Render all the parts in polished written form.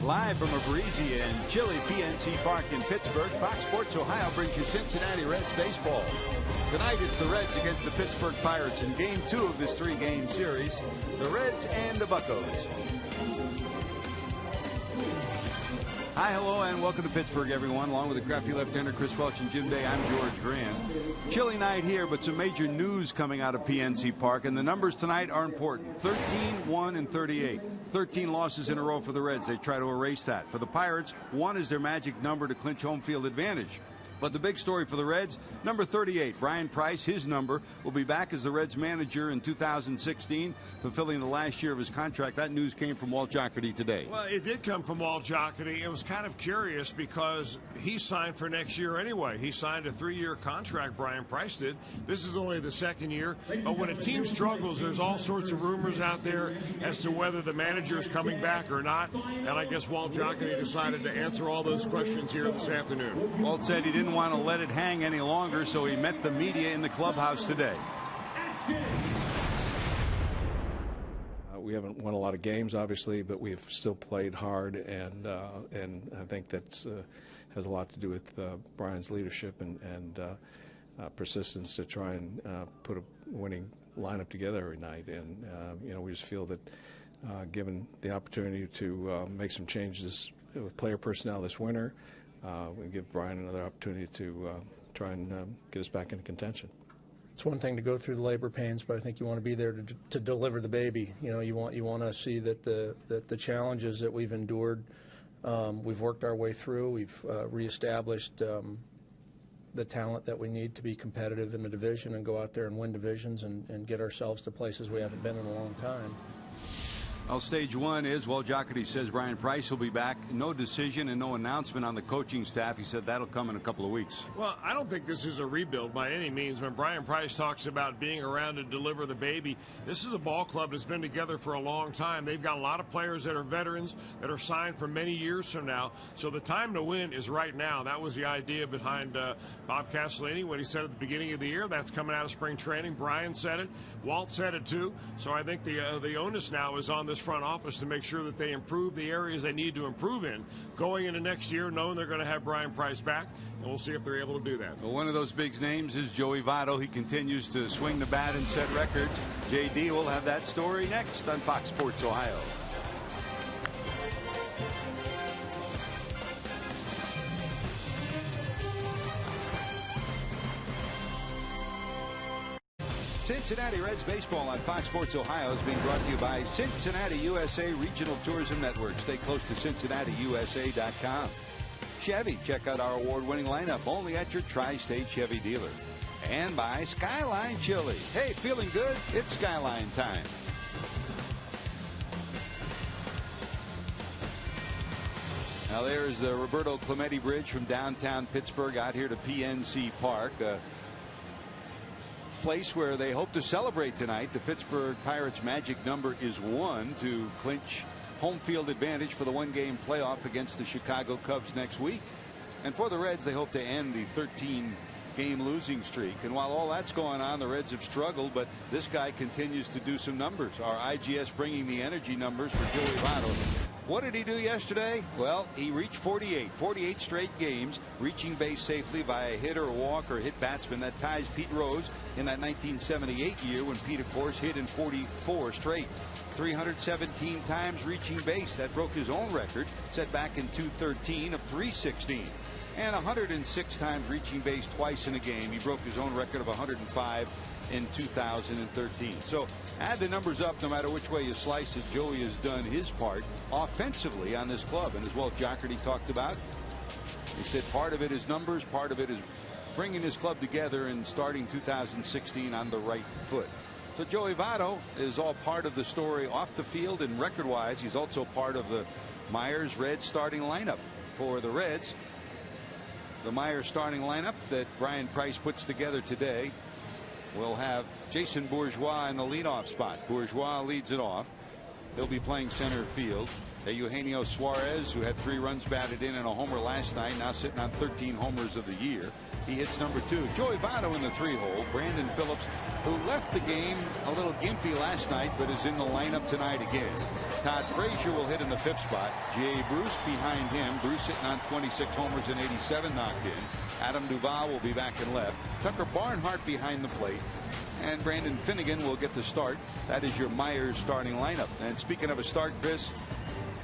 Live from a breezy and chilly PNC Park in Pittsburgh, Fox Sports Ohio brings you Cincinnati Reds baseball. Tonight it's the Reds against the Pittsburgh Pirates in Game 2 of this 3-game series. The Reds and the Buccos. Hi, hello, and welcome to Pittsburgh, everyone. Along with the crafty left-hander Chris Welch and Jim Day, I'm George Graham. Chilly night here, but some major news coming out of PNC Park, and the numbers tonight are important. 13, 1, and 38. 13 losses in a row for the Reds. They try to erase that. For the Pirates, 1 is their magic number to clinch home field advantage. But the big story for the Reds, number 38, Brian Price, his number, will be back as the Reds manager in 2016, fulfilling the last year of his contract. That news came from Walt Jocketty today. Well, it did come from Walt Jocketty. It was kind of curious because he signed for next year anyway. He signed a 3-year contract, Brian Price did. This is only the second year. But when a team struggles, there's all sorts of rumors out there as to whether the manager is coming back or not. And I guess Walt Jocketty decided to answer all those questions here this afternoon. Walt said he didn't want to let it hang any longer, so he met the media in the clubhouse today. We haven't won a lot of games, obviously, but we've still played hard, and I think that has a lot to do with Brian's leadership and persistence to try and put a winning lineup together every night. And we just feel that given the opportunity to make some changes with player personnel this winter, we give Brian another opportunity to try and get us back into contention. It's one thing to go through the labor pains, but I think you want to be there to deliver the baby. You want to see that the challenges that we've endured, we've worked our way through. We've reestablished the talent that we need to be competitive in the division and go out there and win divisions and get ourselves to places we haven't been in a long time. Well, stage one is, well, Jocketty says Brian Price will be back. No decision and no announcement on the coaching staff. He said that'll come in a couple of weeks. Well, I don't think this is a rebuild by any means. When Brian Price talks about being around to deliver the baby, this is a ball club that's been together for a long time. They've got a lot of players that are veterans that are signed for many years from now. So the time to win is right now. That was the idea behind Bob Castellini when he said at the beginning of the year. That's coming out of spring training. Brian said it. Walt said it too. So I think the onus now is on this front office to make sure that they improve the areas they need to improve in going into next year, knowing they're going to have Brian Price back, and we'll see if they're able to do that. Well, one of those big names is Joey Votto. He continues to swing the bat and set records. JD will have that story next on Fox Sports Ohio. Cincinnati Reds baseball on Fox Sports Ohio is being brought to you by Cincinnati USA Regional Tourism Network. Stay close to CincinnatiUSA.com. Chevy, check out our award-winning lineup only at your Tri-State Chevy dealer. And by Skyline Chili. Hey, feeling good? It's Skyline time. Now there's the Roberto Clemente Bridge from downtown Pittsburgh out here to PNC Park. Place where they hope to celebrate tonight. The Pittsburgh Pirates magic number is 1 to clinch home field advantage for the 1-game playoff against the Chicago Cubs next week. And for the Reds, they hope to end the 13-game losing streak. And while all that's going on, the Reds have struggled, but this guy continues to do some numbers. Our IGS bringing the energy numbers for Joey Votto. What did he do yesterday? Well, he reached 48 straight games, reaching base safely by a hit or a walk or hit batsman. That ties Pete Rose in that 1978 year when Pete, of course, hit in 44 straight. 317 times reaching base. That broke his own record set back in 2013 of 316. And 106 times reaching base twice in a game. He broke his own record of 105 in 2013. So add the numbers up no matter which way you slice it. Joey has done his part offensively on this club. And as Walt Jocketty talked about, he said part of it is numbers, part of it is bringing this club together and starting 2016 on the right foot. So Joey Votto is all part of the story off the field, and record-wise, he's also part of the Myers Reds starting lineup for the Reds. The Myers starting lineup that Brian Price puts together today will have Jason Bourgeois in the leadoff spot. Bourgeois leads it off. He'll be playing center field. Eugenio Suarez, who had 3 runs batted in and a homer last night, now sitting on 13 homers of the year. He hits number 2. Joey Votto in the 3-hole. Brandon Phillips, who left the game a little gimpy last night, but is in the lineup tonight again. Todd Frazier will hit in the 5th spot. Jay Bruce behind him. Bruce sitting on 26 homers and 87 knocked in. Adam Duvall will be back in left. Tucker Barnhart behind the plate. And Brandon Finnegan will get the start. That is your Myers starting lineup. And speaking of a start, Chris,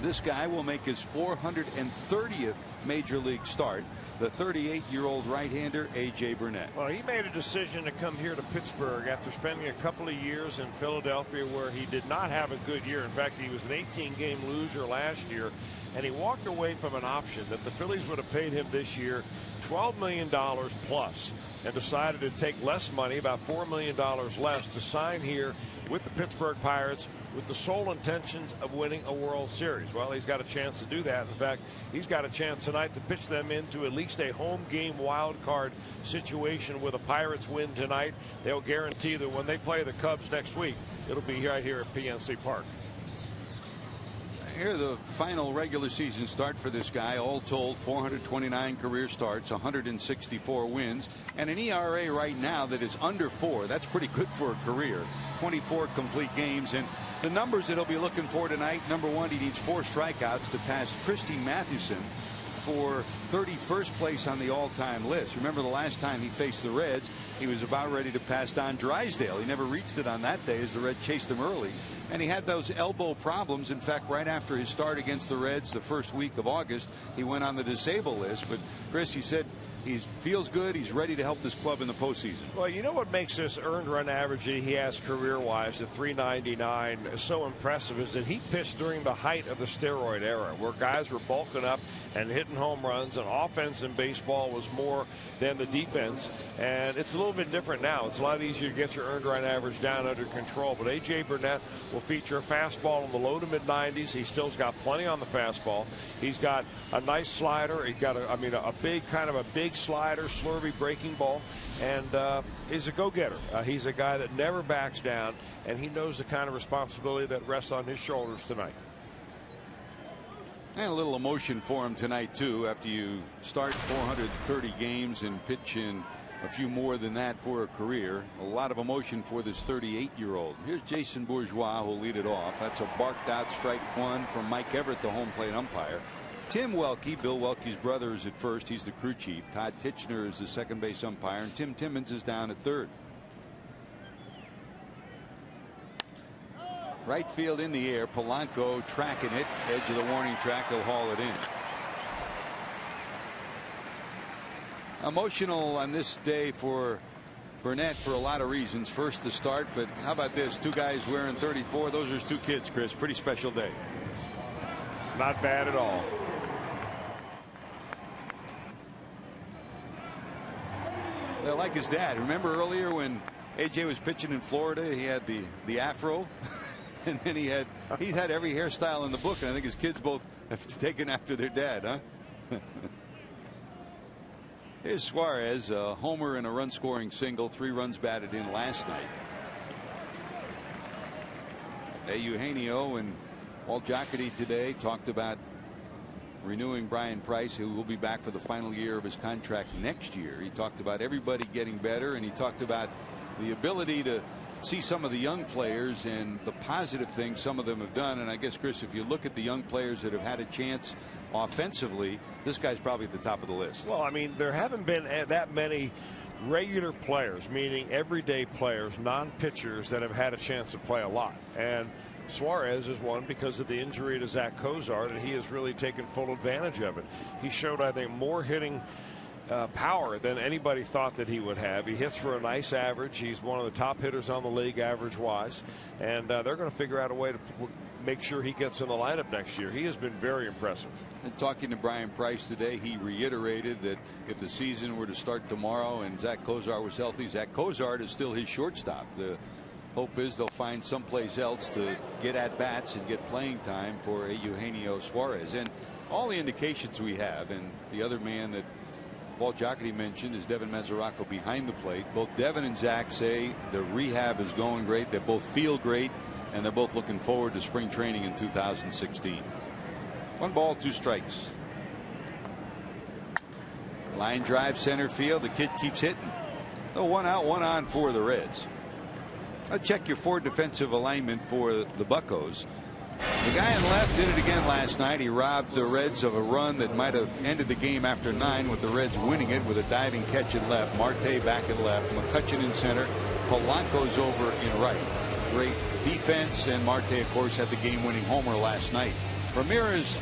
this guy will make his 430th major league start. The 38-year-old right-hander, A.J. Burnett. Well, he made a decision to come here to Pittsburgh after spending a couple of years in Philadelphia where he did not have a good year. In fact, he was an 18-game loser last year, and he walked away from an option that the Phillies would have paid him this year $12 million plus, and decided to take less money, about $4 million less, to sign here with the Pittsburgh Pirates with the sole intentions of winning a World Series. Well, he's got a chance to do that. In fact, he's got a chance tonight to pitch them into at least a home game wild card situation. With a Pirates win tonight, they'll guarantee that when they play the Cubs next week, it'll be right here at PNC Park. Here, the final regular season start for this guy. All told, 429 career starts, 164 wins, and an ERA right now that is under 4. That's pretty good for a career. 24 complete games, and the numbers that he'll be looking for tonight: number 1, he needs 4 strikeouts to pass Christy Mathewson for 31st place on the all-time list. Remember, the last time he faced the Reds, he was about ready to pass Don Drysdale. He never reached it on that day as the Reds chased him early. And he had those elbow problems. In fact, right after his start against the Reds the first week of August, he went on the disabled list. But Chris, he said he feels good. He's ready to help this club in the postseason. Well, you know what makes this earned run average that he has career-wise at 399 so impressive is that he pitched during the height of the steroid era, where guys were bulking up and hitting home runs, and offense in baseball was more than the defense. And it's a little bit different now. It's a lot easier to get your earned run average down under control. But A.J. Burnett will feature a fastball in the low to mid-90s. He still's got plenty on the fastball. He's got a nice slider. He's got a big slider, slurvy breaking ball, and he's a go-getter. He's a guy that never backs down, and he knows the kind of responsibility that rests on his shoulders tonight. And a little emotion for him tonight, too, after you start 430 games and pitch in a few more than that for a career. A lot of emotion for this 38-year-old. Here's Jason Bourgeois, who'll lead it off. That's a barked out strike 1 from Mike Everett, the home plate umpire. Tim Welke, Bill Welke's brother, is at first. He's the crew chief. Todd Titchener is the second base umpire, and Tim Timmons is down at third. Right field in the air. Polanco tracking it. Edge of the warning track. He'll haul it in. Emotional on this day for Burnett for a lot of reasons. First, the start, but how about this? 2 guys wearing 34. Those are his 2 kids, Chris. Pretty special day. Not bad at all. They're like his dad. Remember earlier when AJ was pitching in Florida, he had the afro, and then he's had every hairstyle in the book, and I think his kids both have taken after their dad, huh? Here's Suarez, a homer and a run scoring single, 3 runs batted in last night. Eugenio and Walt Jocketty today talked about renewing Brian Price, who will be back for the final year of his contract next year. He talked about everybody getting better, and he talked about the ability to see some of the young players and the positive things some of them have done. And I guess, Chris, if you look at the young players that have had a chance offensively, this guy's probably at the top of the list. Well, I mean, there haven't been that many regular players, meaning everyday players, non-pitchers, that have had a chance to play a lot. And Suarez is one because of the injury to Zach Cozart, and he has really taken full advantage of it. He showed, I think, more hitting power than anybody thought that he would have. He hits for a nice average. He's one of the top hitters on the league average-wise, and they're going to figure out a way to make sure he gets in the lineup next year. He has been very impressive. And talking to Brian Price today, he reiterated that if the season were to start tomorrow and Zach Cozart was healthy, Zach Cozart is still his shortstop. The hope is they'll find someplace else to get at bats and get playing time for Eugenio Suarez. And all the indications we have, and the other man that Walt Jocketty mentioned is Devin Mesoraco behind the plate. Both Devin and Zach say the rehab is going great. They both feel great. and they're both looking forward to spring training in 2016. 1 ball, 2 strikes. Line drive center field. The kid keeps hitting. So 1 out, 1 on for the Reds. I'll check your 4 defensive alignment for the Buccos. The guy in left did it again last night. He robbed the Reds of a run that might have ended the game after 9, with the Reds winning it with a diving catch at left. Marte back at left. McCutchen in center. Polanco's over in right. Great defense, and Marte, of course, had the game-winning homer last night. Ramirez,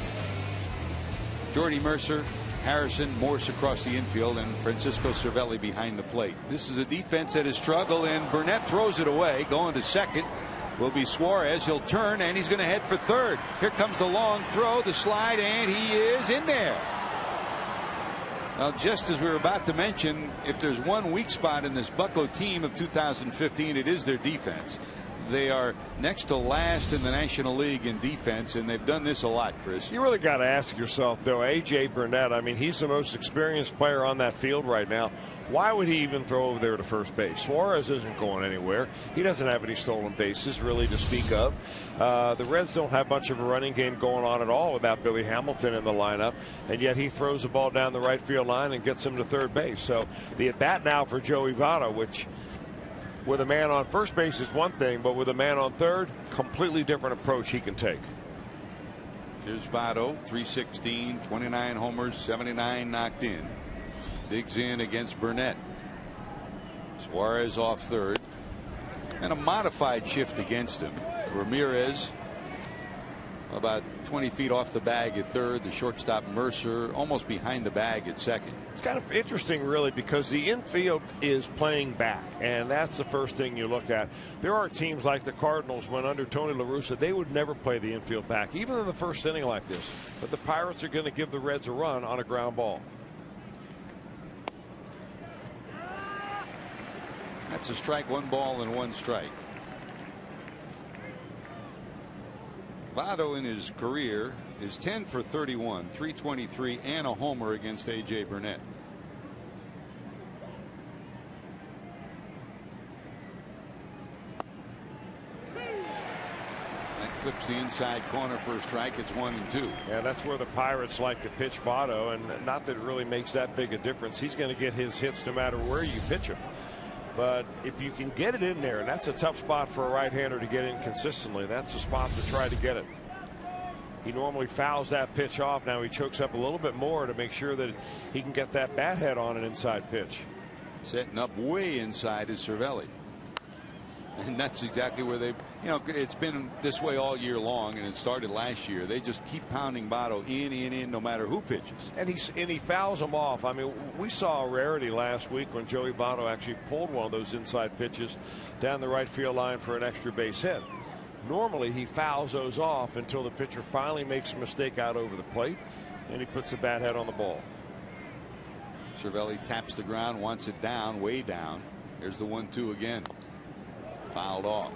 Jordy Mercer, Harrison, Morse across the infield, and Francisco Cervelli behind the plate. This is a defense that has struggled, and Burnett throws it away. Going to second will be Suarez. He'll turn, and he's going to head for third. Here comes the long throw, the slide, and he is in there. Well, just as we were about to mention, if there's one weak spot in this Bucco team of 2015, it is their defense. They are next to last in the National League in defense, and they've done this a lot, Chris. You really got to ask yourself, though, A.J. Burnett, I mean, he's the most experienced player on that field right now. Why would he even throw over there to first base? Suarez isn't going anywhere. He doesn't have any stolen bases, really, to speak of. The Reds don't have much of a running game going on at all without Billy Hamilton in the lineup, and yet he throws the ball down the right field line and gets him to third base. So the at-bat now for Joey Votto, which, with a man on first base is one thing, but with a man on third, completely different approach he can take. Here's Votto, 316, 29 homers, 79 knocked in. Digs in against Burnett. Suarez off third, and a modified shift against him. Ramirez about 20 feet off the bag at third. The shortstop Mercer almost behind the bag at second. It's kind of interesting, really, because the infield is playing back, and that's the first thing you look at. There are teams like the Cardinals, when under Tony La Russa, they would never play the infield back, even in the first inning like this. But the Pirates are going to give the Reds a run on a ground ball. That's a strike, 1 ball and 1 strike. Votto in his career is 10 for 31, 323, and a homer against A.J. Burnett. That clips the inside corner for a strike. It's 1-2. Yeah, that's where the Pirates like to pitch Votto, and not that it really makes that big a difference. He's going to get his hits no matter where you pitch him. But if you can get it in there, and that's a tough spot for a right-hander to get in consistently, that's a spot to try to get it. He normally fouls that pitch off. Now he chokes up a little bit more to make sure that he can get that bat head on an inside pitch. Setting up way inside is Cervelli. And that's exactly where they, it's been this way all year long, and it started last year. They just keep pounding Votto in, no matter who pitches. And he fouls them off. I mean, we saw a rarity last week when Joey Votto actually pulled one of those inside pitches down the right field line for an extra base hit. Normally, he fouls those off until the pitcher finally makes a mistake out over the plate, and he puts the bat head on the ball. Cervelli taps the ground, wants it down, way down. There's the 1-2 again. Fouled off.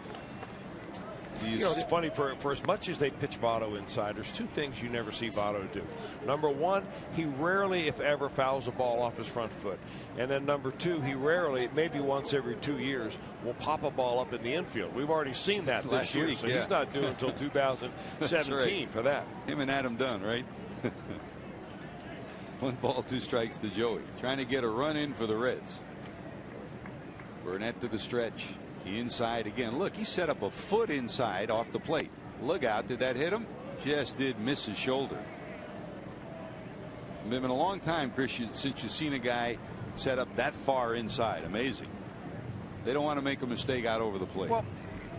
It's funny, for as much as they pitch Votto inside, there's 2 things you never see Votto do. Number 1, he rarely, if ever, fouls a ball off his front foot. And then number 2, he rarely, maybe once every 2 years, will pop a ball up in the infield. We've already seen that this year, so he's not due until 2017 for that. Him and Adam Dunn, right? 1 ball, 2 strikes to Joey. Trying to get a run in for the Reds. Burnett to the stretch. Inside again. Look, he set up a foot inside off the plate. Look out. Did that hit him? Just did miss his shoulder. It's been a long time, Chris, since you've seen a guy set up that far inside. Amazing. They don't want to make a mistake out over the plate. Well,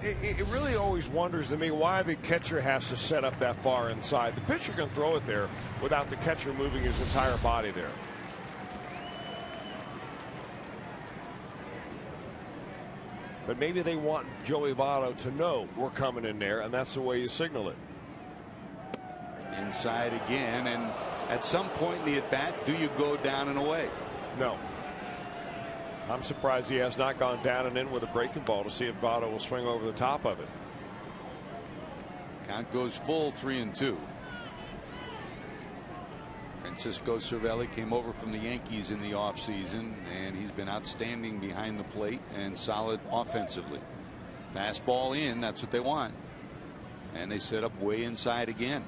it really always wonders to me why the catcher has to set up that far inside. The pitcher can throw it there without the catcher moving his entire body there. But maybe they want Joey Votto to know we're coming in there, and that's the way you signal it. Inside again, and at some point in the at-bat, do you go down and away? No. I'm surprised he has not gone down and in with a breaking ball to see if Votto will swing over the top of it. Count goes full, 3-2. Francisco Cervelli came over from the Yankees in the offseason, and he's been outstanding behind the plate and solid offensively. Fastball in, that's what they want. And they set up way inside again.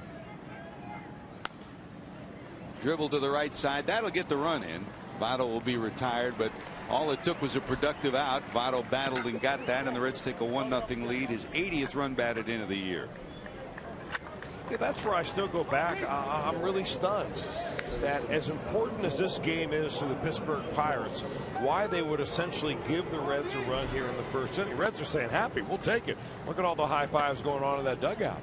Dribble to the right side. That'll get the run in. Votto will be retired, but all it took was a productive out. Votto battled and got that, and the Reds take a 1-0 lead. His 80th run batted in of the year. Yeah, that's where I still go back. I'm really stunned that as important as this game is to the Pittsburgh Pirates, why they would essentially give the Reds a run here in the first inning. Reds are saying, happy, we'll take it. Look at all the high fives going on in that dugout.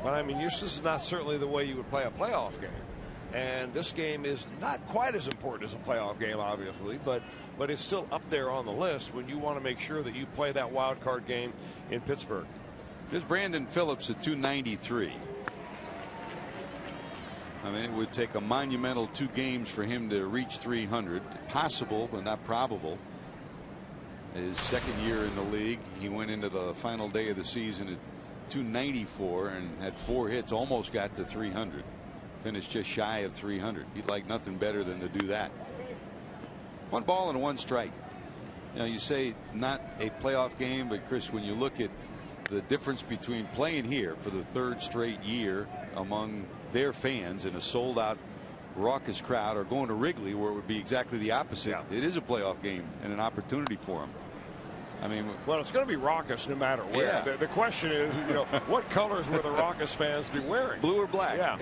But I mean, this is not certainly the way you would play a playoff game. And this game is not quite as important as a playoff game, obviously, but it's still up there on the list when you want to make sure that you play that wild card game in Pittsburgh. There's Brandon Phillips at 293. I mean, it would take a monumental 2 games for him to reach 300. Possible, but not probable. His second year in the league, he went into the final day of the season at 294 and had 4 hits, almost got to 300. Finished just shy of 300. He'd like nothing better than to do that. 1 ball and 1 strike. You know, you say not a playoff game, but Chris, when you look at the difference between playing here for the 3rd straight year among their fans in a sold out raucous crowd, or going to Wrigley where it would be exactly the opposite. Yeah. It is a playoff game and an opportunity for them. I mean, well, it's going to be raucous no matter where. Yeah. The question is, you know, what colors will the raucous fans be wearing? Blue or black? Yeah.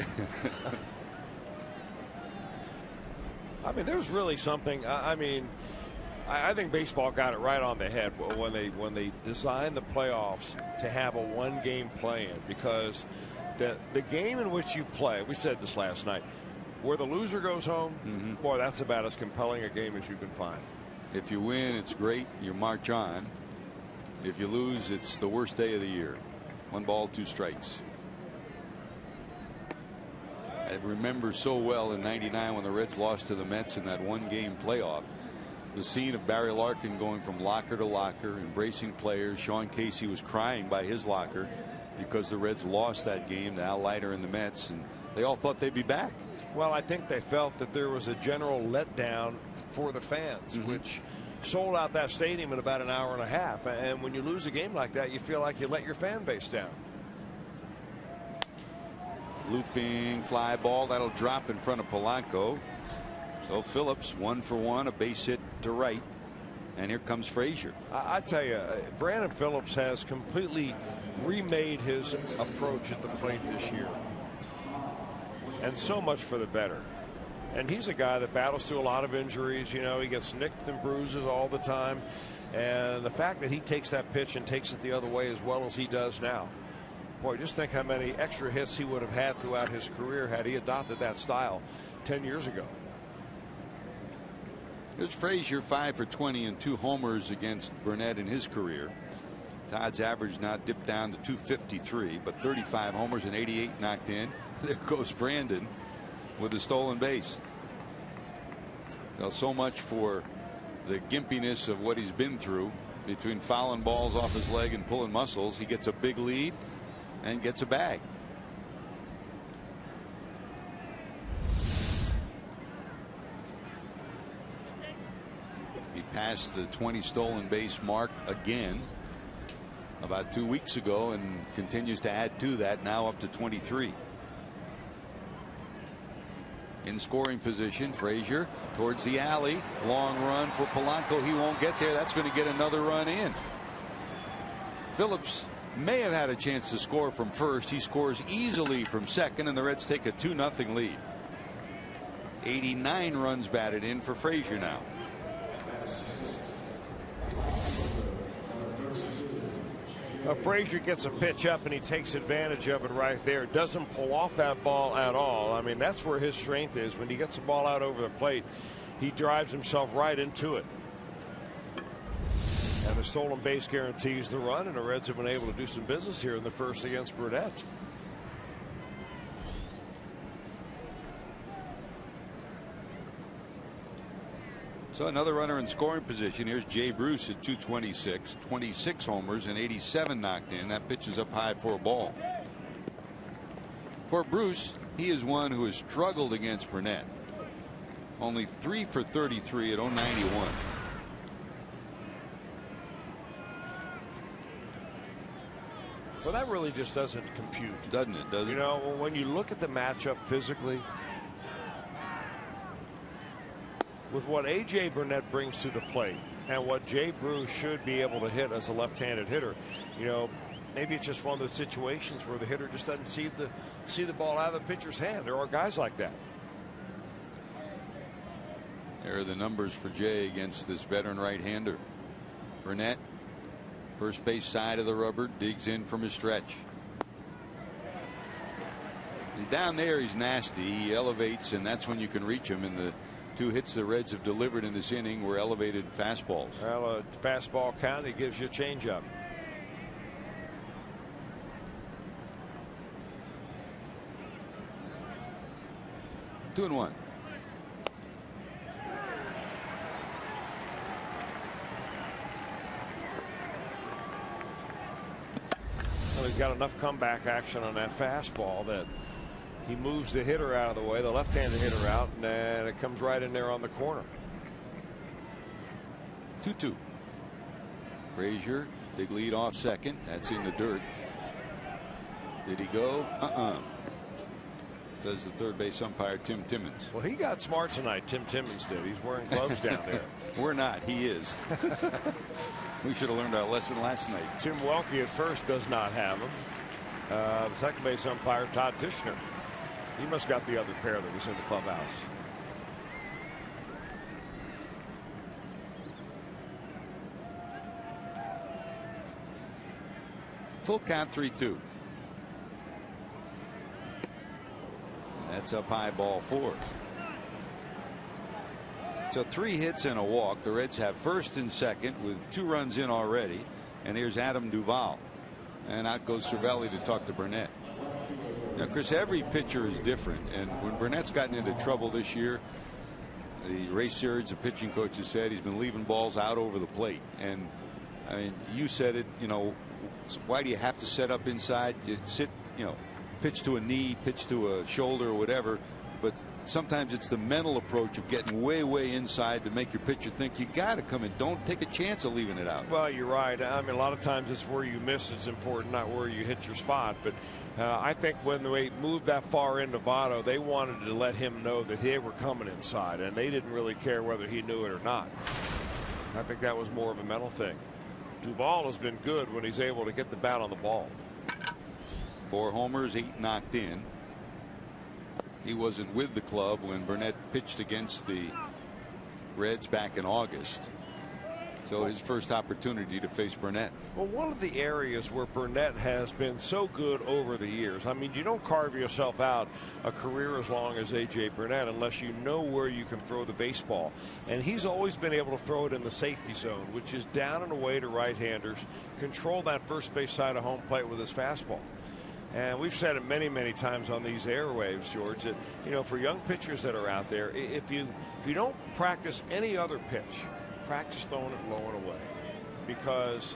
I mean, there's really something. I mean, I think baseball got it right on the head when they designed the playoffs to have a 1-game play-in, because the game in which you play, we said this last night, where the loser goes home, boy, that's about as compelling a game as you can find. If you win, it's great. You march on. If you lose, it's the worst day of the year. 1 ball, 2 strikes. I remember so well in '99 when the Reds lost to the Mets in that 1-game playoff. The scene of Barry Larkin going from locker to locker, embracing players. Sean Casey was crying by his locker because the Reds lost that game to Al Leiter and the Mets, and they all thought they'd be back. Well, I think they felt that there was a general letdown for the fans, which sold out that stadium in about an hour and a half. And when you lose a game like that, you feel like you let your fan base down. Looping fly ball, that'll drop in front of Polanco. So Phillips 1 for 1, a base hit to right, and here comes Frazier. I tell you, Brandon Phillips has completely remade his approach at the plate this year, and so much for the better. And he's a guy that battles through a lot of injuries. You know, he gets nicked and bruises all the time, and the fact that he takes that pitch and takes it the other way as well as he does now, boy, just think how many extra hits he would have had throughout his career had he adopted that style 10 years ago. Here's Frazier, 5 for 20 and 2 homers against Burnett in his career. Todd's average now dipped down to 253, but 35 homers and 88 knocked in. There goes Brandon with a stolen base. So much for the gimpiness of what he's been through between fouling balls off his leg and pulling muscles. He gets a big lead and gets a bag. He passed the 20 stolen base mark again about 2 weeks ago and continues to add to that, now up to 23. In scoring position, Frazier towards the alley. Long run for Polanco. He won't get there. That's going to get another run in. Phillips may have had a chance to score from first. He scores easily from second, and the Reds take a 2-0 lead. 89 runs batted in for Frazier now. Frazier gets a pitch up and he takes advantage of it right there. Doesn't pull off that ball at all. I mean, that's where his strength is. When he gets the ball out over the plate, he drives himself right into it. And the stolen base guarantees the run, and the Reds have been able to do some business here in the first against Burnett. So another runner in scoring position. Here's Jay Bruce at 226, 26 homers and 87 knocked in. That pitch is up high for a ball. For Bruce, he is one who has struggled against Burnett. Only 3 for 33 at 091. Well, that really just doesn't compute. Doesn't it? Does it? You know, when you look at the matchup physically, with what A.J. Burnett brings to the plate and what Jay Bruce should be able to hit as a left-handed hitter, you know, maybe it's just one of those situations where the hitter just doesn't see the ball out of the pitcher's hand. There are guys like that. There are the numbers for Jay against this veteran right-hander. Burnett, first base side of the rubber, digs in from his stretch. And down there he's nasty. He elevates, and that's when you can reach him. And the 2 hits the Reds have delivered in this inning were elevated fastballs. Well, a fastball count, he gives you a changeup. Two and one. Well, he's got enough comeback action on that fastball that he moves the hitter out of the way, the left-handed hitter out, and it comes right in there on the corner. 2-2. Frazier, big lead off second. That's in the dirt. Did he go? Does the third base umpire Tim Timmons. Well, he got smart tonight. Tim Timmons did. He's wearing gloves down there. We're not. He is. We should have learned our lesson last night. Tim Welke at first does not have him. The second base umpire Todd Tischner. He must got the other pair that was in the clubhouse. Full count 3-2. That's up high, ball 4. So 3 hits and a walk. The Reds have first and second with 2 runs in already. And here's Adam Duvall. And out goes Cervelli to talk to Burnett. Now, Chris, every pitcher is different. And when Burnett's gotten into trouble this year, the Ray Searage, the pitching coach, has said he's been leaving balls out over the plate. And I mean, you said it, you know, why do you have to set up inside? You sit, you know, pitch to a knee, pitch to a shoulder or whatever. But sometimes it's the mental approach of getting way inside to make your pitcher think you got to come in. Don't take a chance of leaving it out. Well, you're right. I mean, a lot of times it's where you miss it's important, not where you hit your spot. But I think when they moved that far into Votto, they wanted to let him know that they were coming inside, and they didn't really care whether he knew it or not. I think that was more of a mental thing. Duvall has been good when he's able to get the bat on the ball. 4 homers, 8 knocked in. He wasn't with the club when Burnett pitched against the Reds back in August. So his first opportunity to face Burnett. Well, one of the areas where Burnett has been so good over the years, I mean, you don't carve yourself out a career as long as A.J. Burnett unless you know where you can throw the baseball. And he's always been able to throw it in the safety zone, which is down and away to right-handers, control that first base side of home plate with his fastball. And we've said it many times on these airwaves, George, that, you know, for young pitchers that are out there, if you don't practice any other pitch, practice throwing it low and away. Because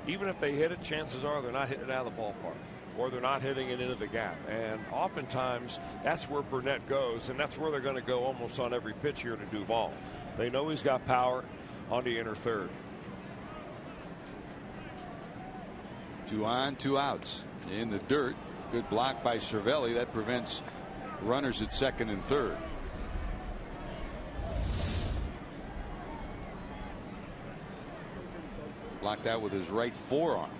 even if they hit it, chances are they're not hitting it out of the ballpark, or they're not hitting it into the gap. And oftentimes that's where Burnett goes, and that's where they're going to go almost on every pitch here to Duvall. They know he's got power on the inner third. 2 on, 2 outs. In the dirt. Good block by Cervelli. That prevents runners at second and third. Blocked out with his right forearm.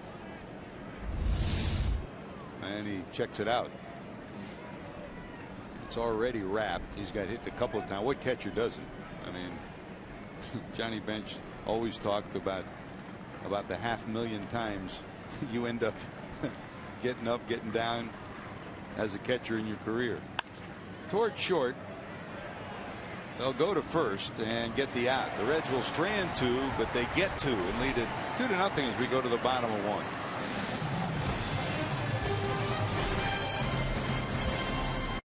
And he checks it out. It's already wrapped. He's got hit a couple of times. What catcher doesn't? I mean, Johnny Bench always talked about the 500,000 times you end up getting up, getting down as a catcher in your career. Toward short. They'll go to first and get the out. The Reds will strand 2, but they get 2 and lead it 2-0 as we go to the bottom of 1.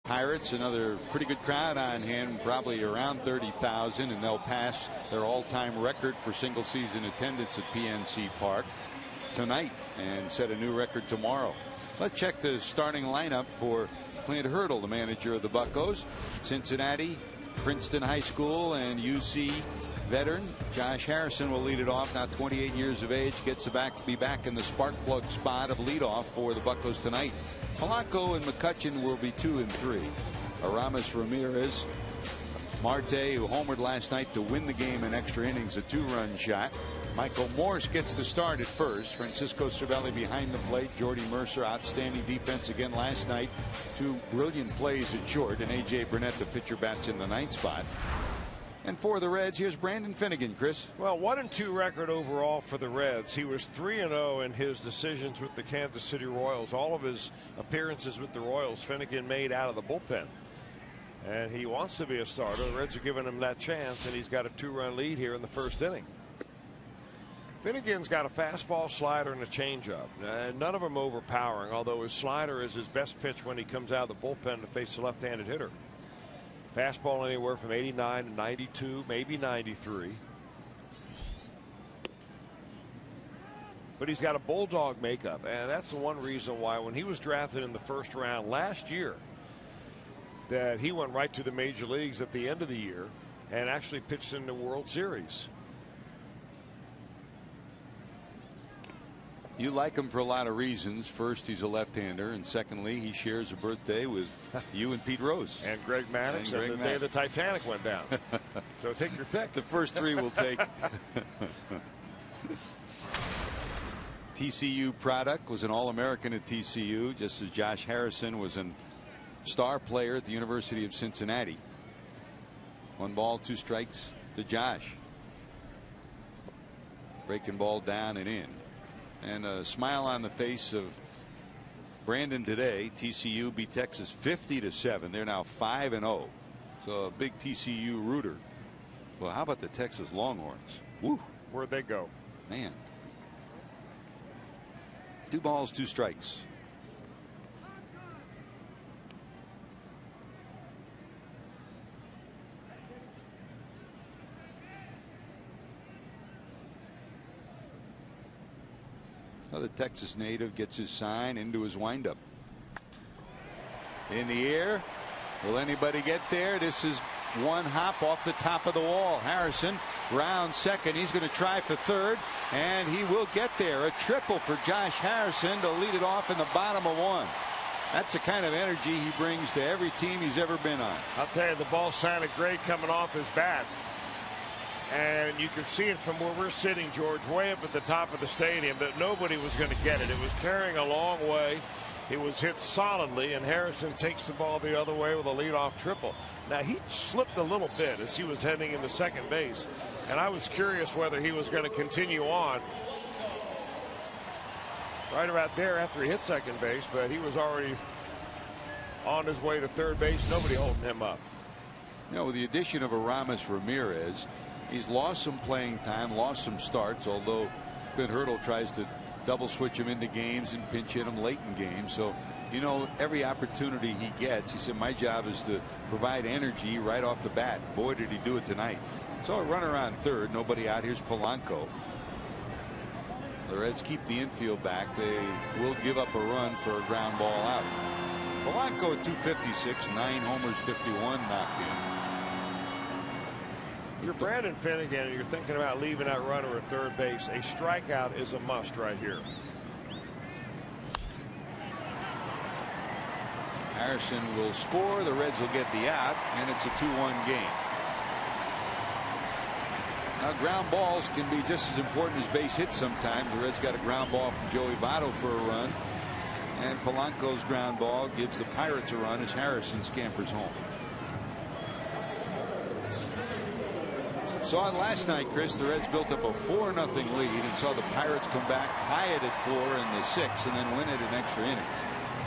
Pirates, another pretty good crowd on hand, probably around 30,000, and they'll pass their all-time record for single season attendance at PNC Park tonight and set a new record tomorrow. Let's check the starting lineup for Clint Hurdle, the manager of the Buccos. Cincinnati, Princeton High School, and UC veteran Josh Harrison will lead it off. Now 28 years of age, gets to be back in the spark plug spot of leadoff for the Buccos tonight. Polanco and McCutchen will be 2 and 3. Aramis Ramirez, Marte, who homered last night to win the game in extra innings, a 2-run shot. Michael Morse gets the start at first. Francisco Cervelli behind the plate. Jordy Mercer, outstanding defense again last night. 2 brilliant plays at short, and A.J. Burnett, the pitcher, bats in the 9th spot. And for the Reds, here's Brandon Finnegan, Chris. Well, 1-2 record overall for the Reds. He was 3-0 in his decisions with the Kansas City Royals. All of his appearances with the Royals, Finnegan made out of the bullpen. And he wants to be a starter. The Reds are giving him that chance, and he's got a 2-run lead here in the first inning. Finnegan's got a fastball, slider, and a changeup. None of them overpowering, although his slider is his best pitch when he comes out of the bullpen to face a left-handed hitter. Fastball anywhere from 89 to 92, maybe 93. But he's got a bulldog makeup, and that's the one reason why when he was drafted in the first round last year, that he went right to the major leagues at the end of the year and actually pitched in the World Series. You like him for a lot of reasons. First, he's a left-hander, and secondly, he shares a birthday with you and Pete Rose. And Greg Maddux, and the day the Titanic went down. So take your pick. The first 3 will take. TCU product, was an All-American at TCU, just as Josh Harrison was a star player at the University of Cincinnati. 1 ball, 2 strikes to Josh. Breaking ball down and in. And a smile on the face of Brandon today. TCU beat Texas 50-7. They're now 5-0. So a big TCU rooter. Well, how about the Texas Longhorns? Woo. Where'd they go? Man. 2 balls, 2 strikes. Another Texas native gets his sign into his windup. In the air. Will anybody get there? This is 1 hop off the top of the wall. Harrison round second. He's going to try for third, and he will get there. A triple for Josh Harrison to lead it off in the bottom of 1. That's the kind of energy he brings to every team he's ever been on. I'll tell you, the ball sounded great coming off his bat. And you can see it from where we're sitting, George, way up at the top of the stadium, that nobody was going to get it. It was carrying a long way. It was hit solidly, and Harrison takes the ball the other way with a leadoff triple. Now, he slipped a little bit as he was heading into second base, and I was curious whether he was going to continue on right about there after he hit second base, but he was already on his way to third base. Nobody holding him up. You know, with the addition of Aramis Ramirez, he's lost some playing time, lost some starts, although Clint Hurdle tries to double switch him into games and pinch hit him late in games. So, you know, every opportunity he gets, he said, my job is to provide energy right off the bat. Boy, did he do it tonight. So a runner on third, nobody out. Here's Polanco. The Reds keep the infield back. They will give up a run for a ground ball out. Polanco at 256, 9 homers, 51 knocked in. You're Brandon Finnegan, and you're thinking about leaving that runner at third base. A strikeout is a must right here. Harrison will score. The Reds will get the out, and it's a 2-1 game. Now, ground balls can be just as important as base hits sometimes. The Reds got a ground ball from Joey Votto for a run, and Polanco's ground ball gives the Pirates a run as Harrison scampers home. Saw it last night, Chris. The Reds built up a 4-0 lead and saw the Pirates come back, tie it at 4 in the 6th, and then win it in extra innings.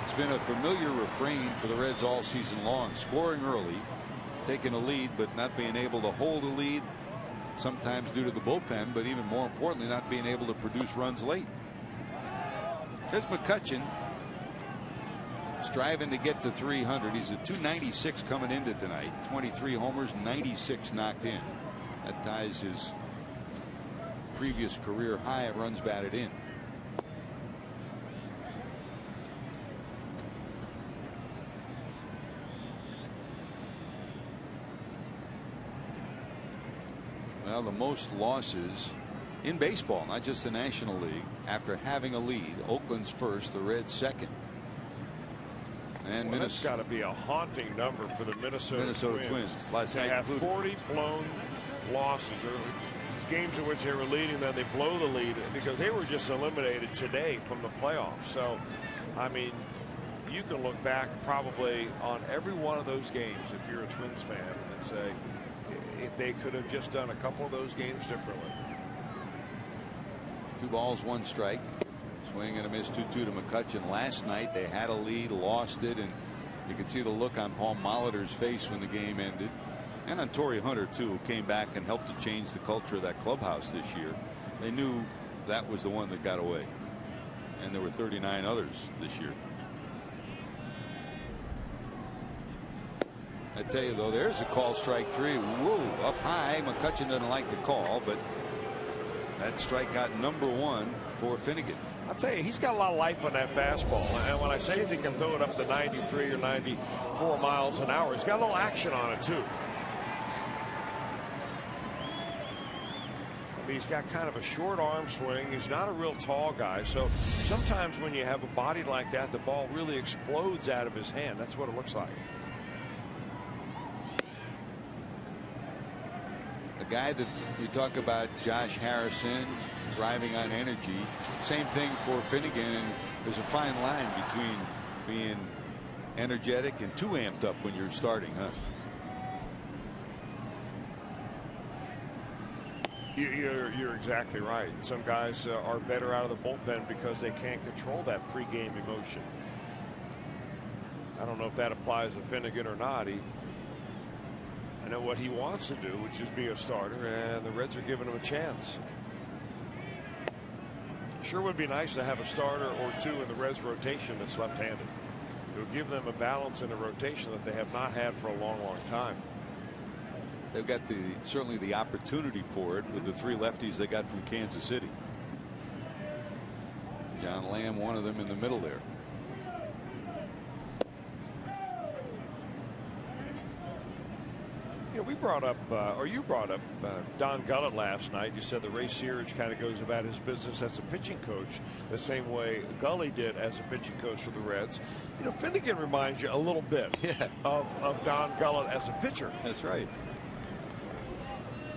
It's been a familiar refrain for the Reds all season long, scoring early, taking a lead, but not being able to hold a lead, sometimes due to the bullpen, but even more importantly, not being able to produce runs late. Here's McCutchen, striving to get to 300. He's at 296 coming into tonight. 23 homers, 96 knocked in. That ties his previous career high at runs batted in. Well, Well, the most losses in baseball, not just the National League, after having a lead. Oakland's first, the Reds second. And that's got to be a haunting number for the Minnesota Twins. Last they night have 40 blown losses. Games in which they were leading, then they blow the lead because they were just eliminated today from the playoffs. So, I mean, you can look back probably on every one of those games if you're a Twins fan and say if they could have just done a couple of those games differently. 2 balls, 1 strike. Swing and a miss, 2-2 to McCutchen. Last night they had a lead, lost it, and you could see the look on Paul Molitor's face when the game ended. And on Torrey Hunter, too, who came back and helped to change the culture of that clubhouse this year. They knew that was the one that got away. And there were 39 others this year. I tell you, though, there's a call, strike 3. Whoa, up high. McCutchen doesn't like the call, but that strikeout number 1 for Finnegan. I'll tell you, he's got a lot of life on that fastball. And when I say he can throw it up to 93 or 94 miles an hour, he's got a little action on it, too. He's got kind of a short arm swing. He's not a real tall guy. So sometimes when you have a body like that, the ball really explodes out of his hand. That's what it looks like. A guy that you talk about, Josh Harrison, driving on energy. Same thing for Finnegan. And there's a fine line between being energetic and too amped up when you're starting, huh? You're exactly right. Some guys are better out of the bullpen because they can't control that pregame emotion. I don't know if that applies to Finnegan or not. I know what he wants to do, which is be a starter, and the Reds are giving him a chance. Sure would be nice to have a starter or 2 in the Reds rotation that's left-handed. It would give them a balance in the rotation that they have not had for a long, long time. They've got certainly the opportunity for it with the 3 lefties they got from Kansas City. John Lamb, one of them in the middle there. You know, we brought up, or you brought up Don Gullett last night. You said that Ray Searage kind of goes about his business as a pitching coach the same way Gully did as a pitching coach for the Reds. You know, Finnegan reminds you a little bit of Don Gullett as a pitcher. That's right.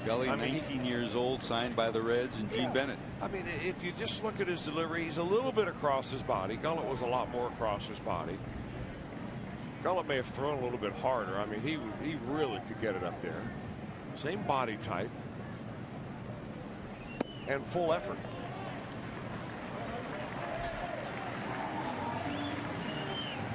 Gully, 19 years old, signed by the Reds, and Gene Bennett. I mean, if you just look at his delivery, he's a little bit across his body. Gullett was a lot more across his body. Gullett may have thrown a little bit harder. I mean, he really could get it up there. Same body type and full effort.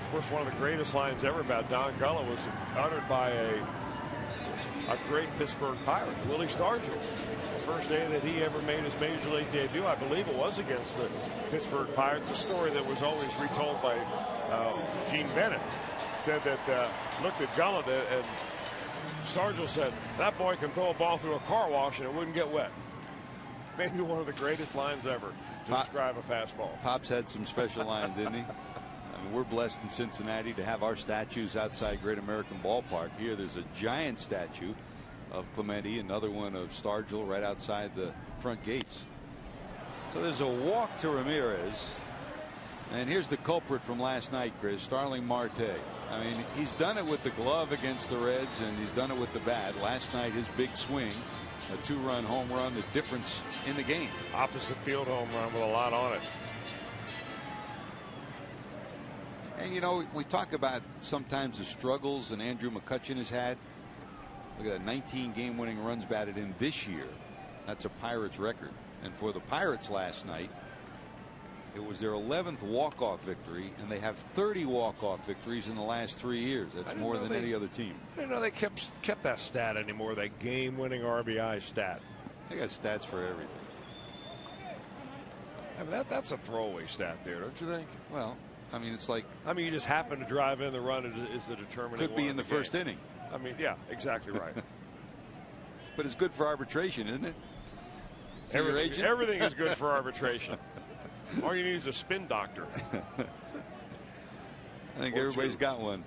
Of course, one of the greatest lines ever about Don Gullett was uttered by a great Pittsburgh Pirate, Willie Stargell. The first day that he ever made his major league debut, I believe it was against the Pittsburgh Pirates. A story that was always retold by Gene Bennett. Said that looked at Gullett and Stargell said, "That boy can throw a ball through a car wash and it wouldn't get wet." Maybe one of the greatest lines ever to describe a fastball. Pop's had some special lines, didn't he? I mean, we're blessed in Cincinnati to have our statues outside Great American Ballpark. Here there's a giant statue of Clemente, another one of Stargell right outside the front gates. So there's a walk to Ramirez. And here's the culprit from last night, Chris, Starling Marte. I mean, he's done it with the glove against the Reds, and he's done it with the bat. Last night, his big swing, a 2-run home run, the difference in the game. Opposite field home run with a lot on it. And, you know, we talk about sometimes the struggles that Andrew McCutchen has had. Look at that, 19 game-winning runs batted in this year. That's a Pirates record. And for the Pirates last night, it was their 11th walk-off victory, and they have 30 walk-off victories in the last 3 years. That's more than any other team. I didn't know they kept that stat anymore, that game-winning RBI stat. They got stats for everything. I mean, that's a throwaway stat there, don't you think? Well, I mean, it's like, I mean, you just happen to drive in the run is the determining. Could be in the first inning. I mean, yeah, exactly right. But it's good for arbitration, isn't it? For your agent? Everything is good for arbitration. All you need is a spin doctor. I think everybody's got one.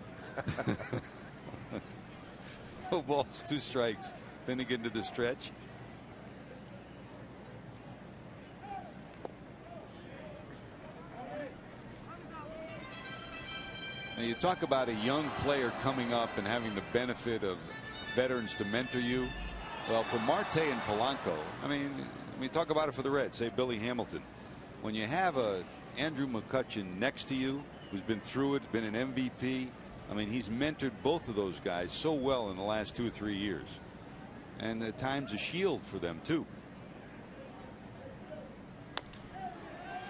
No balls, 2 strikes. Finnegan to the stretch. Now you talk about a young player coming up and having the benefit of veterans to mentor you. Well, for Marte and Polanco, I mean, talk about it for the Reds, say Billy Hamilton. When you have a Andrew McCutchen next to you, who's been through it, been an MVP, I mean, he's mentored both of those guys so well in the last 2 or 3 years. And at times a shield for them, too.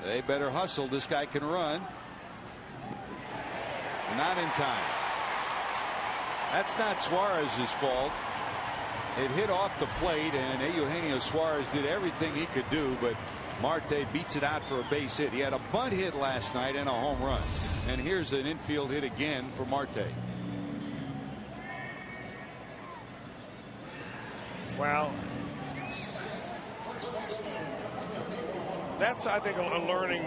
They better hustle. This guy can run. Not in time. That's not Suarez's fault. It hit off the plate, and Eugenio Suarez did everything he could do, but Marte beats it out for a base hit. He had a bunt hit last night and a home run. And here's an infield hit again for Marte. Well, that's, I think, a learning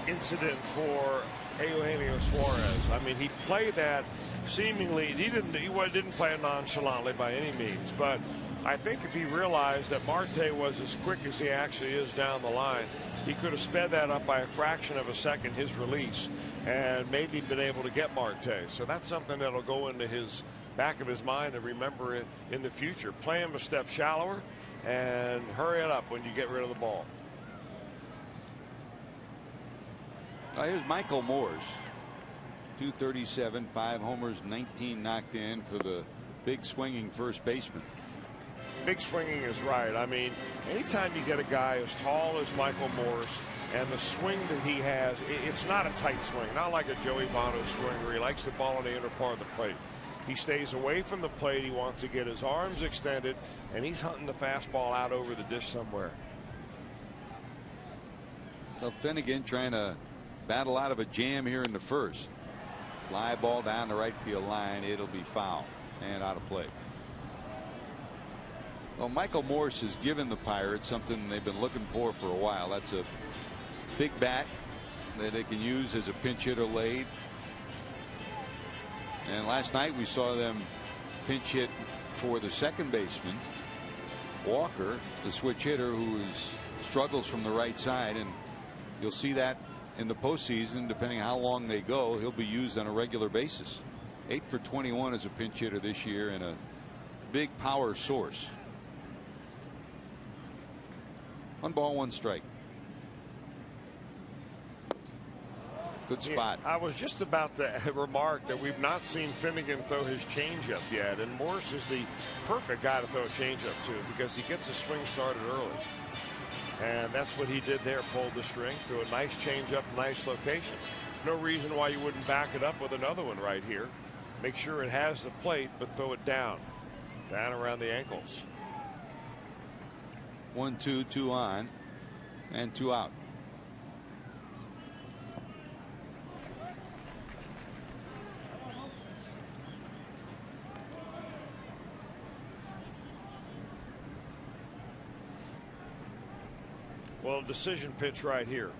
incident for Eugenio Suarez. I mean, he played that seemingly, he didn't play it nonchalantly by any means, but I think if he realized that Marte was as quick as he actually is down the line, he could have sped that up by a fraction of a second, his release, and maybe been able to get Marte. So that's something that'll go into his back of his mind and remember it in the future. Play him a step shallower and hurry it up when you get rid of the ball. Here's Michael Morse. 237, 5 homers, 19 knocked in for the big swinging first baseman. Big swinging is right. I mean, anytime you get a guy as tall as Michael Morse and the swing that he has, it's not a tight swing, not like a Joey Votto swing where he likes the ball in the inner part of the plate. He stays away from the plate. He wants to get his arms extended, and he's hunting the fastball out over the dish somewhere. So Finnegan trying to battle out of a jam here in the first. Fly ball down the right field line. It'll be foul and out of play. Well, Michael Morse has given the Pirates something they've been looking for a while. That's a big bat that they can use as a pinch hitter late. And last night we saw them pinch hit for the second baseman, Walker, the switch hitter, who struggles from the right side, and you'll see that in the postseason. Depending on how long they go, he'll be used on a regular basis. 8 for 21 as a pinch hitter this year and a big power source. 1 ball, 1 strike. Good spot. I was just about to remark that we've not seen Finnegan throw his changeup yet, and Morse is the perfect guy to throw a changeup to because he gets his swing started early. And that's what he did there, pulled the string, threw a nice changeup, nice location. No reason why you wouldn't back it up with another one right here. Make sure it has the plate, but throw it down around the ankles. 1-2, 2 on, and 2 out. Well, decision pitch right here.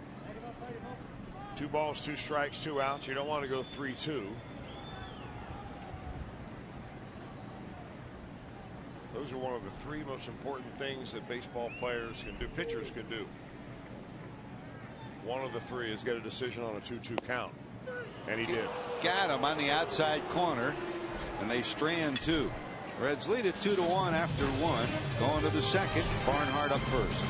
2 balls, 2 strikes, 2 outs. You don't want to go 3-2. Those are one of the 3 most important things that baseball players can do, pitchers can do. One of the 3 is get a decision on a 2-2 count. And he did. Got him on the outside corner, and they strand 2. Reds lead it 2-1 after 1. Going to the second. Barnhart up first.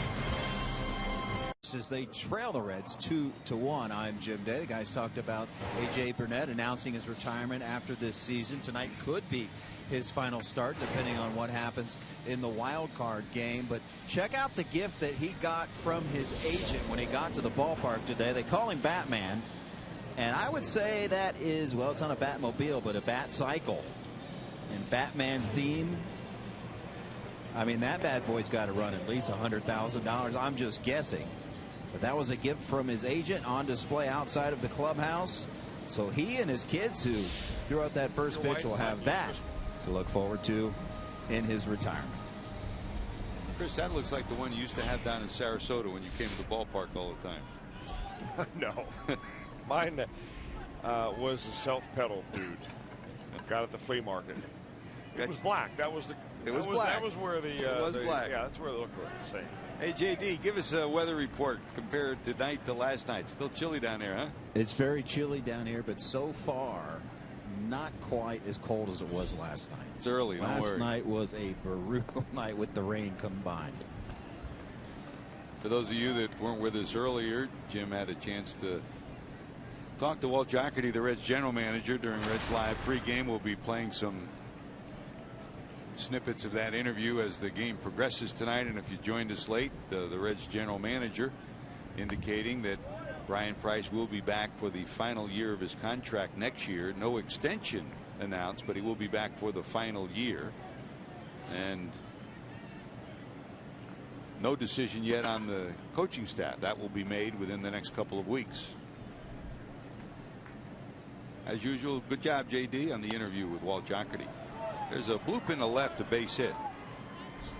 As they trail the Reds 2-1. I'm Jim Day. The guys talked about A.J. Burnett announcing his retirement after this season. Tonight could be his final start, depending on what happens in the wild card game. But check out the gift that he got from his agent when he got to the ballpark today. They call him Batman, and I would say that is, well, it's not a Batmobile, but a bat cycle. And Batman theme, I mean, that bad boy's got to run at least $100,000. I'm just guessing. But that was a gift from his agent on display outside of the clubhouse. So he and his kids who threw out that first pitch will have that to look forward to in his retirement. Chris, that looks like the one you used to have down in Sarasota when you came to the ballpark all the time. No. Mine was a self-pedal dude. Got at the flea market. It was black. That was the. It was black. That was where the. It was black. Yeah, that's where they looked the same. Hey, JD, give us a weather report compared tonight to last night. Still chilly down there, huh? It's very chilly down here, but so far, not quite as cold as it was last night. It's early. Don't worry. Last night was a brutal night with the rain combined. For those of you that weren't with us earlier, Jim had a chance to talk to Walt Jocketty, the Reds general manager, during Reds Live pregame. We'll be playing some snippets of that interview as the game progresses tonight. And if you joined us late, the Reds general manager indicating that Brian Price will be back for the final year of his contract next year. No extension announced, but he will be back for the final year. And no decision yet on the coaching staff. That will be made within the next couple of weeks. As usual, good job, JD, on the interview with Walt Jocketty. There's a bloop in the left, a base hit.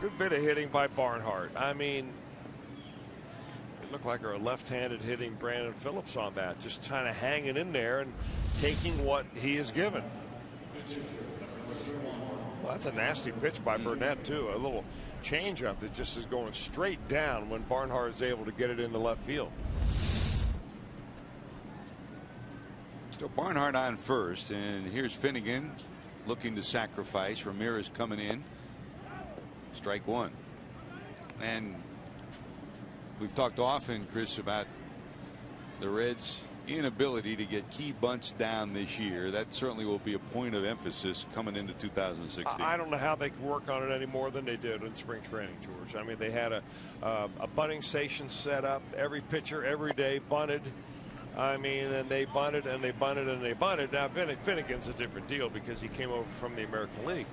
Good bit of hitting by Barnhart. I mean, it looked like a left-handed hitting Brandon Phillips on that, just kind of hanging in there and taking what he is given. Well, that's a nasty pitch by Burnett, too. A little changeup that just is going straight down when Barnhart is able to get it into left field. So Barnhart on first, and here's Finnegan looking to sacrifice. Ramirez coming in. Strike one. And we've talked often, Chris, about the Reds' inability to get key bunts down this year. That certainly will be a point of emphasis coming into 2016. I don't know how they can work on it any more than they did in spring training, George. I mean, they had a bunting station set up. Every pitcher every day bunted. I mean, and they bunted and they bunted and they bunted. Now Finnegan's a different deal because he came over from the American League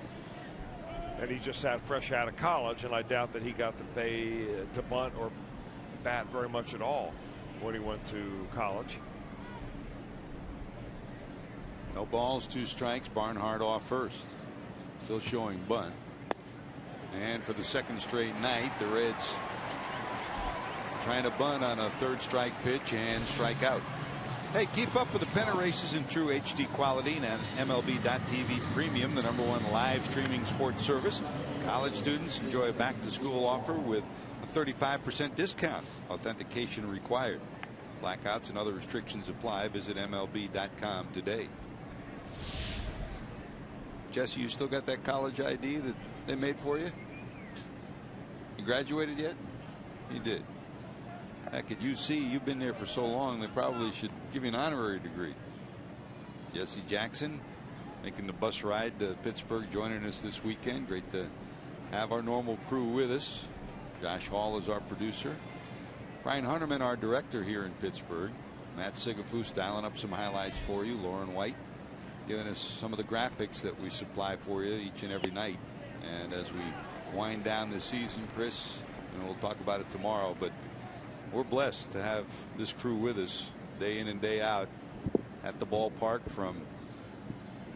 and he just sat fresh out of college, and I doubt that he got to pay to bunt or bat very much at all when he went to college. No balls, 2 strikes. Barnhart off first. Still showing bunt. And for the second straight night, the Reds trying to bunt on a 3rd strike pitch and strike out. Hey, keep up with the pennant races in true HD quality and MLB.TV Premium, the #1 live streaming sports service. College students enjoy a back-to-school offer with a 35% discount. Authentication required. Blackouts and other restrictions apply. Visit MLB.com today. Jesse, you still got that college ID that they made for you? You graduated yet? You did. Heck, at UC, you've been there for so long, they probably should give you an honorary degree. Jesse Jackson making the bus ride to Pittsburgh, joining us this weekend. Great to have our normal crew with us. Josh Hall is our producer. Brian Hunterman, our director here in Pittsburgh. Matt Sigafus dialing up some highlights for you. Lauren White giving us some of the graphics that we supply for you each and every night. And as we wind down the season, Chris, and we'll talk about it tomorrow, but we're blessed to have this crew with us day in and day out at the ballpark, from,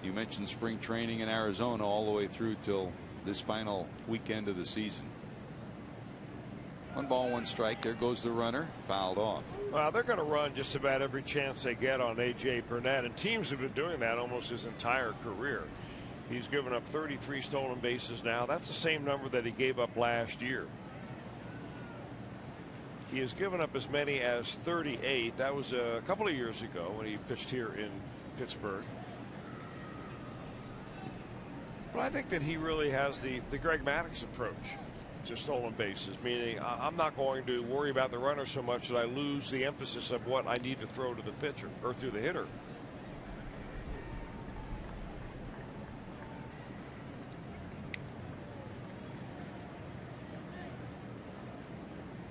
you mentioned spring training in Arizona, all the way through till this final weekend of the season. 1 ball, 1 strike. There goes the runner, fouled off. Well, they're going to run just about every chance they get on A.J. Burnett, and teams have been doing that almost his entire career. He's given up 33 stolen bases now. That's the same number that he gave up last year. He has given up as many as 38. That was a couple of years ago when he pitched here in Pittsburgh. But I think that he really has the Greg Maddux approach to stolen bases, meaning I'm not going to worry about the runner so much that I lose the emphasis of what I need to throw to the pitcher or to the hitter.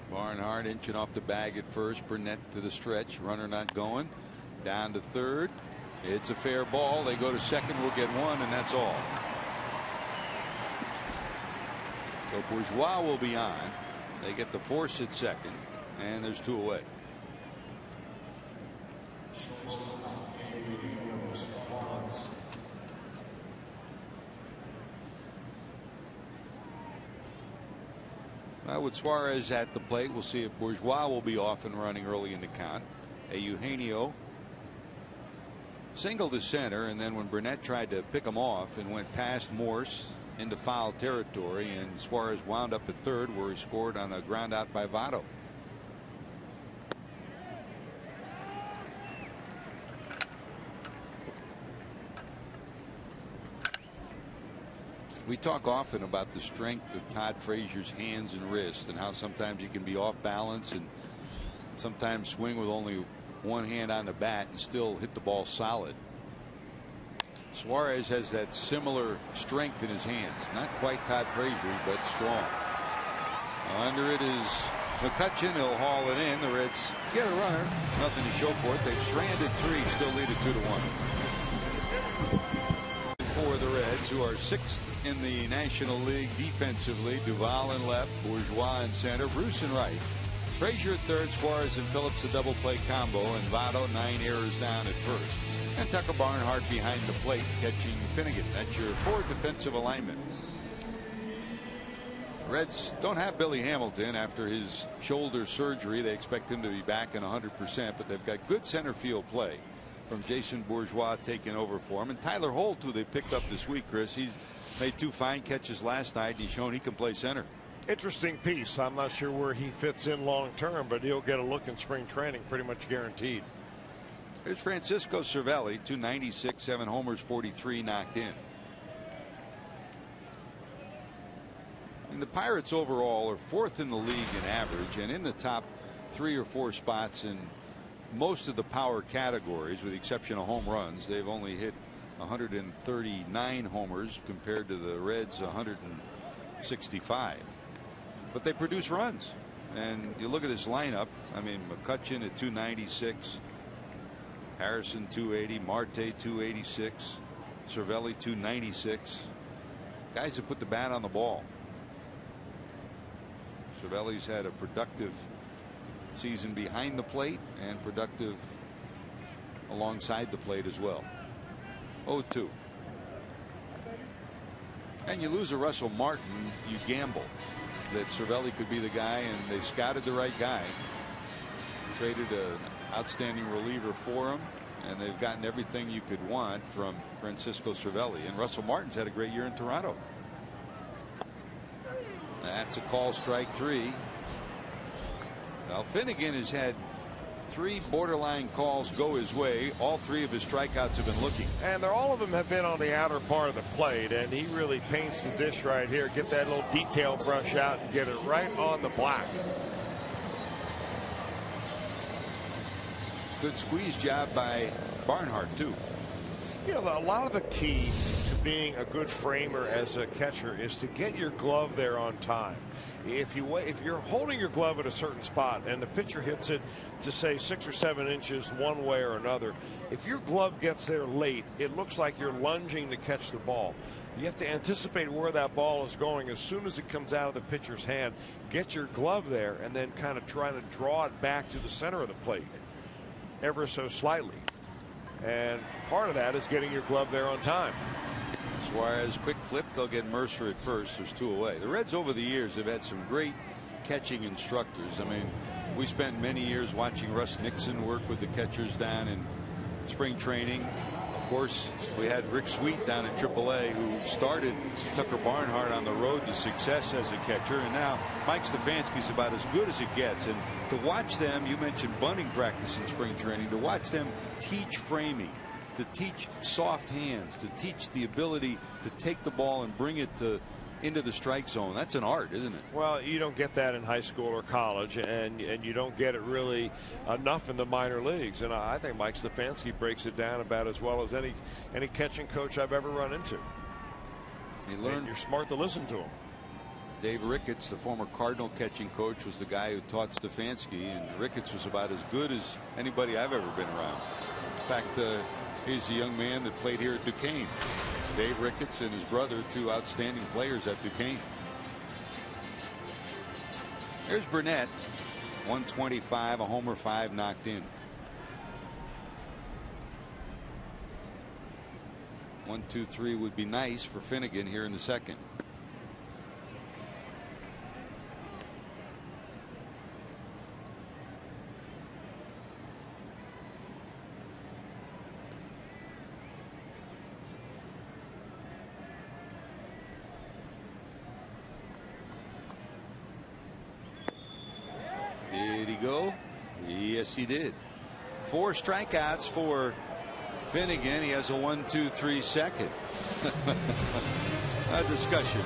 Barnhart inching off the bag at first. Burnett to the stretch. Runner not going. Down to 3rd. It's a fair ball. They go to 2nd. We'll get 1, and that's all. So Bourgeois will be on. They get the force at 2nd, and there's 2 away. With Suarez at the plate, we'll see if Bourgeois will be off and running early in the count. Eugenio singled to center, and then when Burnett tried to pick him off and went past Morse into foul territory, and Suarez wound up at third, where he scored on a ground out by Votto. We talk often about the strength of Todd Frazier's hands and wrists, and how sometimes he can be off balance and sometimes swing with only one hand on the bat and still hit the ball solid. Suarez has that similar strength in his hands. Not quite Todd Frazier, but strong. Under it is McCutchen. He'll haul it in. The Reds get a runner. Nothing to show for it. They've stranded 3, still lead it 2-1. For the Reds, who are 6th in the National League defensively. Duvall in left, Bourgeois in center, Bruce in right. Frazier at third, Suarez and Phillips a double play combo, and Votto 9 errors down at first. And Tucker Barnhart behind the plate catching Finnegan. That's your 4 defensive alignment. Reds don't have Billy Hamilton after his shoulder surgery. They expect him to be back in 100%, but they've got good center field play from Jason Bourgeois taking over for him. And Tyler Holt, who they picked up this week, Chris, he's made 2 fine catches last night, and he's shown he can play center. Interesting piece. I'm not sure where he fits in long term, but he'll get a look in spring training, pretty much guaranteed. There's Francisco Cervelli, 296, 7 homers, 43 knocked in. And the Pirates overall are 4th in the league in average and in the top 3 or 4 spots in most of the power categories, with the exception of home runs. They've only hit 139 homers compared to the Reds 165. But they produce runs. And you look at this lineup. I mean, McCutchen at 296, Harrison 280, Marte 286, Cervelli 296. Guys that put the bat on the ball. Cervelli's had a productive season behind the plate and productive alongside the plate as well. 0-2. And you lose a Russell Martin, you gamble that Cervelli could be the guy, and they scouted the right guy. Traded an outstanding reliever for him, and they've gotten everything you could want from Francisco Cervelli. And Russell Martin's had a great year in Toronto. That's a call, strike 3. Well, Finnegan has had 3 borderline calls go his way. All 3 of his strikeouts have been looking. And all of them have been on the outer part of the plate, and he really paints the dish right here. Get that little detail brush out and get it right on the black. Good squeeze job by Barnhart, too. You know, a lot of the key to being a good framer as a catcher is to get your glove there on time. If you're holding your glove at a certain spot and the pitcher hits it to say 6 or 7 inches one way or another, if your glove gets there late, it looks like you're lunging to catch the ball. You have to anticipate where that ball is going as soon as it comes out of the pitcher's hand. Get your glove there and then kind of try to draw it back to the center of the plate ever so slightly. And part of that is getting your glove there on time. Suarez, quick flip. They'll get Mercer at first. There's 2 away. The Reds over the years have had some great catching instructors. I mean, we spent many years watching Russ Nixon work with the catchers down in spring training. Of course, we had Rick Sweet down at AAA, who started Tucker Barnhart on the road to success as a catcher. And now Mike Stefanski's about as good as it gets. And to watch them, you mentioned bunting practice in spring training, to watch them teach framing, to teach soft hands, to teach the ability to take the ball and bring it into the strike zone. That's an art, isn't it? Well, you don't get that in high school or college, and you don't get it really enough in the minor leagues. And I think Mike Stefanski breaks it down about as well as any catching coach I've ever run into. He learned. And you're smart to listen to him. Dave Ricketts, the former Cardinal catching coach, was the guy who taught Stefanski, and Ricketts was about as good as anybody I've ever been around. In fact, he's a young man that played here at Duquesne. Dave Ricketts and his brother, 2 outstanding players at Duquesne. There's Burnett, 125, a homer, 5 knocked in. 1-2-3 would be nice for Finnegan here in the second. go? Yes, he did. 4 strikeouts for Finnegan. He has a 1-2-3 second. A discussion.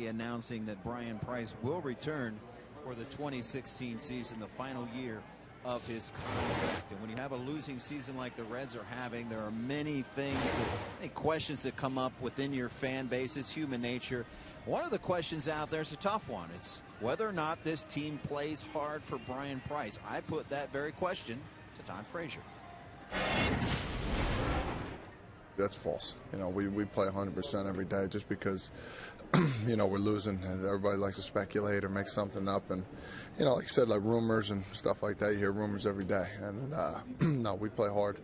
Announcing that Brian Price will return for the 2016 season, the final year of his contract. And when you have a losing season like the Reds are having, there are many questions that come up within your fan base. It's human nature. One of the questions out there is a tough one. It's whether or not this team plays hard for Brian Price. I put that very question to Todd Frazier. That's false. We play 100% every day just because, we're losing. Everybody likes to speculate or make something up. And, like I said, like rumors and stuff like that, you hear rumors every day. And, no, we play hard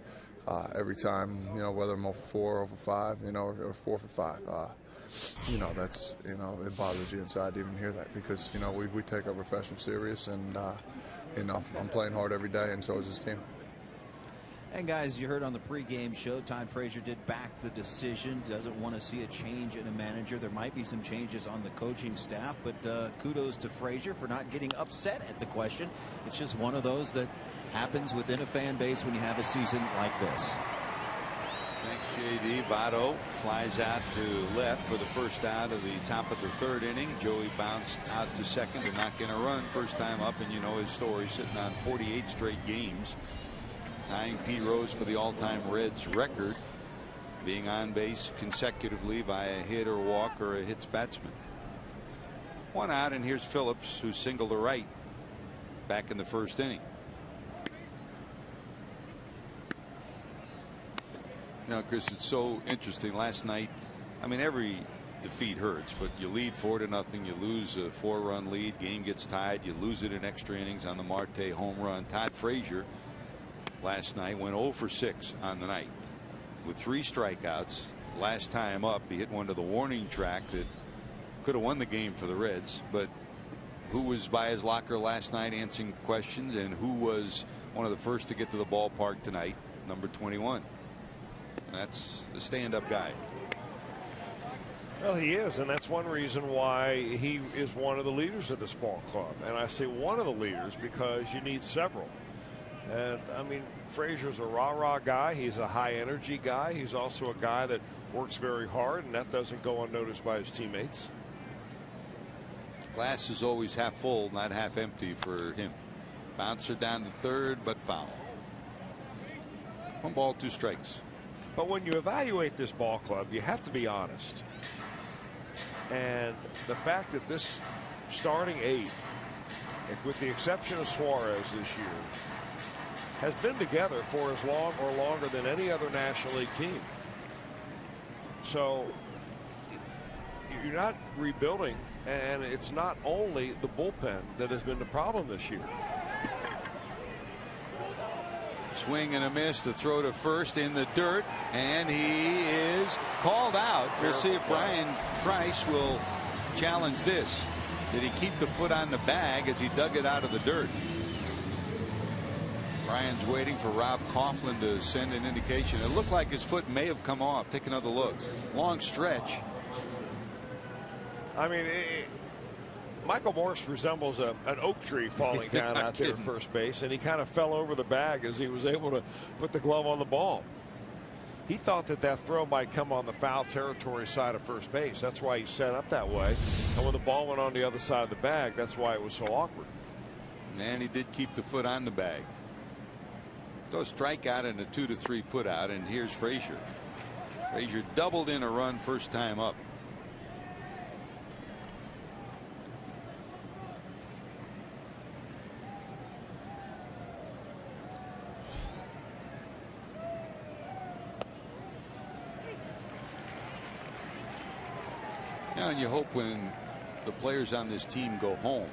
every time, whether I'm 0-4, 0-5, or 4-5. That's, it bothers you inside to even hear that because, we take our profession serious and, I'm playing hard every day and so is this team. And guys, you heard on the pregame show, Todd Frazier did back the decision. Doesn't want to see a change in a manager. There might be some changes on the coaching staff, but kudos to Frazier for not getting upset at the question. It's just one of those that happens within a fan base when you have a season like this. Thanks, JD. Votto flies out to left for the first out of the top of the 3rd inning. Joey bounced out to second to knock in a run. First time up, and you know his story, sitting on 48 straight games. Tying Pete Rose for the all-time Reds record, being on base consecutively by a hit or walk or a hits batsman. 1 out, and here's Phillips, who singled to right back in the 1st inning. Now, Chris, it's so interesting. Last night, I mean, every defeat hurts, but you lead 4-0, you lose a 4-run lead, game gets tied, you lose it in extra innings on the Marte home run. Todd Frazier last night went 0 for 6 on the night with 3 strikeouts. Last time up, he hit one to the warning track that could have won the game for the Reds. But who was by his locker last night answering questions, and who was one of the first to get to the ballpark tonight? Number 21. That's a stand-up guy. Well, he is, and that's one reason why he is one of the leaders of this ball club. And I say one of the leaders because you need several. And I mean, Frazier's a rah-rah guy. He's a high-energy guy. He's also a guy that works very hard, and that doesn't go unnoticed by his teammates. Glass is always half full, not half empty for him. Bouncer down to 3rd, but foul. 1 ball, 2 strikes. But when you evaluate this ball club, you have to be honest. And the fact that this starting 8, with the exception of Suarez this year, has been together for as long or longer than any other National League team. So you're not rebuilding, and it's not only the bullpen that has been the problem this year. Swing and a miss, the throw to first in the dirt, and he is called out. We'll see if Brian Price will challenge this. Did he keep the foot on the bag as he dug it out of the dirt? Brian's waiting for Rob Coughlin to send an indication. It looked like his foot may have come off. Take another look. Long stretch. I mean, Michael Morse resembles an oak tree falling down out there at first base, and he kind of fell over the bag as he was able to put the glove on the ball. He thought that throw might come on the foul territory side of first base. That's why he set up that way. And when the ball went on the other side of the bag, that's why it was so awkward. And he did keep the foot on the bag. So a strikeout and a 2-3 put out, and here's Frazier. Frazier doubled in a run first time up. And you hope when the players on this team go home,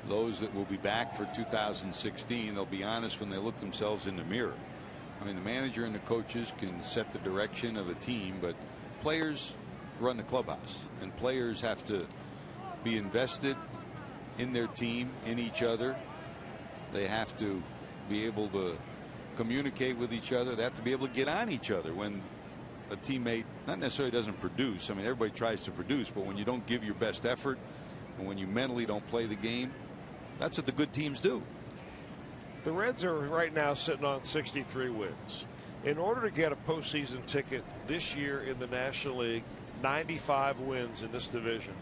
those that will be back for 2016, they'll be honest when they look themselves in the mirror. I mean, the manager and the coaches can set the direction of a team, but players run the clubhouse, and players have to be invested in their team, in each other. They have to be able to communicate with each other. They have to be able to get on each other when a teammate not necessarily doesn't produce. I mean, everybody tries to produce, but when you don't give your best effort and when you mentally don't play the game, that's what the good teams do. The Reds are right now sitting on 63 wins. In order to get a postseason ticket this year in the National League, 95 wins in this division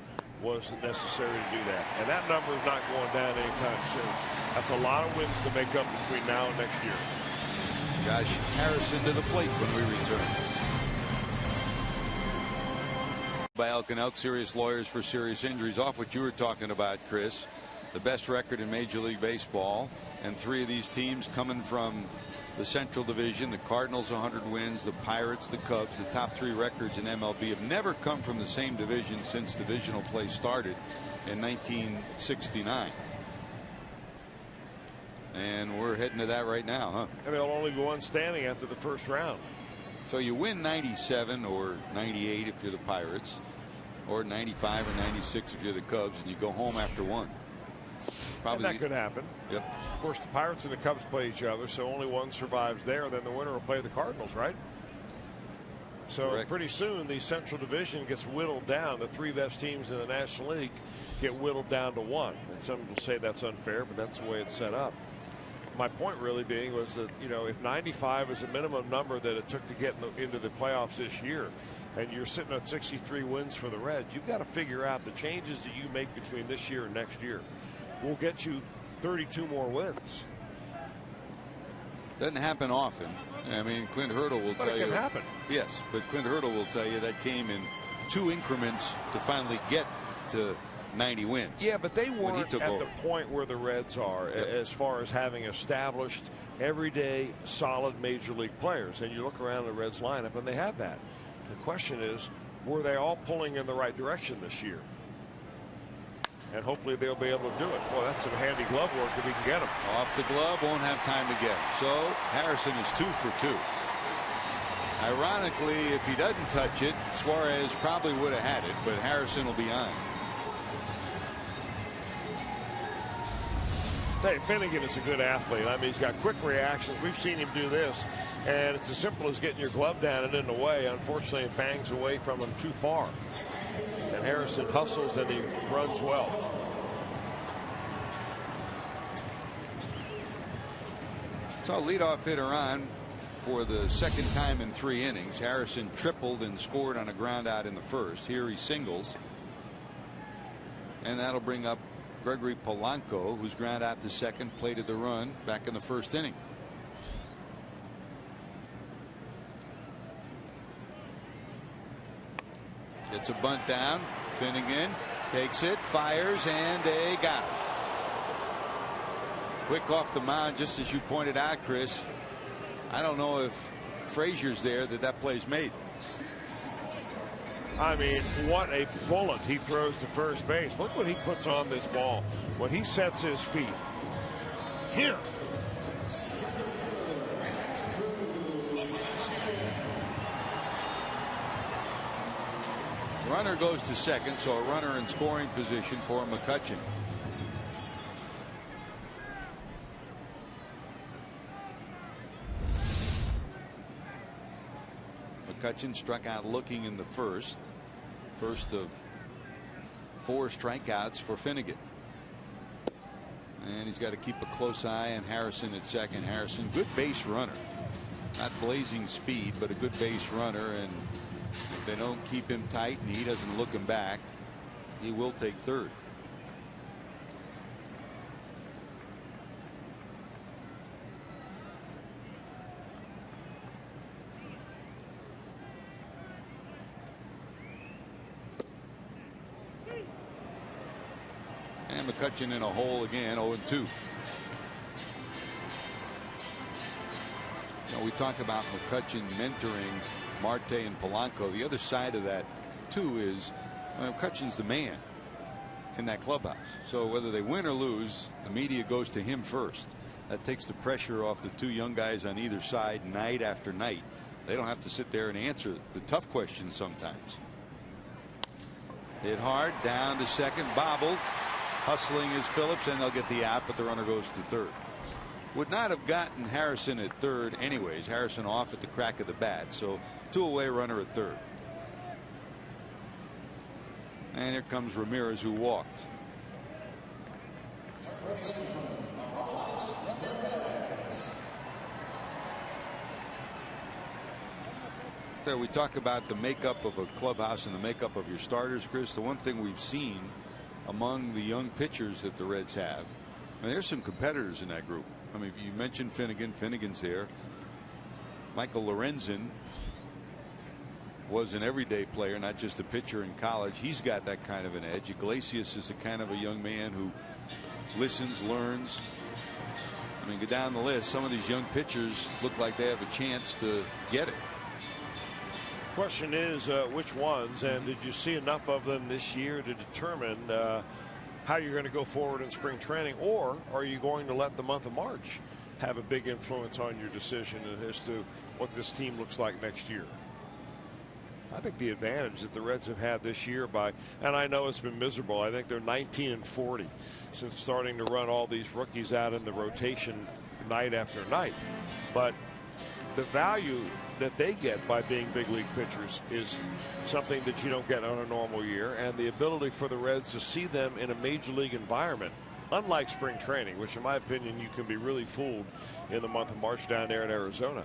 was necessary to do that. And that number is not going down anytime soon. That's a lot of wins to make up between now and next year. Josh Harrison to the plate when we return. By Elk & Elk, serious lawyers for serious injuries. Off what you were talking about, Chris. The best record in Major League Baseball, and 3 of these teams coming from the Central Division. The Cardinals 100 wins, the Pirates, the Cubs. The top 3 records in MLB have never come from the same division since divisional play started in 1969. And we're heading to that right now, huh? And there'll only be one standing after the first round. So you win 97 or 98 if you're the Pirates, or 95 or 96 if you're the Cubs, and you go home after one. Probably and that could happen. Yep. Of course, the Pirates and the Cubs play each other, so only one survives there. Then the winner will play the Cardinals, right? So Correct. Pretty soon the Central Division gets whittled down. The 3 best teams in the National League get whittled down to 1. And some will say that's unfair, but that's the way it's set up. My point really being was that, you know, if 95 is a minimum number that it took to get into the playoffs this year, and you're sitting at 63 wins for the Reds, you've got to figure out the changes that you make between this year and next year will get you 32 more wins. Doesn't happen often. I mean, Clint Hurdle will tell you. It can happen. Yes, but Clint Hurdle will tell you that came in 2 increments to finally get to 90 wins. Yeah, but they weren't at over. the point where the Reds are as far as having established everyday solid major league players. And you look around the Reds lineup and they have that. The question is, were they all pulling in the right direction this year? And hopefully they'll be able to do it. Well, that's some handy glove work if we can get them. Off the glove, won't have time to get him. So Harrison is 2 for 2. Ironically, if he doesn't touch it, Suarez probably would have had it, but Harrison will be on. Hey, Finnegan is a good athlete. I mean, he's got quick reactions. We've seen him do this, and it's as simple as getting your glove down and in the way. Unfortunately, it bangs away from him too far. And Harrison hustles and he runs well. So leadoff hitter on for the second time in 3 innings. Harrison tripled and scored on a ground out in the first. Here he singles. And that'll bring up Gregory Polanco, who's ground out to second, plated the run back in the first inning. Gets a bunt down. Finnegan takes it, fires, and they got him. Quick off the mound, just as you pointed out, Chris. I don't know if Frazier's there that play's made. I mean, what a bullet he throws to first base. Look what he puts on this ball when he sets his feet. Here. Runner goes to second, so a runner in scoring position for McCutchen. McCutchen struck out looking in the first of 4 strikeouts for Finnegan. And he's got to keep a close eye on Harrison at second. Harrison, good base runner, not blazing speed, but a good base runner, and if they don't keep him tight and he doesn't look him back, he will take third. And McCutchen in a hole again, 0-2. We talk about McCutchen mentoring Marte and Polanco. The other side of that too is McCutchen's the man in that clubhouse. So whether they win or lose, the media goes to him first. That takes the pressure off the 2 young guys on either side night after night. They don't have to sit there and answer the tough questions sometimes. Hit hard, down to second, bobbled. Hustling is Phillips, and they'll get the out, but the runner goes to third. would not have gotten Harrison at third anyways. Harrison off at the crack of the bat, so 2 away, runner at third. And here comes Ramirez, who walked. There, we talk about the makeup of a clubhouse and the makeup of your starters, Chris. The one thing we've seen among the young pitchers that the Reds have, I mean, there's some competitors in that group. I mean, you mentioned Finnegan. Finnegan's there. Michael Lorenzen was an everyday player, not just a pitcher in college. He's got that kind of an edge. Iglesias is the kind of a young man who listens, learns. I mean, go down the list. Some of these young pitchers look like they have a chance to get it. Question is which ones, and did you see enough of them this year to determine how you're going to go forward in spring training, or are you going to let the month of March have a big influence on your decision as to what this team looks like next year? I think the advantage that the Reds have had this year and I know it's been miserable. I think they're 19-40 since starting to run all these rookies out in the rotation night after night. But the value that they get by being big league pitchers is something that you don't get on a normal year, and the ability for the Reds to see them in a major league environment, unlike spring training, which in my opinion you can be really fooled in the month of March down there in Arizona.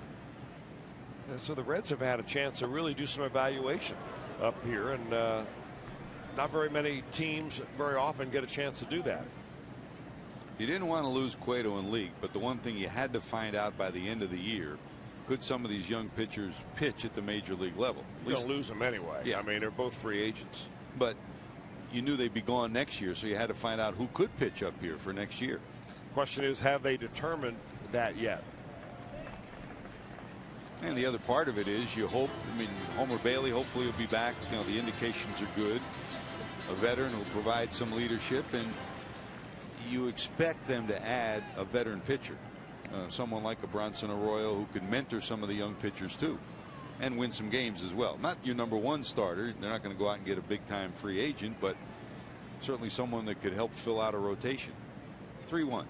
And so the Reds have had a chance to really do some evaluation up here, and not very many teams very often get a chance to do that. You didn't want to lose Cueto in league, but the one thing you had to find out by the end of the year, could some of these young pitchers pitch at the major league level? You're going to lose them anyway. Yeah. I mean, they're both free agents. But you knew they'd be gone next year, so you had to find out who could pitch up here for next year. Question is, have they determined that yet? And the other part of it is you hope, I mean, Homer Bailey hopefully will be back. You know, the indications are good. A veteran will provide some leadership, and you expect them to add a veteran pitcher. Someone like a Bronson Arroyo who could mentor some of the young pitchers too and win some games as well. Not your number one starter. They're not going to go out and get a big time free agent, but certainly someone that could help fill out a rotation. 3-1.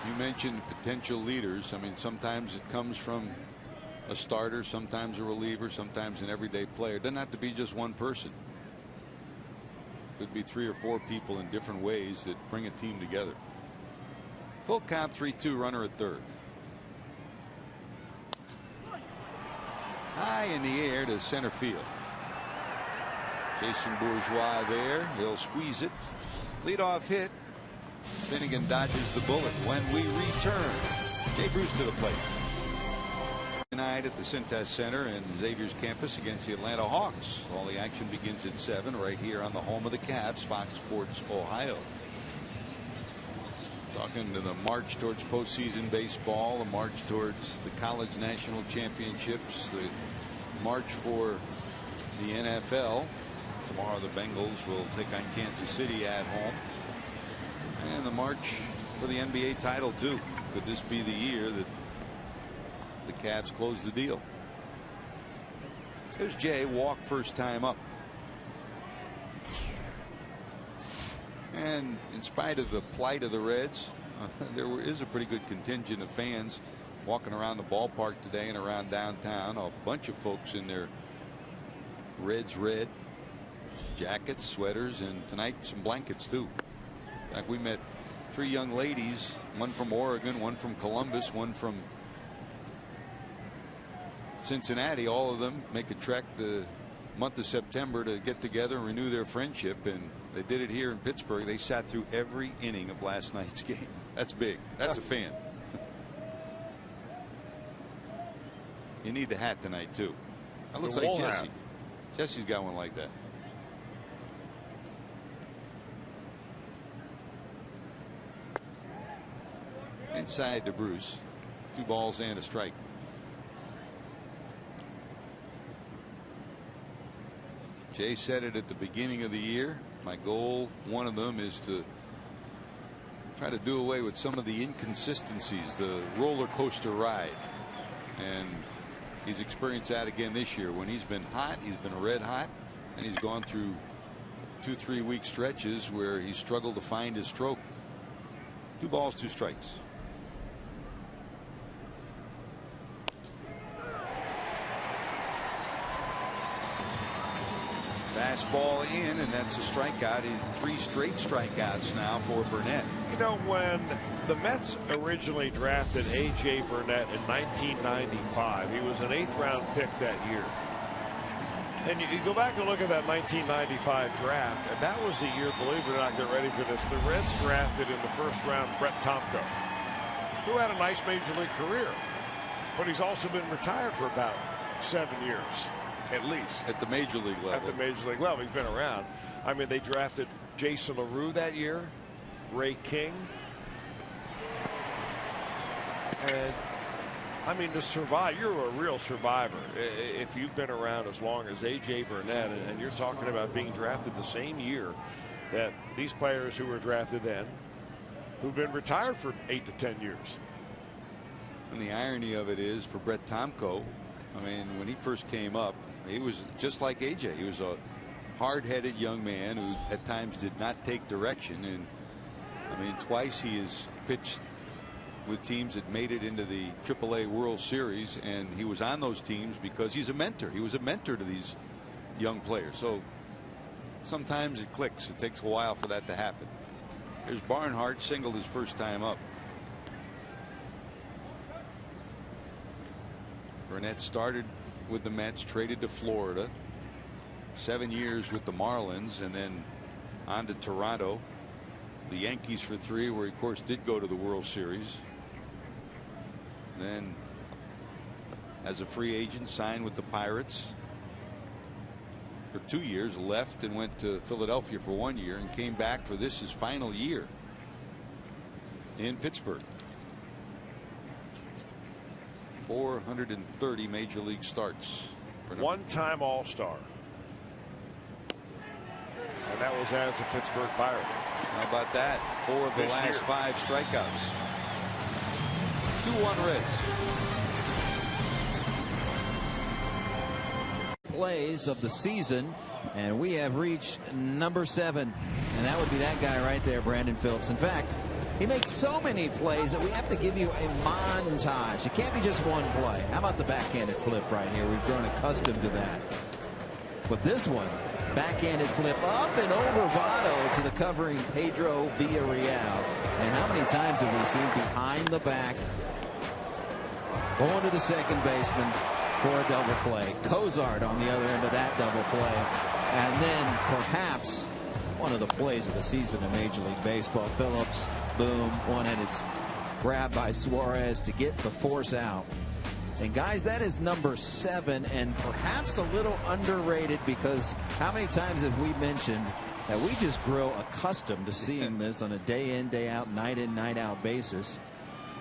You mentioned potential leaders. I mean, sometimes it comes from a starter, sometimes a reliever, sometimes an everyday player. It doesn't have to be just one person. Could be 3 or 4 people in different ways that bring a team together. Full count, 3-2, runner at third. High in the air to center field. Jason Bourgeois there. He'll squeeze it. Leadoff hit. Finnegan dodges the bullet. When we return, Jay Bruce to the plate. Tonight at the Cintas Center and Xavier's campus against the Atlanta Hawks. All the action begins at 7 right here on the home of the Cavs, Fox Sports Ohio. Talking to the march towards postseason baseball, the march towards the college national championships, the march for the NFL. Tomorrow the Bengals will take on Kansas City at home. And the march for the NBA title too. Could this be the year that the Cavs close the deal? There's Jay, walk first time up. And in spite of the plight of the Reds, there is a pretty good contingent of fans walking around the ballpark today and around downtown. A bunch of folks in their Reds red jackets, sweaters, and tonight some blankets too. In fact, we met 3 young ladies, one from Oregon, one from Columbus, one from Cincinnati. All of them make a trek the month of September to get together and renew their friendship, and they did it here in Pittsburgh. They sat through every inning of last night's game. That's big. That's a fan. You need the hat tonight too. That looks like Jesse. Jesse's got one like that. Inside to Bruce. 2 balls and a strike. Jay said it at the beginning of the year. My goal, one of them, is to try to do away with some of the inconsistencies, the roller coaster ride. And he's experienced that again this year. When he's been hot, he's been red hot, and he's gone through 2-3 week stretches where he struggled to find his stroke. 2 balls, 2 strikes. Fastball in, and that's a strikeout. 3 straight strikeouts now for Burnett. You know, when the Mets originally drafted A.J. Burnett in 1995, he was an 8th round pick that year. And you go back and look at that 1995 draft, and that was the year, believe it or not, get ready for this, the Reds drafted in the 1st round Brett Tomko, who had a nice major league career, but he's also been retired for about 7 years. At least at the major league level. At the major league level, he's been around. I mean, they drafted Jason LaRue that year, Ray King, and I mean, to survive, you're a real survivor if you've been around as long as A.J. Burnett, and you're talking about being drafted the same year that these players who were drafted then, who've been retired for 8 to 10 years. And the irony of it is, for Brett Tomko, I mean, when he first came up, he was just like A.J. He was a hard-headed young man who at times did not take direction. And I mean, twice he has pitched with teams that made it into the AAA World Series, and he was on those teams because he's a mentor. He was a mentor to these young players. So sometimes it clicks. It takes a while for that to happen. There's Barnhart, singled his first time up. Burnett started with the Mets, traded to Florida, 7 years with the Marlins, and then on to Toronto, the Yankees for 3, where he of course did go to the World Series. Then as a free agent signed with the Pirates for 2 years, left and went to Philadelphia for 1 year, and came back for this his final year in Pittsburgh. 430 major league starts. One-time All-Star. And that was as a Pittsburgh Pirate. How about that? 4 of the last 5 strikeouts. 2-1 Reds. Plays of the season, and we have reached number 7, and that would be that guy right there, Brandon Phillips. In fact, he makes so many plays that we have to give you a montage. It can't be just one play. How about the backhanded flip right here? We've grown accustomed to that. But this one, backhanded flip up and over Votto to the covering Pedro Villarreal. And how many times have we seen behind the back going to the second baseman for a double play? Cozart on the other end of that double play. And then perhaps one of the plays of the season in Major League Baseball. Phillips, boom, one-handed grab by Suarez to get the force out. And guys, that is number 7, and perhaps a little underrated, because how many times have we mentioned that we just grow accustomed to seeing this on a day in, day out, night in, night out basis.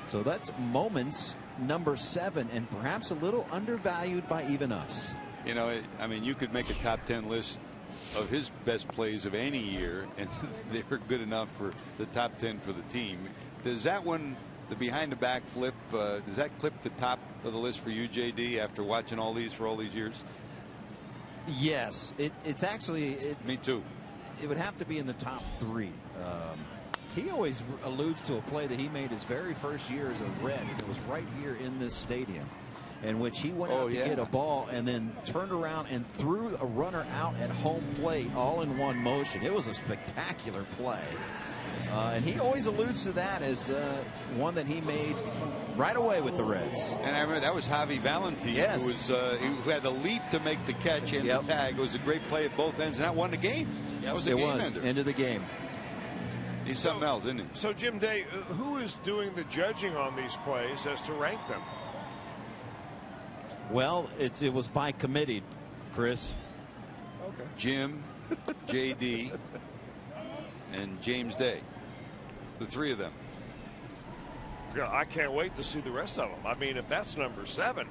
So that's Moments number 7, and perhaps a little undervalued by even us. You know, I mean, you could make a top 10 list of his best plays of any year, and they were good enough for the top 10 for the team. Does that one, the behind the back flip, does that clip the top of the list for you, JD, after watching all these for all these years? Yes, it's actually. Me too. It would have to be in the top 3. He always alludes to a play that he made his very first year as a Red, and it was right here in this stadium, in which he went out to get a ball and then turned around and threw a runner out at home plate all in one motion. It was a spectacular play. And he always alludes to that as one that he made right away with the Reds. And I remember that was Javi Valentin, who had the leap to make the catch and the tag. It was a great play at both ends, and that won the game. That was a game ender. End of the game. He's something else, isn't he? So, Jim Day, who is doing the judging on these plays as to rank them? Well, it was by committee, Chris. Okay. Jim, JD, and James Day. The 3 of them. Yeah, I can't wait to see the rest of them. I mean, if that's number 7,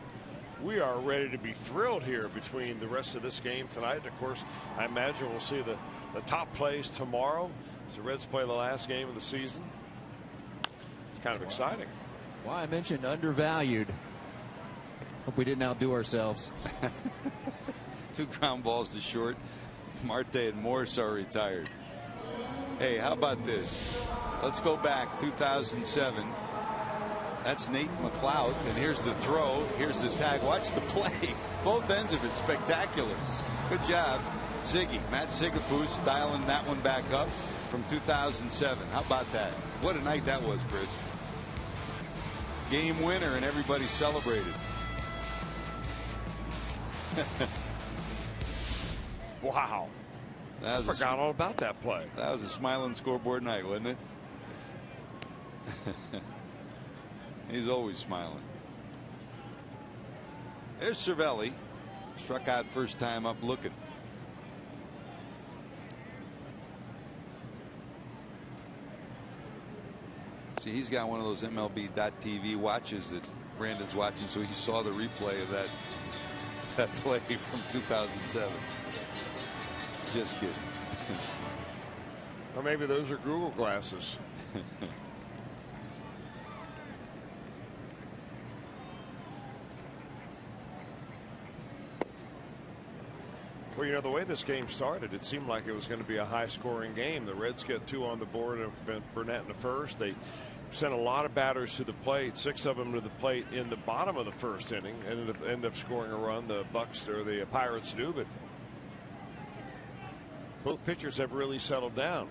we are ready to be thrilled here between the rest of this game tonight. And of course, I imagine we'll see the top plays tomorrow as the Reds play the last game of the season. kind of exciting. Well, I mentioned undervalued. Hope we didn't outdo ourselves. 2 ground balls to short. Marte and Morse are retired. Hey, how about this? Let's go back 2007. That's Nate McLeod, and here's the throw. Here's the tag. Watch the play. Both ends of it spectacular. Good job, Ziggy. Matt Sigafus dialing that one back up from 2007. How about that? What a night that was, Chris. Game winner, and everybody celebrated. Wow. I forgot all about that play. That was a smiling scoreboard night, wasn't it? He's always smiling. There's Cervelli. Struck out first time up looking. See, he's got one of those MLB.TV watches that Brandon's watching, so he saw the replay of that play from 2007. Just kidding. Or maybe those are Google glasses. Well, you know, the way this game started, it seemed like it was going to be a high-scoring game. The Reds get 2 on the board of Burnett in the first. They sent a lot of batters to the plate, 6 of them to the plate in the bottom of the first inning, and ended up scoring a run. The Pirates do, but both pitchers have really settled down.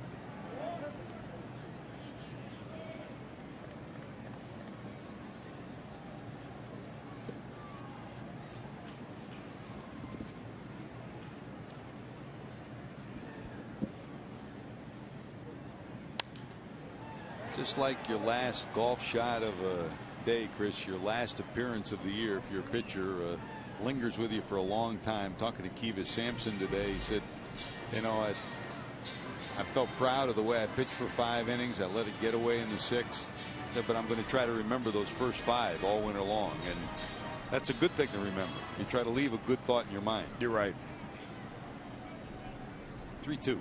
Just like your last golf shot of a day, Chris, your last appearance of the year, if you're a pitcher, lingers with you for a long time. Talking to Kiva Sampson today, he said, you know, I felt proud of the way I pitched for 5 innings. I let it get away in the 6th, but I'm going to try to remember those first 5 all winter long, and that's a good thing to remember. You try to leave a good thought in your mind. You're right. 3-2.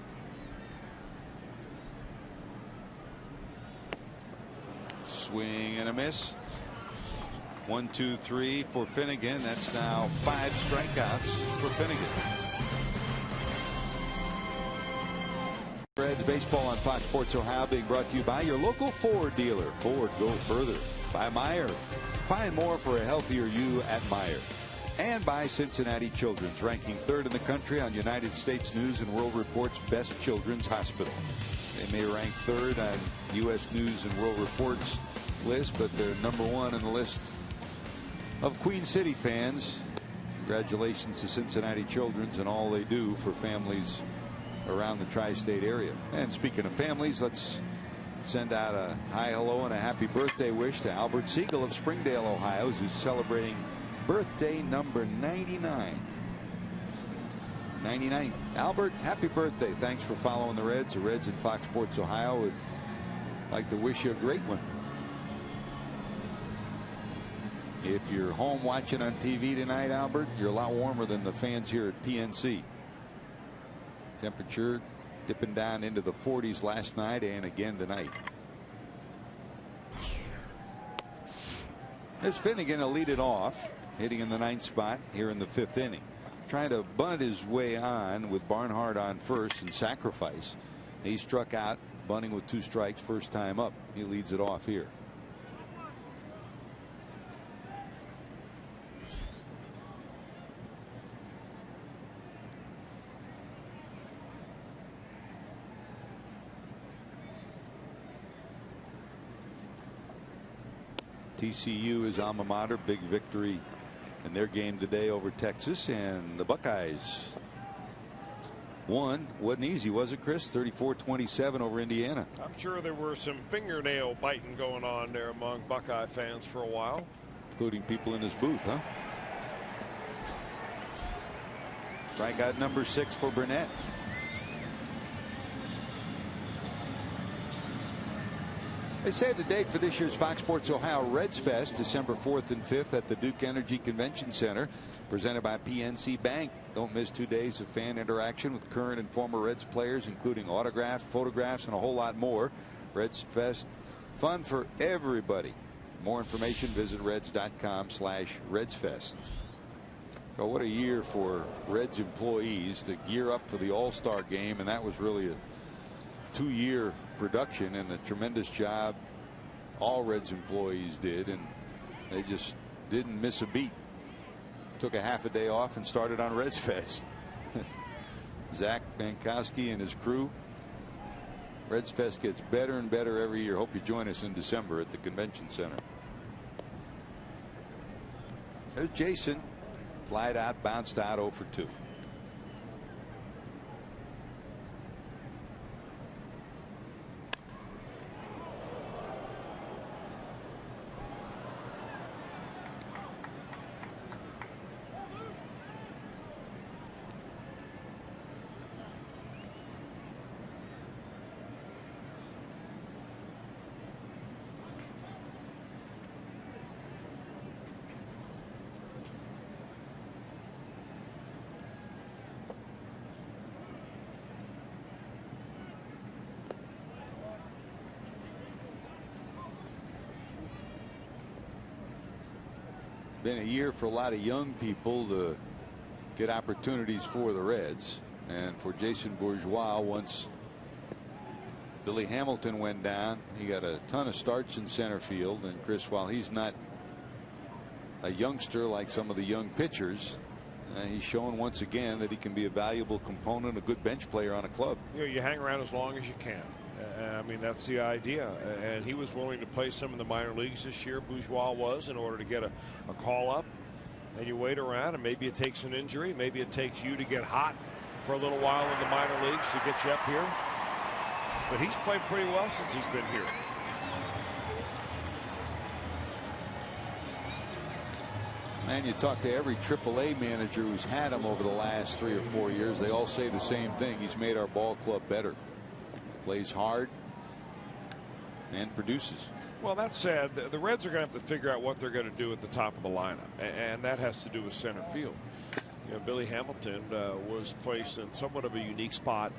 Swing and a miss. 1, 2, 3 for Finnegan. That's now 5 strikeouts for Finnegan. Reds baseball on Fox Sports Ohio, being brought to you by your local Ford dealer. Ford, go further. By Meyer. Find more for a healthier you at Meyer. And by Cincinnati Children's, ranking 3rd in the country on United States News and World Report's Best Children's Hospital. They may rank 3rd on U.S. News and World Report's list, but they're #1 on the list of Queen City fans. Congratulations to Cincinnati Children's and all they do for families around the tri-state area. And speaking of families, let's send out a hi, hello, and a happy birthday wish to Albert Siegel of Springdale, Ohio, who's celebrating birthday number 99. 99. Albert, happy birthday. Thanks for following the Reds. The Reds and Fox Sports Ohio would like to wish you a great one. If you're home watching on TV tonight, Albert, you're a lot warmer than the fans here at PNC. Temperature dipping down into the 40s last night and again tonight. There's Finnegan to lead it off, hitting in the 9th spot here in the 5th inning. Trying to bunt his way on with Barnhart on first and sacrifice. He struck out, bunting with 2 strikes first time up. He leads it off here. TCU is alma mater. Big victory in their game today over Texas, and the Buckeyes won. Wasn't easy, was it, Chris? 34-27 over Indiana. I'm sure there were some fingernail biting going on there among Buckeye fans for a while, including people in this booth, huh? Strikeout number 6 for Burnett. They saved the date for this year's Fox Sports Ohio Reds Fest, December 4th and 5th at the Duke Energy Convention Center, presented by PNC Bank. Don't miss 2 days of fan interaction with current and former Reds players, including autographs, photographs, and a whole lot more. Reds Fest Fun for everybody. More information, visit Reds.com/RedsFest. So what a year for Reds employees to gear up for the All-Star game, and that was really a 2-year production and a tremendous job all Reds employees did, and they just didn't miss a beat. Took a half a day off and started on Reds Fest. Zach Bankowski and his crew. Reds Fest gets better and better every year. Hope you join us in December at the Convention Center. There's Jason. Flied out, bounced out 0 for 2. Been a year for a lot of young people to get opportunities for the Reds, and for Jason Bourgeois, once Billy Hamilton went down, he got a ton of starts in center field. And Chris, while he's not a youngster like some of the young pitchers, he's shown once again that he can be a valuable component, a good bench player on a club. You hang around as long as you can. I mean, that's the idea. And he was willing to play some in the minor leagues this year. Bourgeois was, in order to get a call up. And you wait around, and maybe it takes an injury. Maybe it takes you to get hot for a little while in the minor leagues to get you up here. But he's played pretty well since he's been here. And you talk to every AAA manager who's had him over the last 3 or 4 years, they all say the same thing. He's made our ball club better. Plays hard and produces. Well, that said, the Reds are going to have to figure out what they're going to do at the top of the lineup, and that has to do with center field. Billy Hamilton was placed in somewhat of a unique spot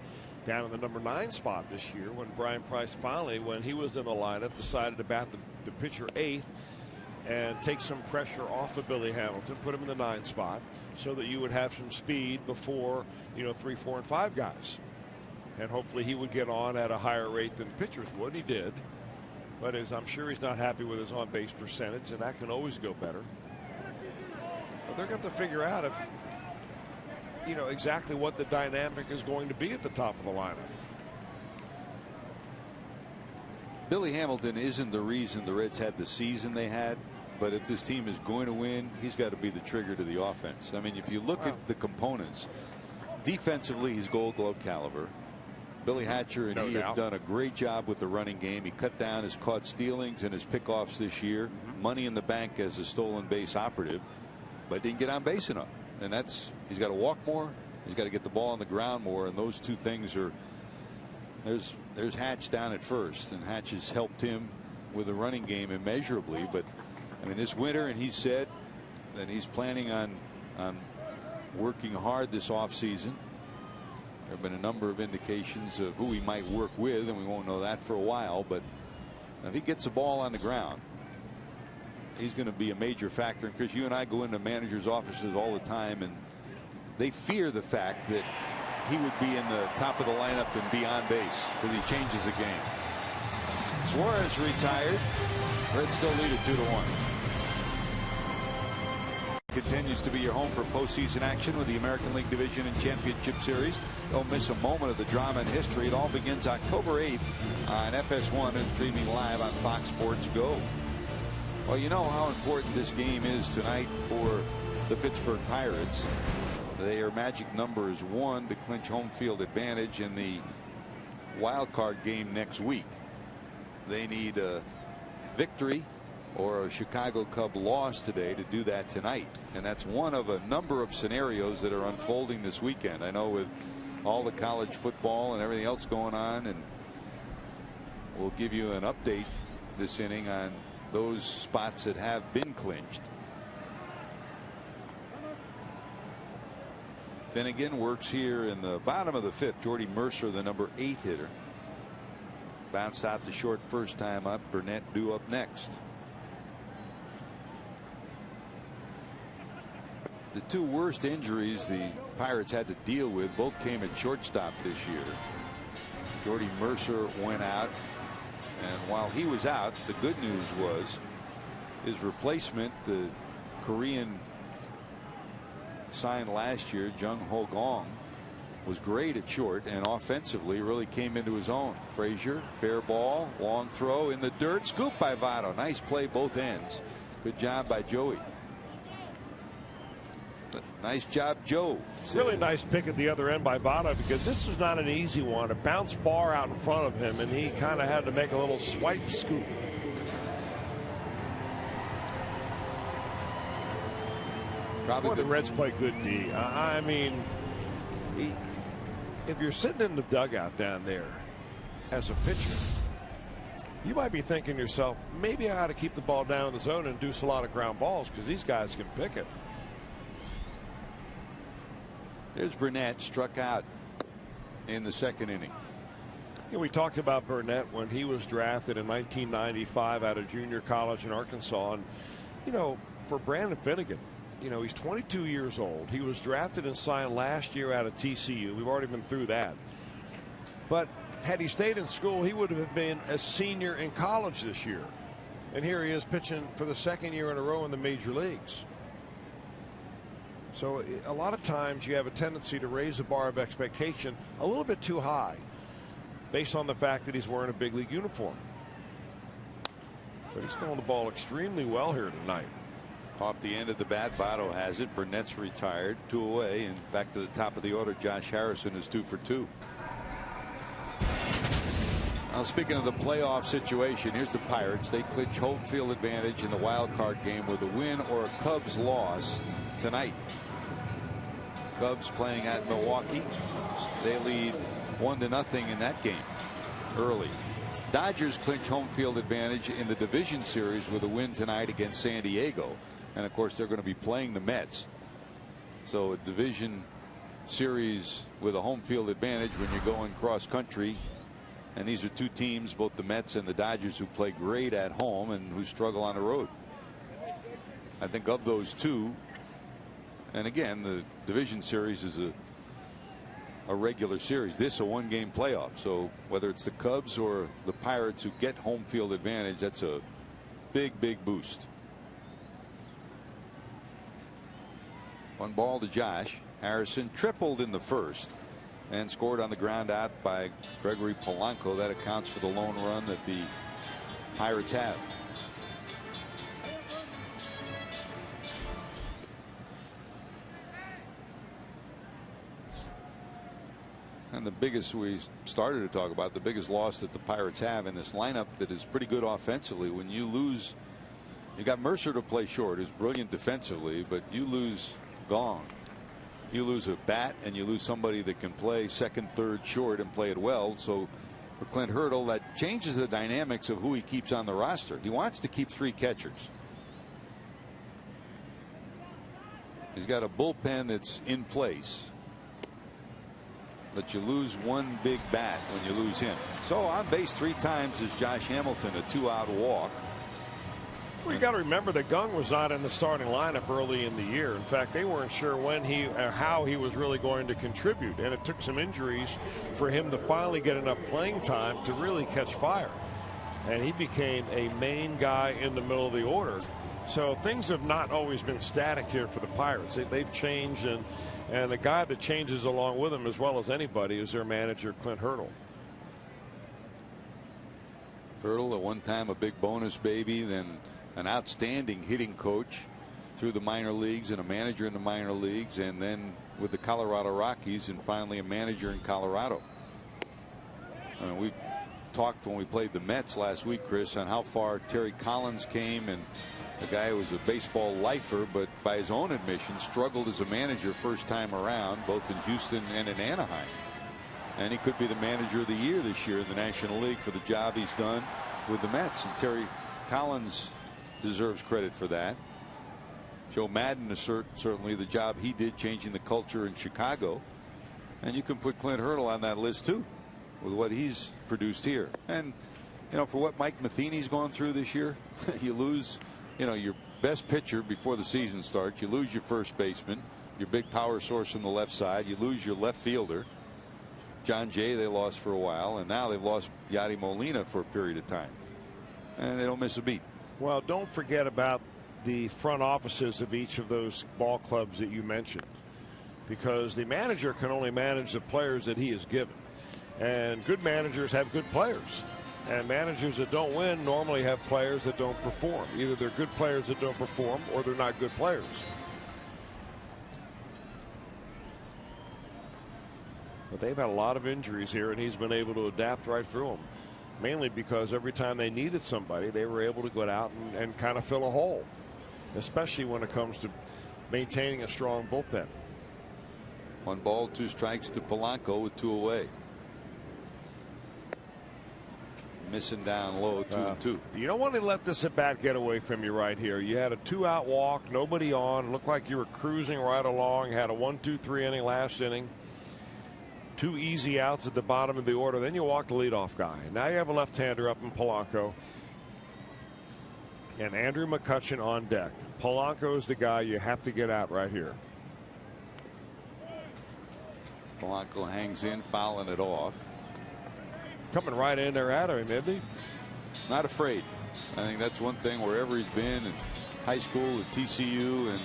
down in the number 9 spot this year, when Brian Price finally, when he was in the lineup, decided to bat the pitcher 8th and take some pressure off of Billy Hamilton, put him in the 9 spot, so that you would have some speed before 3, 4, and 5 guys. And hopefully he would get on at a higher rate than pitchers would. He did. But I'm sure he's not happy with his on-base percentage, and that can always go better. But they're going to have to figure out if, exactly what the dynamic is going to be at the top of the lineup. Billy Hamilton isn't the reason the Reds had the season they had, but if this team is going to win, he's got to be the trigger to the offense. I mean, if you look at the components, defensively, he's Gold Glove caliber. Billy Hatcher and he have done a great job with the running game. He cut down his caught stealings and his pickoffs this year. Money in the bank as a stolen base operative, but didn't get on base enough. And he's got to walk more. He's got to get the ball on the ground more. And those two things are, there's Hatch down at first, and Hatch has helped him with the running game immeasurably. But I mean, this winter, and he said that he's planning on working hard this offseason. There have been a number of indications of who he might work with, and we won't know that for a while. But if he gets the ball on the ground, he's going to be a major factor. And Chris, you and I go into managers' offices all the time, and they fear the fact that he would be in the top of the lineup and be on base because he changes the game. Suarez retired. Reds still lead it 2-1. Continues to be your home for postseason action with the American League Division and Championship Series. Don't miss a moment of the drama and history. It all begins October 8th on FS1 and streaming live on Fox Sports Go. Well, you know how important this game is tonight for the Pittsburgh Pirates. Their magic number is 1 to clinch home field advantage in the wild card game next week. They need a victory or a Chicago Cub loss today to do that tonight. And that's one of a number of scenarios that are unfolding this weekend. I know with all the college football and everything else going on, and we'll give you an update this inning on those spots that have been clinched. Finnegan works here in the bottom of the 5th. Jordy Mercer, the number 8 hitter. Bounced out to short first time up. Burnett due up next. The two worst injuries the Pirates had to deal with both came at shortstop this year. Jordy Mercer went out, and while he was out, the good news was his replacement, the Korean signed last year, Jung Ho Gong, was great at short and offensively really came into his own. Frazier, fair ball, long throw in the dirt, scoop by Votto. Nice play both ends. Good job by Joey. Nice job, Joe. Really nice pick at the other end by Votto, because this was not an easy one. It bounced far out in front of him, and he kind of had to make a little swipe scoop. Probably the Reds play good D. I mean, if you're sitting in the dugout down there as a pitcher, you might be thinking to yourself, maybe I ought to keep the ball down in the zone and induce a lot of ground balls, because these guys can pick it. There's Burnett, struck out in the second inning. Yeah, we talked about Burnett when he was drafted in 1995 out of junior college in Arkansas. And, you know, for Brandon Finnegan, you know, he's 22 years old. He was drafted and signed last year out of TCU. We've already been through that. But had he stayed in school, he would have been a senior in college this year. And here he is pitching for the second year in a row in the major leagues. So a lot of times you have a tendency to raise the bar of expectation a little bit too high based on the fact that he's wearing a big league uniform. But he's throwing the ball extremely well here tonight. Off the end of the bat, Votto has it. Burnett's retired, 2 away, and back to the top of the order. Josh Harrison is 2 for 2. Now, speaking of the playoff situation, here's the Pirates. They clinch home field advantage in the wild card game with a win or a Cubs loss tonight. Cubs playing at Milwaukee. They lead 1-0 in that game early. Dodgers clinch home field advantage in the division series with a win tonight against San Diego. And of course, they're going to be playing the Mets. So a division series with a home field advantage when you're going cross country. And these are two teams, both the Mets and the Dodgers, who play great at home and who struggle on the road. I think of those two, and again, the division series is a regular series. This a 1-game playoff. So whether it's the Cubs or the Pirates who get home field advantage, that's a big boost. 1 ball to Josh. Harrison tripled in the first and scored on the ground out by Gregory Polanco. That accounts for the lone run that the Pirates have. And the biggest, we started to talk about, the biggest loss that the Pirates have in this lineup that is pretty good offensively. When you lose, you got Mercer to play short, who's brilliant defensively, but you lose Gong. You lose a bat, and you lose somebody that can play second, third, short and play it well. So for Clint Hurdle, that changes the dynamics of who he keeps on the roster. He wants to keep 3 catchers. He's got a bullpen that's in place. But you lose 1 big bat when you lose him. So on base 3 times is Josh Hamilton, a 2-out walk. Well, you got to remember that Gong was not in the starting lineup early in the year. In fact, they weren't sure when he or how he was really going to contribute, and it took some injuries for him to finally get enough playing time to really catch fire. And he became a main guy in the middle of the order. So things have not always been static here for the Pirates. They've changed, and the guy that changes along with them as well as anybody is their manager, Clint Hurdle. Hurdle, at one time a big bonus baby, then an outstanding hitting coach through the minor leagues and a manager in the minor leagues, and then with the Colorado Rockies, and finally a manager in Colorado. I mean, we talked when we played the Mets last week, Chris, on how far Terry Collins came, and the guy who was a baseball lifer, but by his own admission struggled as a manager first time around, both in Houston and in Anaheim. And he could be the manager of the year this year in the National League for the job he's done with the Mets. And Terry Collins deserves credit for that. Joe Madden is certainly the job he did changing the culture in Chicago. And you can put Clint Hurdle on that list too. with what he's produced here. And you know, for what Mike Matheny's gone through this year, you lose, you know, your best pitcher before the season starts. You lose your first baseman, your big power source from the left side. You lose your left fielder, John Jay. They lost for a while, and now they've lost Yadi Molina for a period of time, and they don't miss a beat. Well, don't forget about the front offices of each of those ball clubs that you mentioned, because the manager can only manage the players that he is given, and good managers have good players. And managers that don't win normally have players that don't perform. Either they're good players that don't perform, or they're not good players. But they've had a lot of injuries here, and he's been able to adapt right through them. Mainly because every time they needed somebody, they were able to go out and kind of fill a hole. Especially when it comes to maintaining a strong bullpen. 1 ball, 2 strikes to Polanco with 2 away. Missing down low, 2-2. You don't want to let this at bat get away from you right here. You had a 2-out walk, nobody on. Looked like you were cruising right along. Had a 1-2-3 inning last inning. 2 easy outs at the bottom of the order. Then you walk the leadoff guy. Now you have a left-hander up in Polanco. And Andrew McCutchen on deck. Polanco is the guy you have to get out right here. Polanco hangs in, fouling it off. Coming right in there at him, isn't he? Not afraid. I think that's one thing wherever he's been in high school, at TCU, and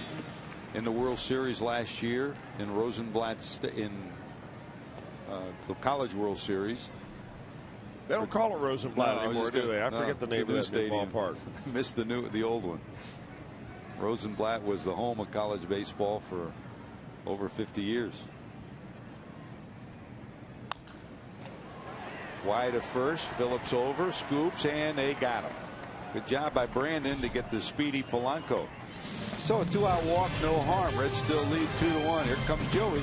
in the World Series last year, in Rosenblatt, in the College World Series. They don't call it Rosenblatt anymore, do they? I forget the name of that stadium. Ballpark. Missed the old one. Rosenblatt was the home of college baseball for over 50 years. Wide of first, Phillips over, scoops, and they got him. Good job by Brandon to get the speedy Polanco. So a 2-out walk, no harm. Reds still lead 2-1. Here comes Joey.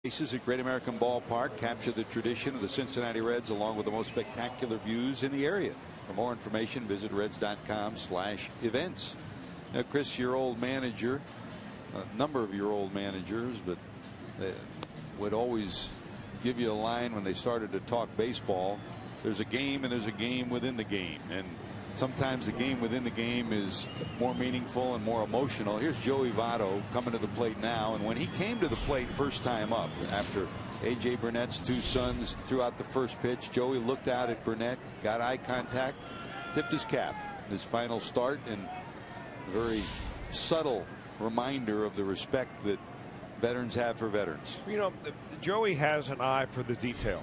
Bases at Great American Ballpark capture the tradition of the Cincinnati Reds along with the most spectacular views in the area. For more information, visit reds.com/events. Now, Chris, your old manager, a number of your old managers, but would always give you a line when they started to talk baseball. There's a game and there's a game within the game, and sometimes the game within the game is more meaningful and more emotional. Here's Joey Votto coming to the plate now, and when he came to the plate first time up after A.J. Burnett's 2 sons threw out the first pitch, Joey looked out at Burnett, got eye contact, tipped his cap. His final start, and a very subtle reminder of the respect that veterans have for veterans. You know, Joey has an eye for the detail.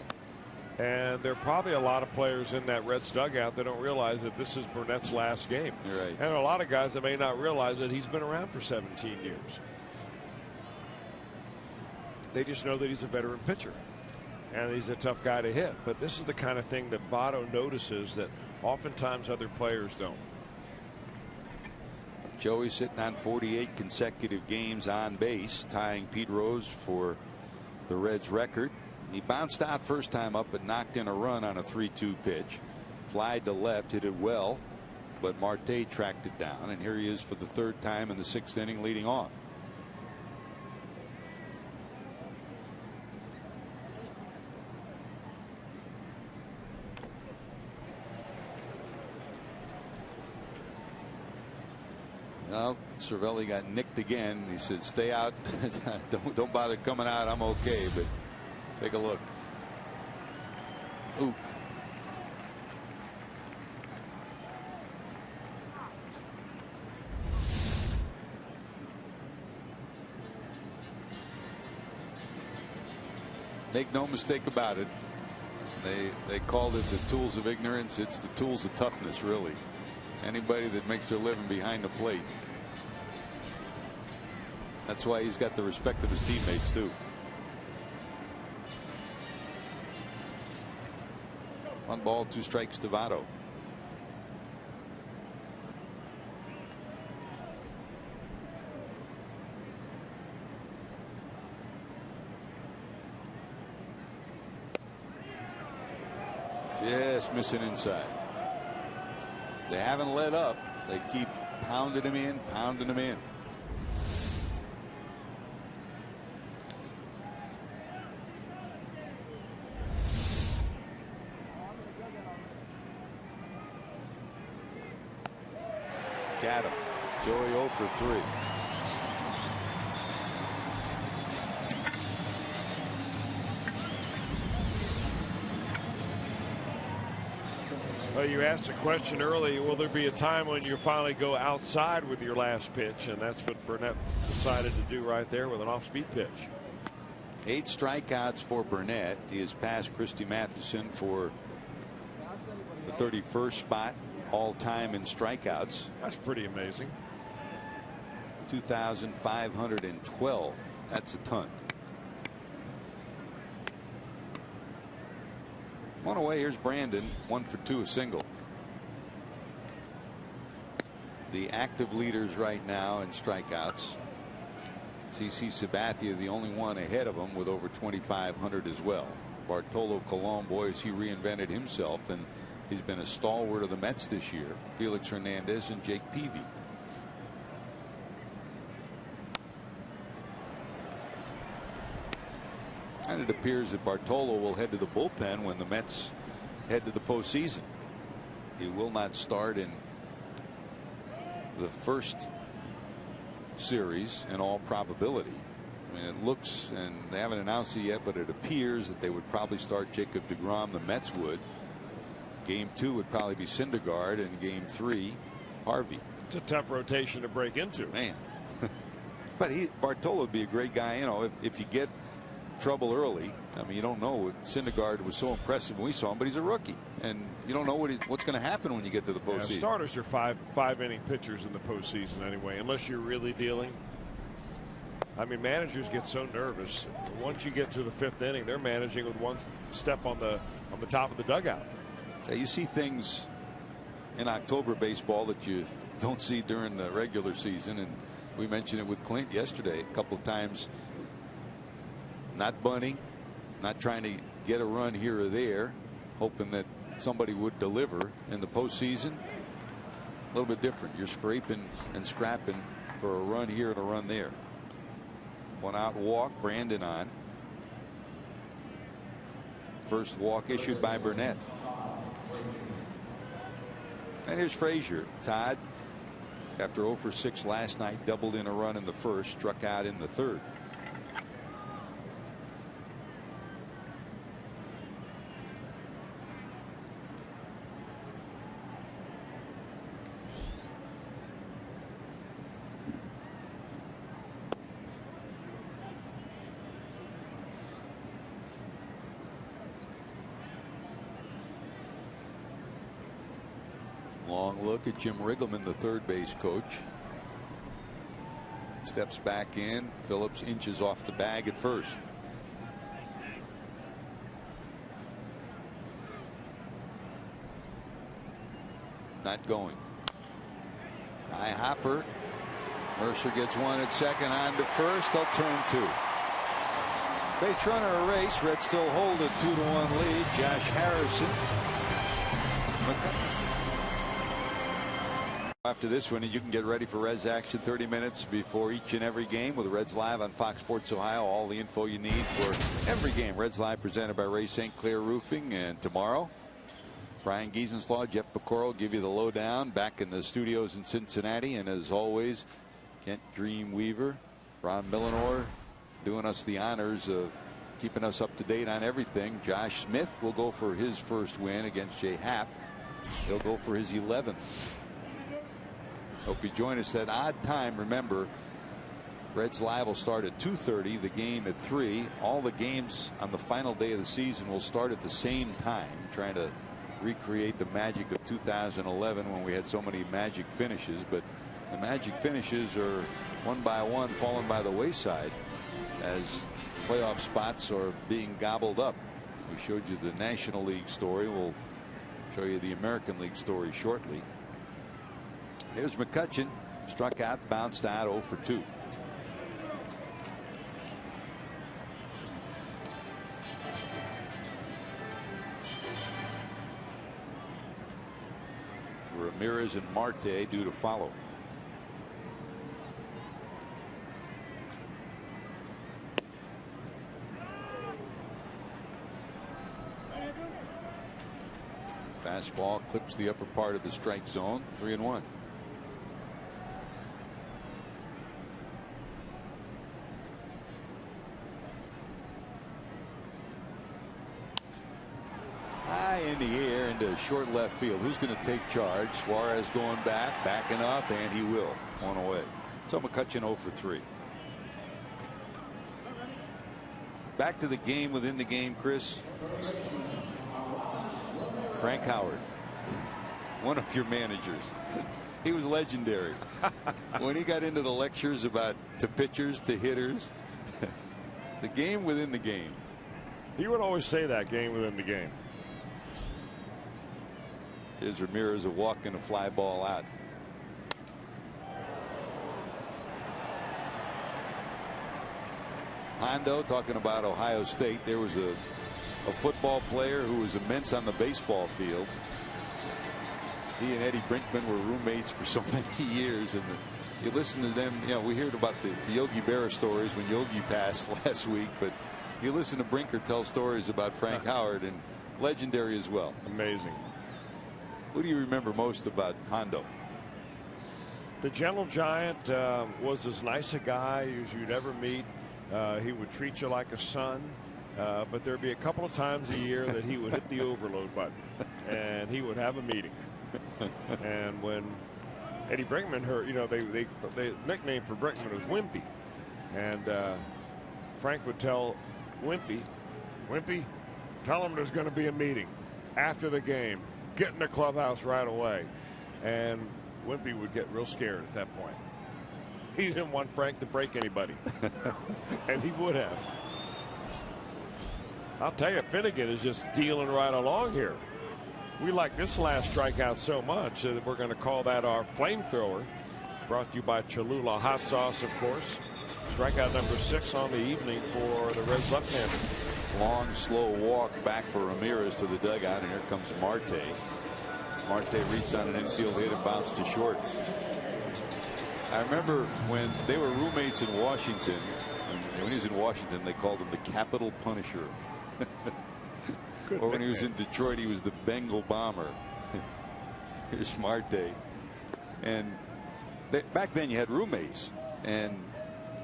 And there are probably a lot of players in that Reds dugout that don't realize that this is Burnett's last game. You're right. And a lot of guys that may not realize that he's been around for 17 years. They just know that he's a veteran pitcher. And he's a tough guy to hit. But this is the kind of thing that Votto notices that oftentimes other players don't. Joey sitting on 48 consecutive games on base, tying Pete Rose for the Reds record. He bounced out first time up but knocked in a run on a 3-2 pitch. Flied to left, hit it well, but Marte tracked it down, and here he is for the 3rd time in the 6th inning leading off. Well, Cervelli got nicked again. He said, stay out. don't bother coming out. I'm okay. But take a look. Ooh. Make no mistake about it. They called it the tools of ignorance. It's the tools of toughness, really. Anybody that makes their living behind the plate. That's why he's got the respect of his teammates, too. 1 ball, 2 strikes to Votto. Just missing inside. They haven't let up. They keep pounding him in, pounding him in. back at him. Joey 0 for 3. Well, you asked a question early, will there be a time when you finally go outside with your last pitch? And that's what Burnett decided to do right there with an off-speed pitch. 8 strikeouts for Burnett. He has passed Christy Mathewson for the 31st spot all time in strikeouts. That's pretty amazing. 2,512. That's a ton. One away. Here's Brandon. 1 for 2, a single. The active leaders right now in strikeouts. CC Sabathia, the only one ahead of him with over 2,500 as well. Bartolo Colon, boys, he reinvented himself, and he's been a stalwart of the Mets this year. Felix Hernandez and Jake Peavy. And it appears that Bartolo will head to the bullpen when the Mets head to the postseason. He will not start in the first series in all probability. I mean, it looks, and they haven't announced it yet, but it appears that they would probably start Jacob deGrom. The Mets would. Game 2 would probably be Syndergaard, and Game 3 Harvey. It's a tough rotation to break into. Man. But Bartolo would be a great guy. You know, if you get trouble early, I mean, you don't know. Syndergaard was so impressive when we saw him, but he's a rookie, and you don't know what's going to happen when you get to the postseason. Yeah, starters are five inning pitchers in the postseason anyway, unless you're really dealing. I mean, managers get so nervous. Once you get to the 5th inning, they're managing with one step on the top of the dugout. Yeah, you see things in October baseball that you don't see during the regular season, and we mentioned it with Clint yesterday a couple of times. Not bunting, not trying to get a run here or there, hoping that somebody would deliver. In the postseason, a little bit different. You're scraping and scrapping for a run here and a run there. 1 out walk, Brandon on. First walk issued by Burnett. And here's Frazier. Todd, after 0 for 6 last night, doubled in a run in the first, struck out in the third. Long look at Jim Riggleman, the third base coach. Steps back in. Phillips inches off the bag at first. Not going. High hopper. Mercer gets one at second, on to first. They'll turn 2. Base runner erased. Reds still hold a 2-1 lead. Josh Harrison. After this one, you can get ready for Reds action 30 minutes before each and every game with Reds Live on Fox Sports Ohio. All the info you need for every game. Reds Live presented by Ray St. Clair Roofing. And tomorrow, Brian Giesenslaw, Jeff Pecoro give you the lowdown back in the studios in Cincinnati. And as always, Kent Dream Weaver, Ron Millenor doing us the honors of keeping us up to date on everything. Josh Smith will go for his first win against Jay Happ. He'll go for his 11th. Hope you join us at odd time. Remember, Reds Live will start at 2:30, the game at 3. All the games on the final day of the season will start at the same time, trying to recreate the magic of 2011 when we had so many magic finishes. But the magic finishes are one by one falling by the wayside as playoff spots are being gobbled up. We showed you the National League story. We'll show you the American League story shortly. Here's McCutchen, struck out, bounced out, 0 for 2. Ramirez and Marte due to follow. Fastball clips the upper part of the strike zone. 3-1. high in the air into short left field. Who's going to take charge? Suarez going back, backing up, and he will. One away. So McCutchen 0 for 3. Back to the game within the game, Chris. Frank Howard, one of your managers. He was legendary. When he got into the lectures about to pitchers, to hitters, the game within the game. He would always say that, game within the game. Here's Ramirez, a walk and a fly ball out. Hondo talking about Ohio State. There was a football player who was immense on the baseball field. He and Eddie Brinkman were roommates for so many years, and you listen to them. You know, we heard about the Yogi Berra stories when Yogi passed last week, but you listen to Brinker tell stories about Frank Howard, and legendary as well. Amazing. Who do you remember most about Hondo? The gentle giant was as nice a guy as you'd ever meet. He would treat you like a son, but there'd be a couple of times a year that he would hit the overload button, and he would have a meeting. And when Eddie Brinkman heard, you know, they nickname for Brinkman was Wimpy, and Frank would tell Wimpy, tell him there's going to be a meeting after the game. Get in the clubhouse right away. And Wimpy would get real scared at that point. He didn't want Frank to break anybody. And he would have. I'll tell you, Finnegan is just dealing right along here. We like this last strikeout so much that we're going to call that our flamethrower. Brought to you by Cholula Hot Sauce, of course. Strikeout number 6 on the evening for the Reds left-hander. Long, slow walk back for Ramirez to the dugout, and here comes Marte. Marte reached on an infield hit and bounced to short. I remember when they were roommates in Washington, and when he was in Washington, they called him the Capital Punisher. Or when he was in Detroit, he was the Bengal Bomber. Here's Marte. And back then you had roommates, and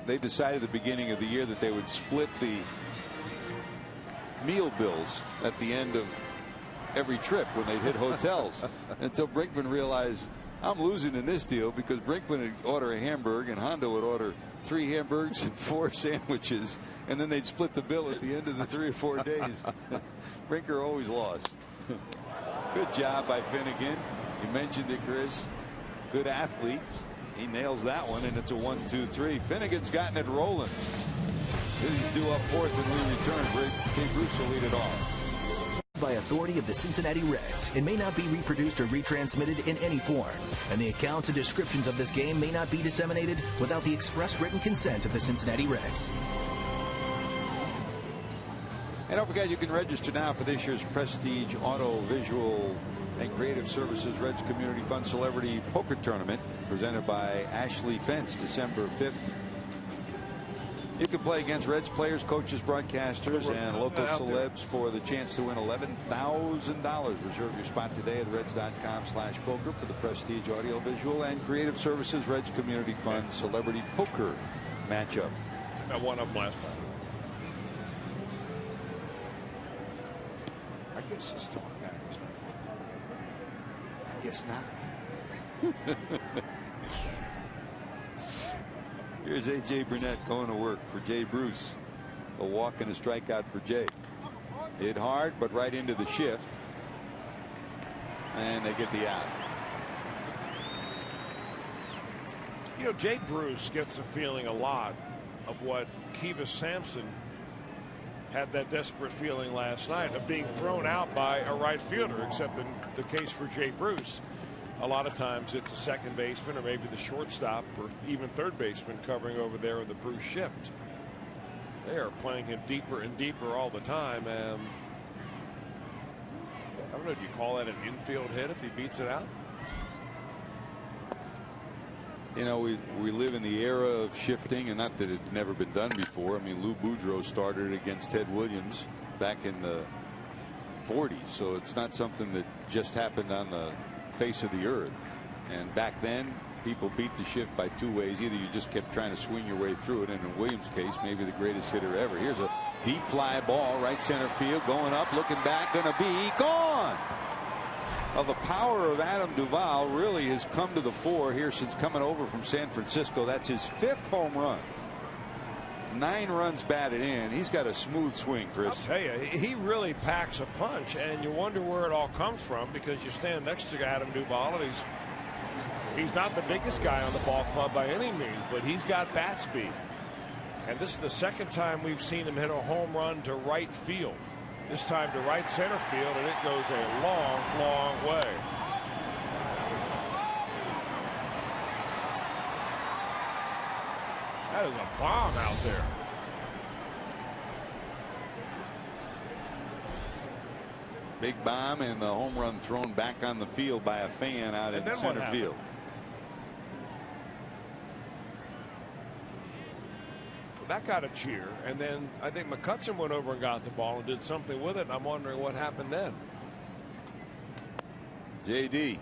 they decided at the beginning of the year that they would split the meal bills at the end of every trip when they'd hit hotels, until Brinkman realized, I'm losing in this deal, because Brinkman would order a hamburger and Hondo would order 3 hamburgers and 4 sandwiches, and then they'd split the bill at the end of the 3 or 4 days. Brinker always lost. Good job by Finnegan. You mentioned it, Chris. Good athlete. He nails that one, and it's a 1-2-3. Finnegan's gotten it rolling. He's due up 4th, and we return. Jay Bruce will lead it off. By authority of the Cincinnati Reds, it may not be reproduced or retransmitted in any form, and the accounts and descriptions of this game may not be disseminated without the express written consent of the Cincinnati Reds. And don't forget, you can register now for this year's Prestige Auto, Visual, and Creative Services Reds Community Fund Celebrity Poker Tournament, presented by Ashley Fence, December 5th. You can play against Reds players, coaches, broadcasters, and local celebs for the chance to win $11,000. Reserve your spot today at reds.com/poker for the Prestige Audio, Visual, and Creative Services Reds Community Fund Celebrity Poker matchup. Got one up last time. I guess it's talk back, isn't it? I guess not. Here's A.J. Burnett going to work for Jay Bruce. A walk and a strikeout for Jay. Hit hard, but right into the shift. And they get the out. You know, Jay Bruce gets the feeling a lot of what Kivas Sampson had, that desperate feeling last night of being thrown out by a right fielder, except in the case for Jay Bruce, a lot of times it's a second baseman or maybe the shortstop or even third baseman covering over there in the Bruce shift. They are playing him deeper and deeper all the time, and I don't know, do you call that an infield hit if he beats it out? You know, we live in the era of shifting, and not that it had never been done before. I mean, Lou Boudreau started against Ted Williams back in the 40s, so it's not something that just happened on the face of the earth. And back then, people beat the shift by two ways. Either you just kept trying to swing your way through it, and in Williams' case, maybe the greatest hitter ever. Here's a deep fly ball, right center field, going up, looking back, going to be gone. Well, the power of Adam Duvall really has come to the fore here since coming over from San Francisco. That's his 5th home run. 9 runs batted in. He's got a smooth swing, Chris. I'll tell you, he really packs a punch, and you wonder where it all comes from because you stand next to Adam Duvall, and he's not the biggest guy on the ball club by any means, but he's got bat speed. And this is the 2nd time we've seen him hit a home run to right field. This time to right center field, and it goes a long, long way. That is a bomb out there. Big bomb, and the home run thrown back on the field by a fan out in center field. That got a cheer, and then I think McCutchen went over and got the ball and did something with it, and I'm wondering what happened then. JD.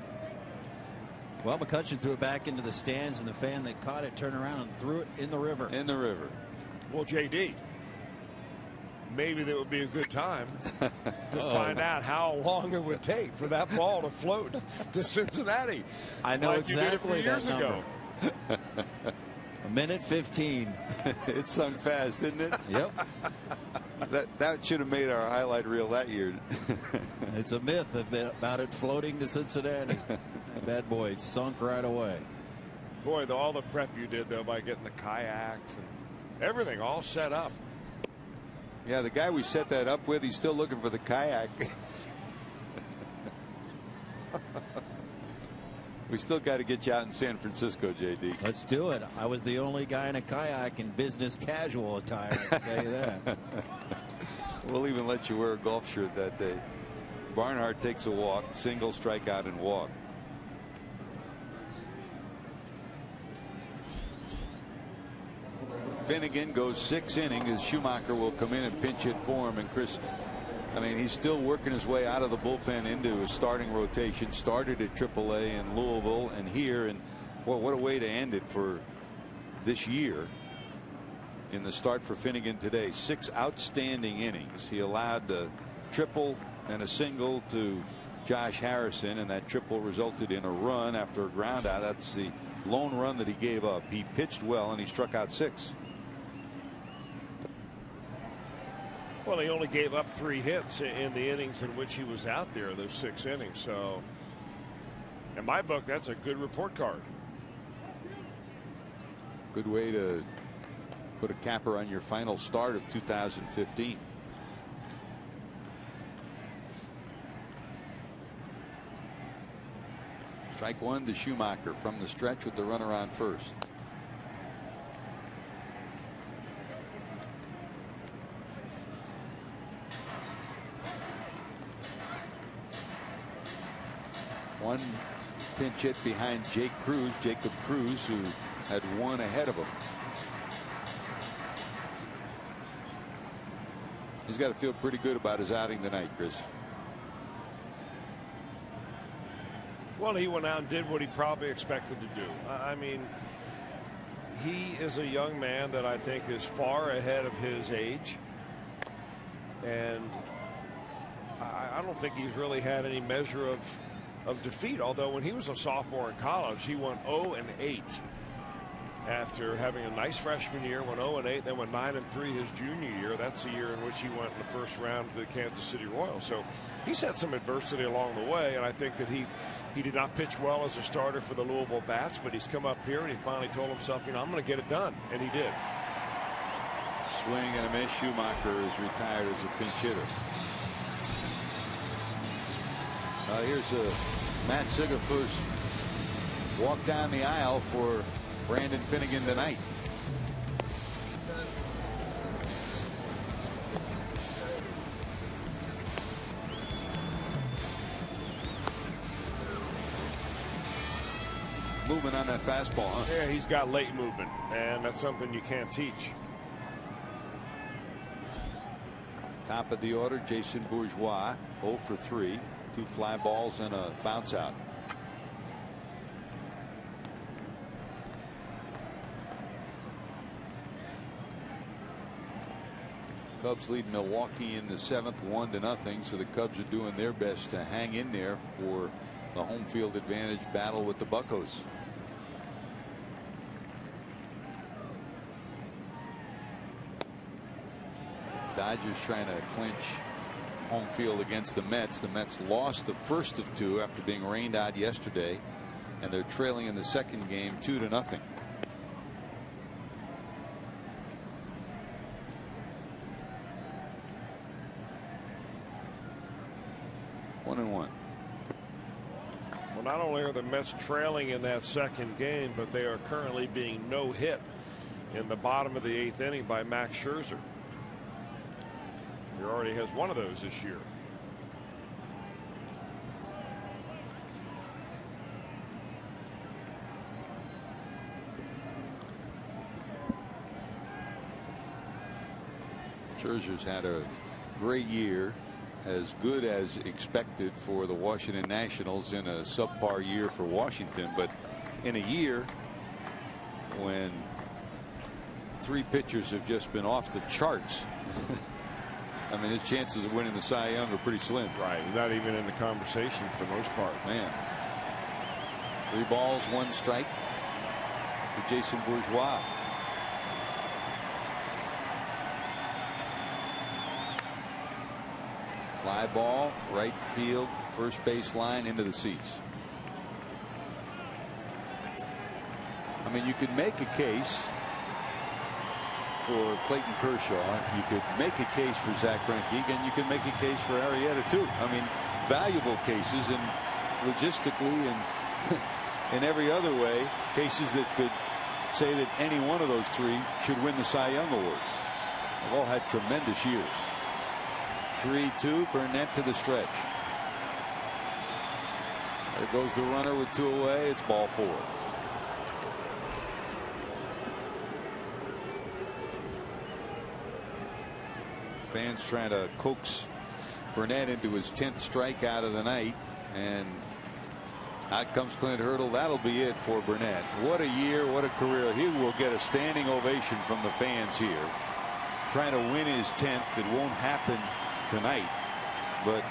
Well, McCutchen threw it back into the stands, and the fan that caught it turned around and threw it in the river. In the river. Well, JD, maybe that would be a good time to find out how long it would take for that ball to float to Cincinnati. I know like exactly you did it 3 that years number. ago. 1:15. It sung fast, didn't it? Yep. That should have made our highlight reel that year. It's a myth about it floating to Cincinnati. Bad boy, it sunk right away. Boy, all the prep you did, though, by getting the kayaks and everything all set up. Yeah, the guy we set that up with, he's still looking for the kayak. We still got to get you out in San Francisco, JD. Let's do it. I was the only guy in a kayak in business casual attire, I can tell you that. We'll even let you wear a golf shirt that day. Barnhart takes a walk, single, strikeout, and walk. Finnegan goes 6 innings as Schumacher will come in and pinch hit for him. And Chris, I mean, he's still working his way out of the bullpen into his starting rotation. Started at AAA in Louisville and here, and well, what a way to end it for this year. In the start for Finnegan today, 6 outstanding innings. He allowed a triple and a single to Josh Harrison, and that triple resulted in a run after a ground out. That's the lone run that he gave up. He pitched well and he struck out 6. Well, he only gave up 3 hits in the innings in which he was out there, those 6 innings. So in my book, that's a good report card. Good way to put a capper on your final start of 2015. Strike 1 to Schumacher from the stretch with the runner on first. One pinch hit behind Jacob Cruz, who had 1 ahead of him. He's got to feel pretty good about his outing tonight, Chris. Well, he went out and did what he probably expected to do. I mean, he is a young man that I think is far ahead of his age. And I don't think he's really had any measure of defeat. Although when he was a sophomore in college, he went 0-8 after having a nice freshman year, went 0-8, then went 9-3 his junior year. That's the year in which he went in the first round to the Kansas City Royals. So he's had some adversity along the way, and I think that he did not pitch well as a starter for the Louisville Bats, but he's come up here and he finally told himself, you know, I'm going to get it done, and he did. Swing and a miss. Schumacher is retired as a pinch hitter. Here's Matt Sigafus walk down the aisle for Brandon Finnegan tonight. Movement on that fastball, huh? Yeah, he's got late movement, and that's something you can't teach. Top of the order, Jason Bourgeois, 0 for 3, 2 fly balls and a bounce out. Cubs lead Milwaukee in the 7th 1-0. So the Cubs are doing their best to hang in there for the home field advantage battle with the Buccos. Dodgers trying to clinch home field against the Mets. The Mets lost the first of 2 after being rained out yesterday, and they're trailing in the second game 2-0. One and one. Well, not only are the Mets trailing in that second game, but they are currently being no hit in the bottom of the 8th inning by Max Scherzer. He already has one of those this year. Scherzer's had a great year, as good as expected for the Washington Nationals in a subpar year for Washington. But in a year when 3 pitchers have just been off the charts, I mean, his chances of winning the Cy Young are pretty slim. Right. He's not even in the conversation for the most part. Man. 3 balls, 1 strike for Jason Bourgeois. Fly ball, right field, first base line, into the seats. I mean, you could make a case for Clayton Kershaw. You could make a case for Zach Greinke, and you can make a case for Arrieta too. I mean, valuable cases, and logistically and in every other way, cases that could say that any one of those 3 should win the Cy Young Award. They've all had tremendous years. 3-2, Burnett to the stretch. There goes the runner with 2 away. It's ball 4. Fans trying to coax Burnett into his 10th strikeout of the night, and out comes Clint Hurdle. That'll be it for Burnett. What a year, what a career. He will get a standing ovation from the fans here, trying to win his 10th. It won't happen tonight, but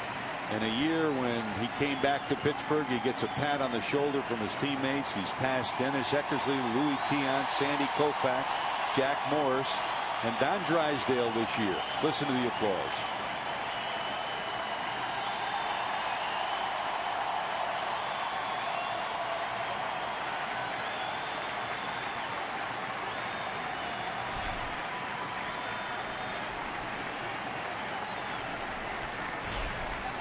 in a year when he came back to Pittsburgh, he gets a pat on the shoulder from his teammates. He's passed Dennis Eckersley, Louis Tiant, Sandy Koufax, Jack Morris, and Don Drysdale this year. Listen to the applause.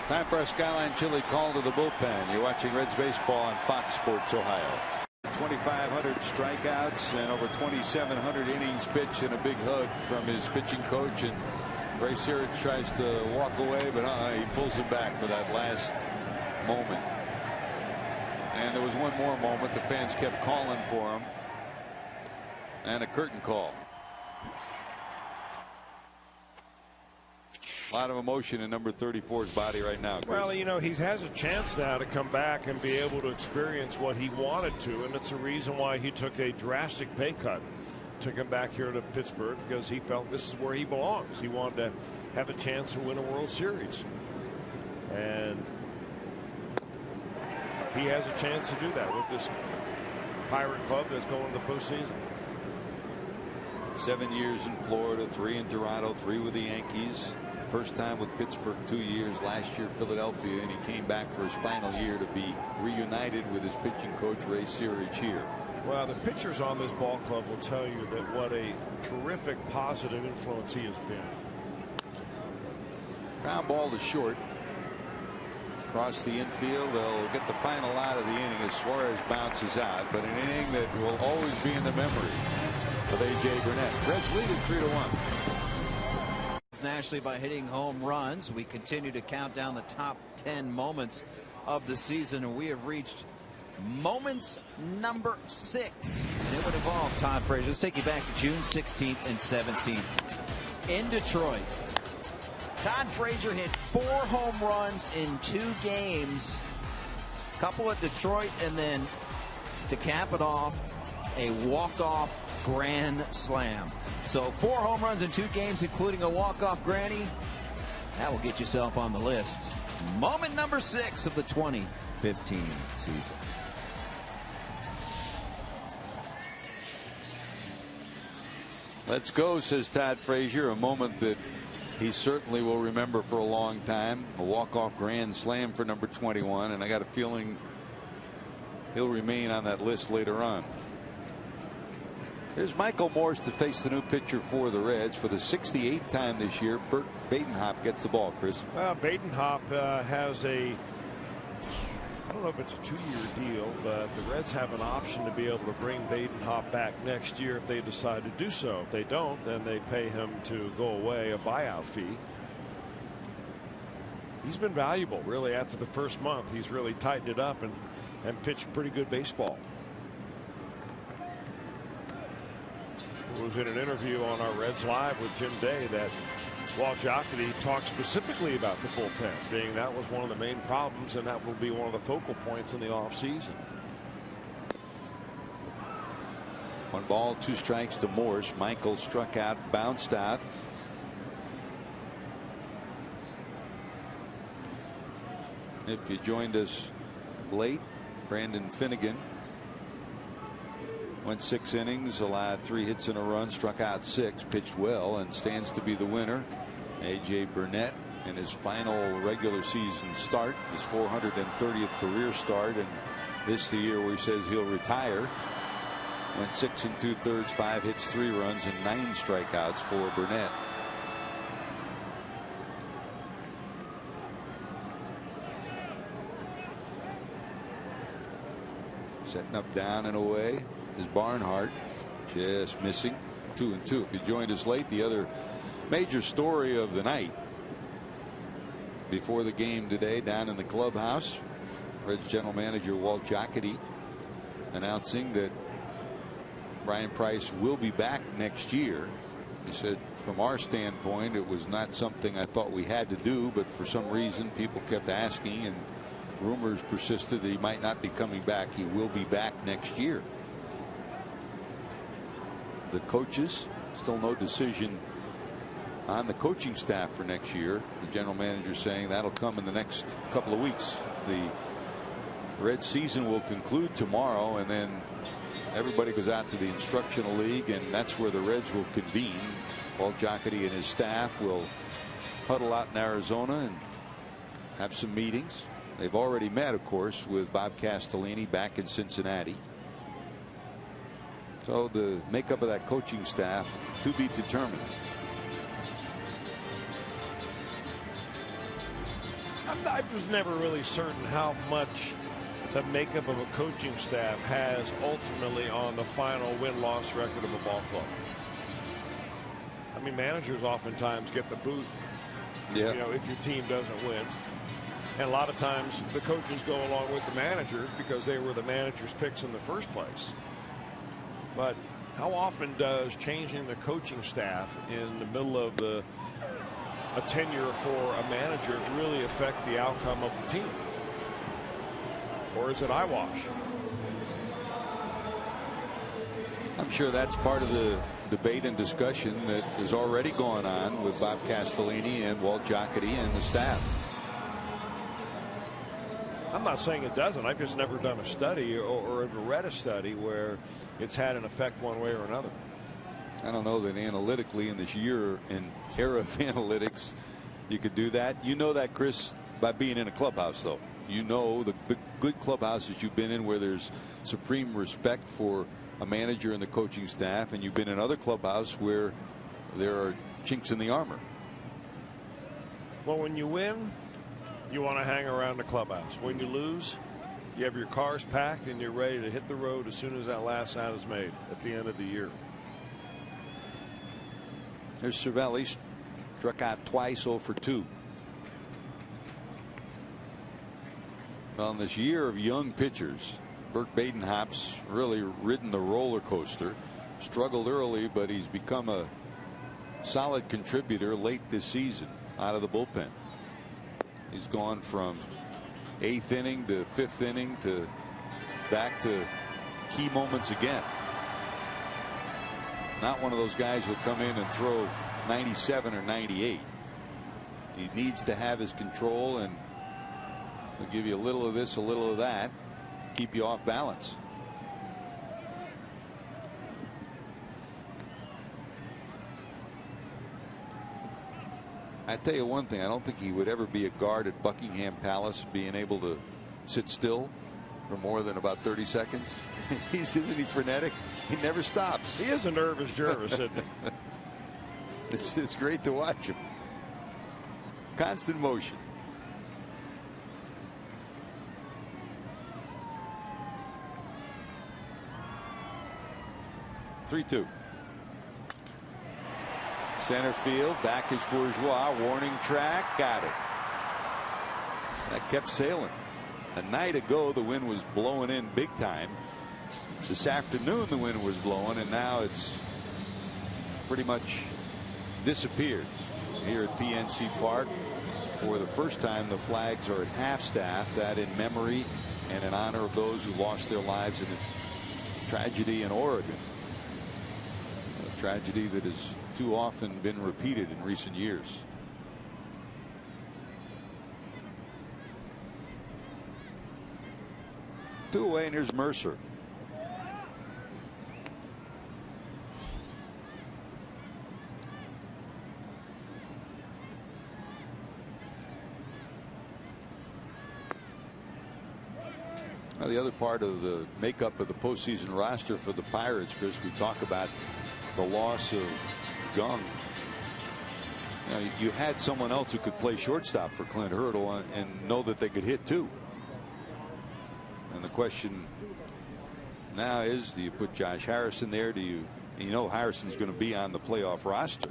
Time for a Skyline Chili call to the bullpen. You're watching Reds baseball on Fox Sports Ohio. 2,500 strikeouts and over 2,700 innings pitched, and a big hug from his pitching coach. And Ray Searage tries to walk away, but he pulls him back for that last moment. And there was one more moment. The fans kept calling for him, and a curtain call. A lot of emotion in number 34's body right now, Chris. Well, you know, he has a chance now to come back and be able to experience what he wanted to, and it's the reason why he took a drastic pay cut to come back here to Pittsburgh, because he felt this is where he belongs. He wanted to have a chance to win a World Series, and he has a chance to do that with this Pirate club that's going to the postseason. 7 years in Florida, 3 in Toronto, 3 with the Yankees. First time with Pittsburgh 2 years, last year Philadelphia, and he came back for his final year to be reunited with his pitching coach Ray Searage here. Well, the pitchers on this ball club will tell you that what a terrific positive influence he has been. Ground ball to short. Across the infield, they'll get the final out of the inning as Suarez bounces out, but an inning that will always be in the memory of A.J. Burnett. Reds lead at 3-1. Nationally by hitting home runs. We continue to count down the top 10 moments of the season, and we have reached moments number 6, and it would involve Todd Frazier. Let's take you back to June 16th and 17th in Detroit. Todd Frazier hit 4 home runs in 2 games, a couple at Detroit, and then to cap it off, a walk-off grand slam. So 4 home runs in 2 games, including a walk-off granny. That will get yourself on the list. Moment number 6 of the 2015 season. Let's go, says Todd Frazier. A moment that he certainly will remember for a long time. A walk-off grand slam for number 21, and I got a feeling he'll remain on that list later on. Here's Michael Morse to face the new pitcher for the Reds for the 68th time this year. Bert Badenhop gets the ball, Chris. Well, Badenhop has a, I don't know if it's a 2-year deal, but the Reds have an option to be able to bring Badenhop back next year if they decide to do so. If they don't, then they pay him to go away, a buyout fee. He's been valuable, really, after the first month. He's really tightened it up and pitched pretty good baseball. It was in an interview on our Reds Live with Jim Day that Walt Jocketty talked specifically about the bullpen, being that was one of the main problems, and that will be one of the focal points in the offseason. 1 ball, 2 strikes to Morse. Michael struck out, bounced out. If you joined us late, Brandon Finnegan went 6 innings, allowed 3 hits and a run, struck out 6, pitched well, and stands to be the winner. A.J. Burnett in his final regular season start, his 430th career start, and this the year where he says he'll retire. Went 6 2/3, 5 hits, 3 runs, and 9 strikeouts for Burnett. Setting up down and away is Barnhart, just missing. 2-2. If you joined us late, the other major story of the night before the game today down in the clubhouse, Reds general manager Walt Jocketty announcing that Brian Price will be back next year. He said, from our standpoint, it was not something I thought we had to do, but for some reason people kept asking and rumors persisted that he might not be coming back. He will be back next year. The coaches, still no decision on the coaching staff for next year. The general manager saying that'll come in the next couple of weeks. The Red season will conclude tomorrow, and then everybody goes out to the instructional league, and that's where the Reds will convene. Walt Jocketty and his staff will huddle out in Arizona and have some meetings. They've already met, of course, with Bob Castellini back in Cincinnati. So the makeup of that coaching staff to be determined. I was never really certain how much the makeup of a coaching staff has ultimately on the final win-loss record of a ball club. I mean, managers oftentimes get the boot, you know, if your team doesn't win. And a lot of times the coaches go along with the managers because they were the managers' picks in the first place. But how often does changing the coaching staff in the middle of a tenure for a manager really affect the outcome of the team? Or is it eyewash? I'm sure that's part of the debate and discussion that is already going on with Bob Castellini and Walt Jocketty and the staff. I'm not saying it doesn't. I've just never done a study or ever read a study where it's had an effect one way or another. I don't know that analytically in this year and era of analytics you could do that. You know that, Chris, by being in a clubhouse, though. You know the good clubhouses you've been in where there's supreme respect for a manager and the coaching staff, and you've been in other clubhouses where there are chinks in the armor. Well, when you win, you want to hang around the clubhouse. When you lose, you have your cars packed and you're ready to hit the road as soon as that last out is made at the end of the year. There's Cervelli, struck out twice, 0 for 2. On this year of young pitchers, Bert Badenhop's really ridden the roller coaster. Struggled early, but he's become a solid contributor late this season out of the bullpen. He's gone from 8th inning to 5th inning to back to key moments again. not one of those guys who'll come in and throw 97 or 98. He needs to have his control, and he'll give you a little of this, a little of that, keep you off balance. I tell you one thing, I don't think he would ever be a guard at Buckingham Palace, being able to sit still for more than about 30 seconds. Isn't he frenetic? He never stops. He is a nervous Jervis, isn't he? It's great to watch him. Constant motion. Three-two. Center field, back is Bourgeois, warning track, got it. That kept sailing. A night ago the wind was blowing in big time. This afternoon the wind was blowing, and now it's pretty much disappeared. Here at PNC Park, for the first time the flags are at half staff, that in memory and in honor of those who lost their lives in a tragedy in Oregon. A tragedy that has too often been repeated in recent years. Two away, and here's Mercer. Now, the other part of the makeup of the postseason roster for the Pirates, Chris, we talk about the loss of Young. You know, you had someone else who could play shortstop for Clint Hurdle and know that they could hit too. And the question now is, do you put Josh Harrison there? Do you know Harrison's going to be on the playoff roster?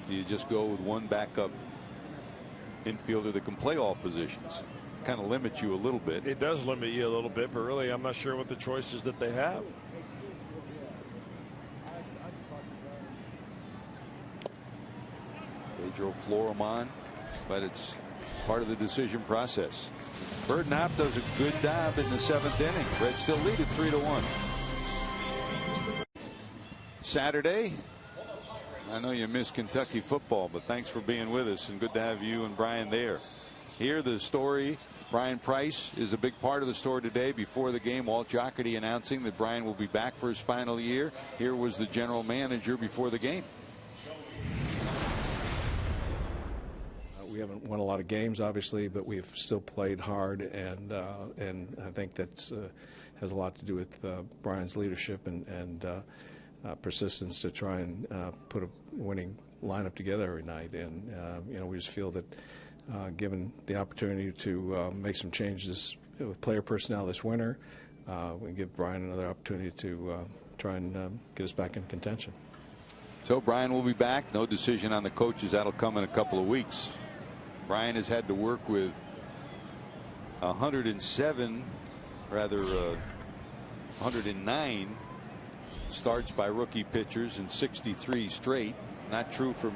Do you just go with one backup infielder that can play all positions? Kind of limits you a little bit. It does limit you a little bit, but really I'm not sure what the choices that they have. Pedro Florimon, but it's part of the decision process. Birdknapp does a good job in the 7th inning. Reds still lead at 3-1. Saturday. I know you miss Kentucky football, but thanks for being with us, and good to have you and Brian there. Here the story, Brian Price is a big part of the story today. Before the game, Walt Jocketty announcing that Brian will be back for his final year. Here was the general manager before the game. We haven't won a lot of games, obviously, but we've still played hard, and I think that has a lot to do with Brian's leadership and persistence to try and put a winning lineup together every night. And you know, we just feel that given the opportunity to make some changes with player personnel this winter, we give Brian another opportunity to try and get us back in contention. So Brian will be back. No decision on the coaches. That'll come in a couple of weeks. Brian has had to work with 109 starts by rookie pitchers and 63 straight. Not true from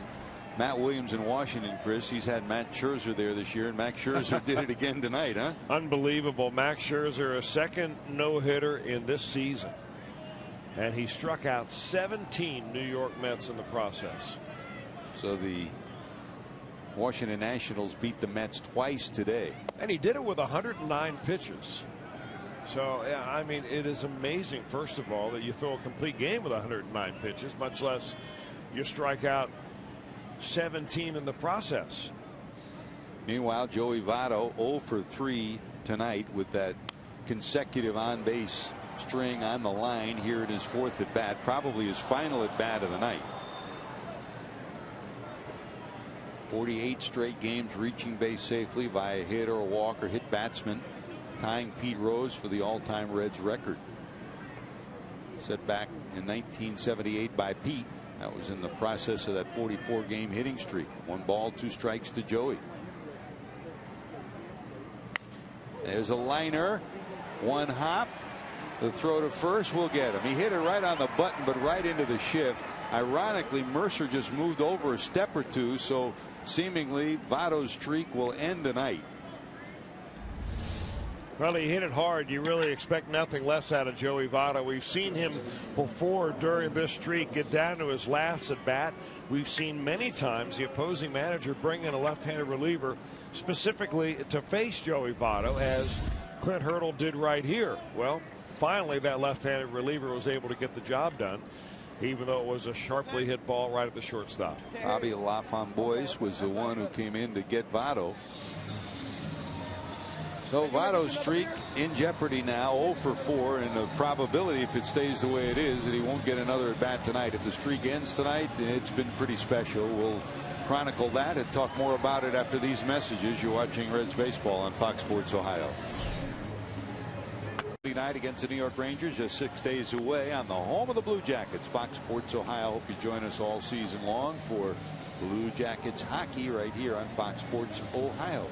Matt Williams in Washington, Chris. He's had Matt Scherzer there this year, and Max Scherzer did it again tonight, huh? Unbelievable. Max Scherzer, a second no-hitter in this season, and he struck out 17 New York Mets in the process. So the Washington Nationals beat the Mets twice today. And he did it with 109 pitches. So, yeah, I mean, it is amazing, first of all, that you throw a complete game with 109 pitches, much less you strike out 17 in the process. Meanwhile, Joey Votto 0 for 3 tonight with that consecutive on-base string on the line here in his 4th at bat, probably his final at bat of the night. 48 straight games reaching base safely by a hit or a walk or hit batsman, tying Pete Rose for the all-time Reds record. Set back in 1978 by Pete. That was in the process of that 44-game hitting streak. 1 ball, 2 strikes to Joey. There's a liner. 1 hop. The throw to first will get him. He hit it right on the button, but right into the shift. Ironically, Mercer just moved over a step or two, so seemingly Votto's streak will end tonight. Well, he hit it hard. You really expect nothing less out of Joey Votto. We've seen him before during this streak get down to his last at bat. We've seen many times the opposing manager bring in a left-handed reliever specifically to face Joey Votto, as Clint Hurdle did right here. Well, finally that left-handed reliever was able to get the job done, even though it was a sharply hit ball right at the shortstop. Bobby Lafamboise was the one who came in to get Votto. So Votto's streak in jeopardy now, 0 for 4, and the probability, if it stays the way it is, that he won't get another at bat tonight. If the streak ends tonight, it's been pretty special. We'll chronicle that and talk more about it after these messages. You're watching Reds baseball on Fox Sports Ohio. Night against the New York Rangers, just 6 days away on the home of the Blue Jackets. Fox Sports Ohio. Hope you join us all season long for Blue Jackets hockey right here on Fox Sports Ohio.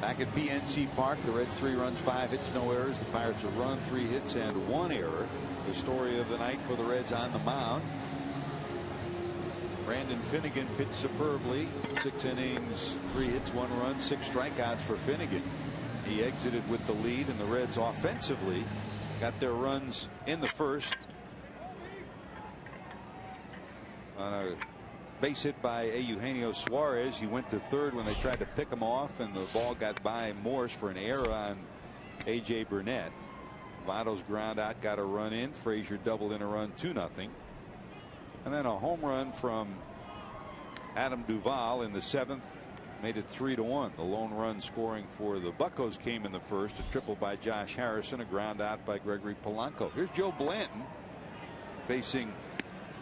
Back at PNC Park, the Reds 3 runs, 5 hits, no errors. The Pirates a run, 3 hits, and 1 error. The story of the night for the Reds on the mound. Brandon Finnegan pitched superbly. 6 innings, 3 hits, 1 run, 6 strikeouts for Finnegan. He exited with the lead, and the Reds offensively got their runs in the first on a base hit by Eugenio Suarez. He went to third when they tried to pick him off, and the ball got by Morse for an error on A.J. Burnett. Votto's ground out got a run in. Frazier doubled in a run, 2-0. And then a home run from Adam Duvall in the 7th made it 3-1. The lone run scoring for the Buccos came in the first. A triple by Josh Harrison, a ground out by Gregory Polanco. Here's Joe Blanton facing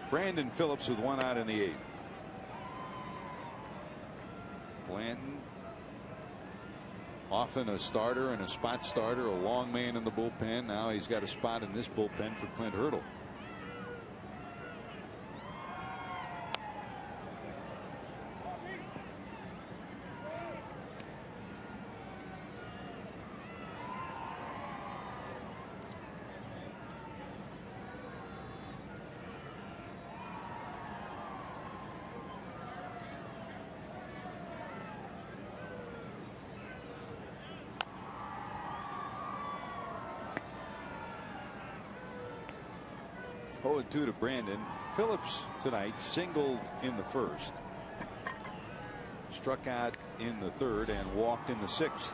Brandon Phillips with 1 out in the 8th. Blanton, often a starter and a spot starter, a long man in the bullpen. Now he's got a spot in this bullpen for Clint Hurdle. Oh, 2 to Brandon. Phillips tonight singled in the first, struck out in the 3rd, and walked in the 6th.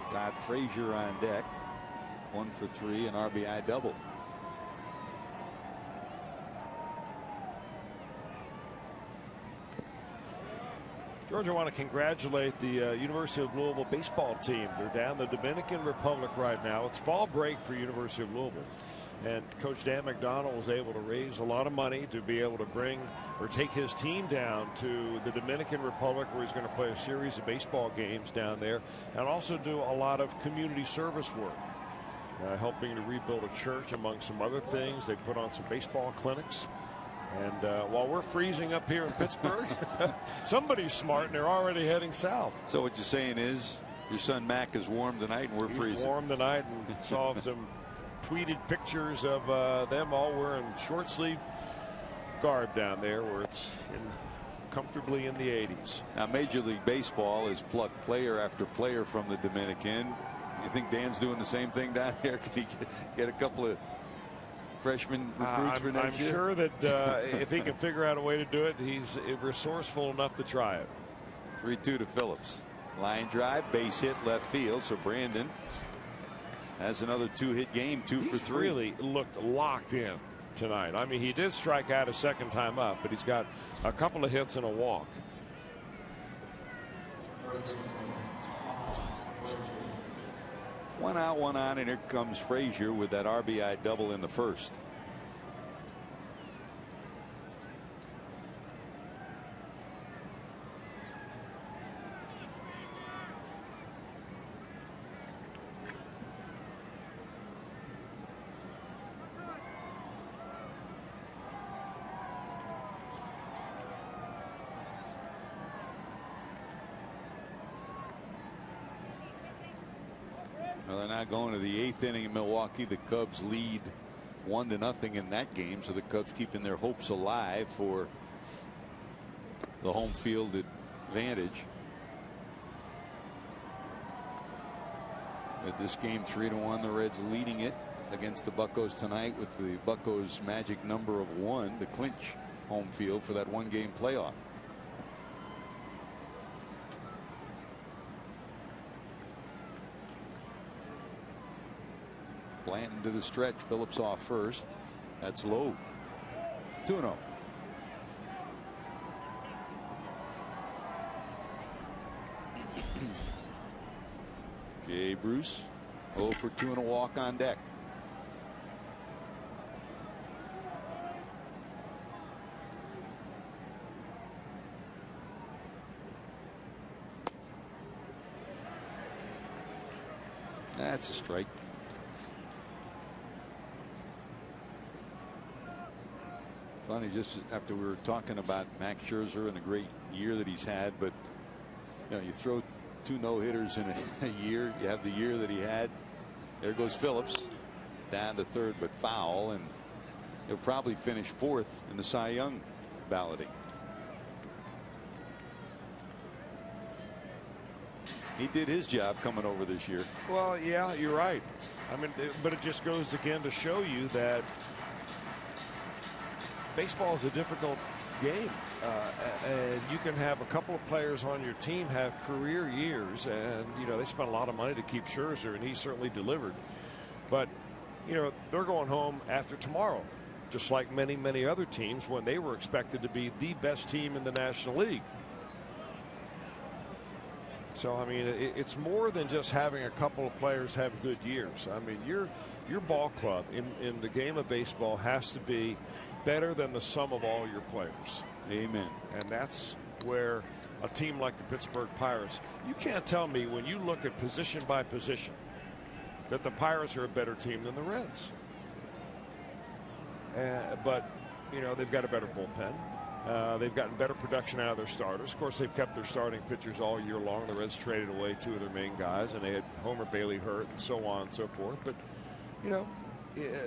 Todd Frazier on deck, 1 for 3, an RBI double. George, I want to congratulate the University of Louisville baseball team. They're down the Dominican Republic right now. It's fall break for University of Louisville. And Coach Dan McDonald was able to raise a lot of money to be able to bring or take his team down to the Dominican Republic, where he's going to play a series of baseball games down there, and also do a lot of community service work, helping to rebuild a church, among some other things. They put on some baseball clinics. And while we're freezing up here in Pittsburgh, somebody's smart and they're already heading south. So what you're saying is your son Mac is warm tonight and we're freezing. Warm tonight, and saw some tweeted pictures of them all wearing short sleeve garb down there, where it's comfortably in the 80s. Now Major League Baseball has plucked player after player from the Dominican. You think Dan's doing the same thing down here? Can he get a couple of freshman recruits for next year? I'm sure that if he can figure out a way to do it, he's resourceful enough to try it. 3-2 to Phillips. Line drive, base hit, left field. So Brandon has another 2-hit game, 2 for 3. Really looked locked in tonight. I mean, he did strike out a second time up, but he's got a couple of hits and a walk. One out, one on, and here comes Frazier with that RBI double in the first. Well, they're now going to the 8th inning in Milwaukee. The Cubs lead 1-0 in that game, so the Cubs keeping their hopes alive for the home field advantage. With this game 3-1, the Reds leading it against the Buccos tonight with the Buccos magic number of 1 to clinch home field for that 1-game playoff. Blanton to the stretch. Phillips off first. That's low. 2-0. Jay Bruce 0 for 2 and a walk on deck. That's a strike. Funny, just after we were talking about Max Scherzer and the great year that he's had, but you know, you throw 2 no-hitters in a year. You have the year that he had. There goes Phillips down to third, but foul, and he'll probably finish 4th in the Cy Young balloting. He did his job coming over this year. Well, yeah, you're right. I mean, but it just goes again to show you that baseball is a difficult game, and you can have a couple of players on your team have career years, and you know they spent a lot of money to keep Scherzer, and he certainly delivered. But you know they're going home after tomorrow, just like many other teams when they were expected to be the best team in the National League. So I mean it's more than just having a couple of players have good years. I mean your ball club in the game of baseball has to be better than the sum of all your players. Amen. And that's where a team like the Pittsburgh Pirates, you can't tell me when you look at position by position that the Pirates are a better team than the Reds. But you know they've got a better bullpen. They've gotten better production out of their starters. Of course, they've kept their starting pitchers all year long. The Reds traded away 2 of their main guys, and they had Homer Bailey hurt and so on and so forth. But you know,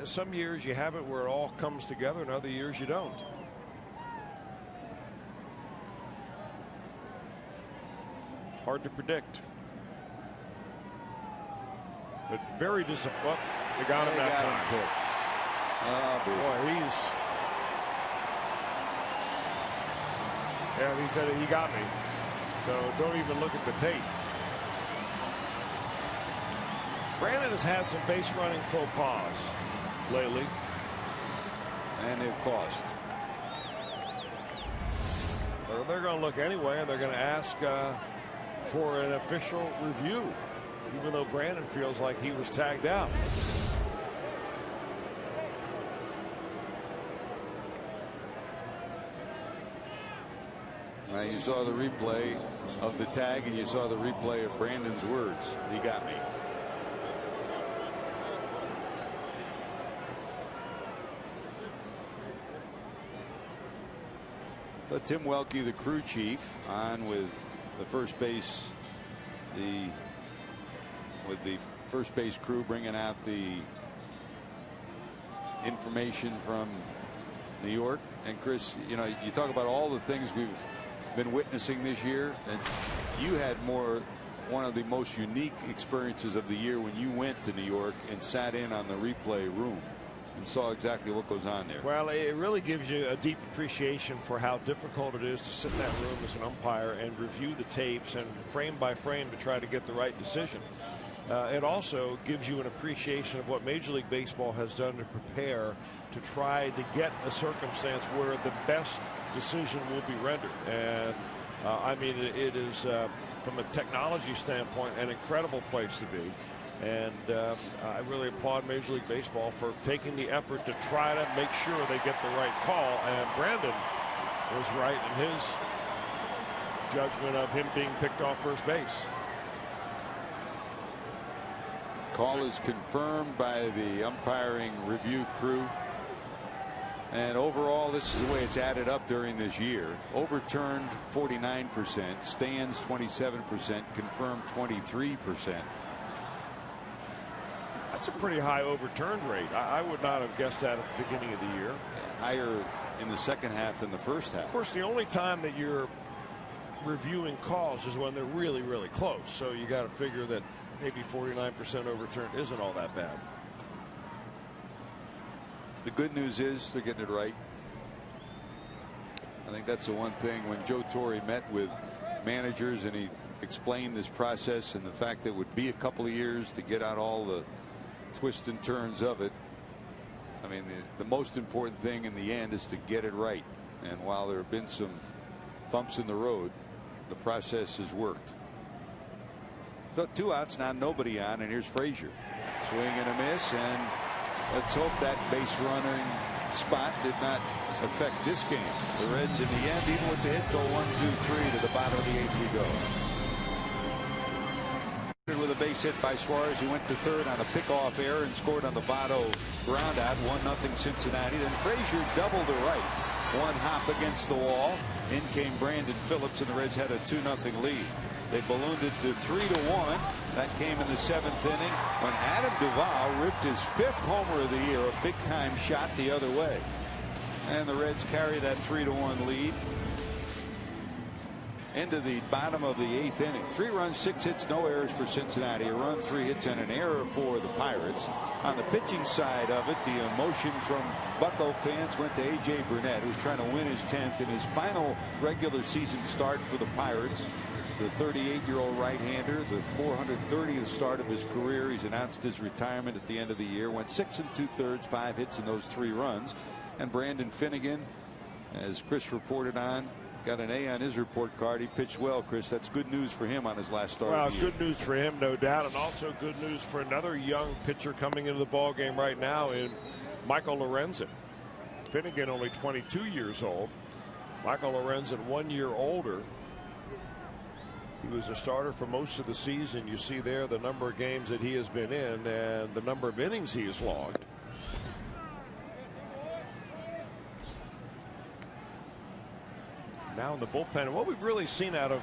some years you have it where it all comes together, and other years you don't. Hard to predict. But very disappointing. Well, they got him that time. Oh, boy, yeah, he said he got me. So don't even look at the tape. Brandon has had some base running faux pas lately. And it cost. Well, they're going to look anyway, and they're going to ask for an official review, even though Brandon feels like he was tagged out. You saw the replay of the tag, and you saw the replay of Brandon's words. He got me. But Tim Welke, the crew chief, on with the first base, with the first base crew bringing out the information from New York. And Chris, you know, you talk about all the things we've been witnessing this year, and you had one of the most unique experiences of the year when you went to New York and sat in on the replay room and saw exactly what goes on there. Well, it really gives you a deep appreciation for how difficult it is to sit in that room as an umpire and review the tapes and frame by frame to try to get the right decision. It also gives you an appreciation of what Major League Baseball has done to prepare to try to get a circumstance where the best decision will be rendered. And I mean, it is from a technology standpoint an incredible place to be. And I really applaud Major League Baseball for taking the effort to try to make sure they get the right call. And Brandon was right in his judgment of him being picked off first base. Call is confirmed by the umpiring review crew. And overall, this is the way it's added up during this year. Overturned 49%, stands 27%, confirmed 23%. That's a pretty high overturned rate. I would not have guessed that at the beginning of the year. Higher in the second half than the first half. Of course, the only time that you're reviewing calls is when they're really, really close. So you got to figure that maybe 49% overturned isn't all that bad. The good news is they're getting it right. I think that's the one thing when Joe Torre met with managers and he explained this process and the fact that it would be a couple of years to get out all the twists and turns of it. I mean, the most important thing in the end is to get it right. And while there have been some bumps in the road, the process has worked. So 2 outs now, nobody on, and here's Frazier. Swing and a miss, and let's hope that base running spot did not affect this game. The Reds in the end, even with the hit, go 1-2-3 to the bottom of the 8th we go. With a base hit by Suarez, he went to third on a pickoff error and scored on the Votto ground out. 1-0 Cincinnati. Then Frazier doubled to right. One hop against the wall. In came Brandon Phillips, and the Reds had a 2-0 lead. They ballooned it to 3-1. That came in the 7th inning when Adam Duvall ripped his 5th homer of the year, a big time shot the other way. And the Reds carry that 3-1 lead into the bottom of the 8th inning. 3 runs, 6 hits, no errors for Cincinnati. A run, 3 hits, and an error for the Pirates. On the pitching side of it, the emotion from Votto fans went to A.J. Burnett, who's trying to win his 10th in his final regular season start for the Pirates. The 38-year-old right-hander, the 430th start of his career. He's announced his retirement at the end of the year. Went 6 2/3, 5 hits in those 3 runs. And Brandon Finnegan, as Chris reported on, got an A on his report card. He pitched well, Chris. That's good news for him on his last start. Well, of the year. Good news for him, no doubt, and also good news for another young pitcher coming into the ball game right now in Michael Lorenzen. Finnegan only 22 years old. Michael Lorenzen 1 year older. He was a starter for most of the season. You see there the number of games that he has been in and the number of innings he has logged. Now in the bullpen, and what we've really seen out of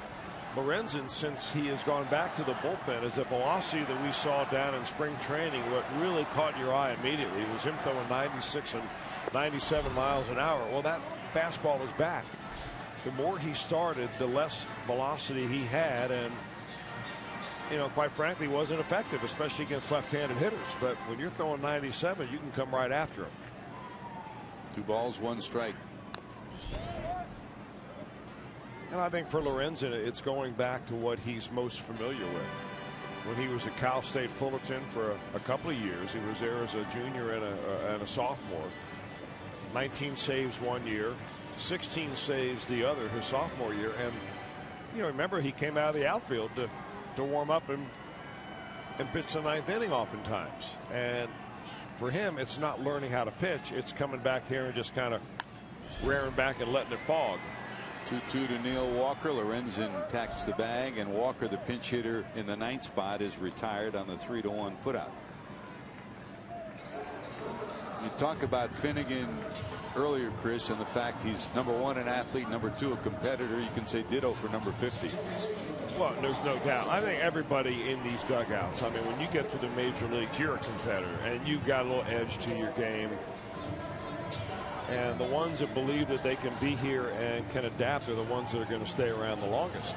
Lorenzen since he has gone back to the bullpen is the velocity that we saw down in spring training. What really caught your eye immediately was him throwing 96 and 97 miles an hour. Well, that fastball is back. The more he started, the less velocity he had, and quite frankly, wasn't effective, especially against left-handed hitters. But when you're throwing 97, you can come right after him. 2 balls, 1 strike. And I think for Lorenzen, it's going back to what he's most familiar with. When he was at Cal State Fullerton for a couple of years, he was there as a junior and a sophomore. 19 saves 1 year, 16 saves the other, his sophomore year. And remember, he came out of the outfield to warm up and pitch the 9th inning oftentimes. And for him, it's not learning how to pitch, it's coming back here and just kind of rearing back and letting it fog. 2-2 to Neil Walker. Lorenzen tacks the bag, and Walker, the pinch hitter in the 9th spot, is retired on the 3-1 putout. You talk about Finnegan earlier, Chris, and the fact he's number 1 an athlete, number 2 a competitor. You can say ditto for number 50. Well, there's no doubt. I think everybody in these dugouts, I mean, when you get to the major leagues, you're a competitor and you've got a little edge to your game. And the ones that believe that they can be here and can adapt are the ones that are going to stay around the longest.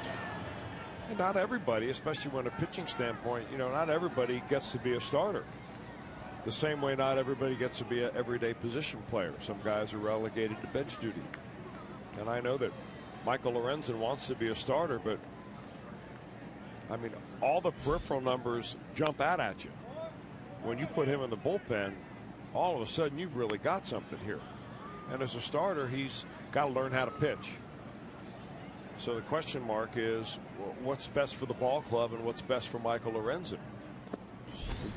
And not everybody, especially from a pitching standpoint, not everybody gets to be a starter. The same way not everybody gets to be an everyday position player. Some guys are relegated to bench duty. And I know that Michael Lorenzen wants to be a starter, but I mean, all the peripheral numbers jump out at you. When you put him in the bullpen, all of a sudden you've really got something here. And as a starter, he's got to learn how to pitch. So the question mark is, what's best for the ball club and what's best for Michael Lorenzen?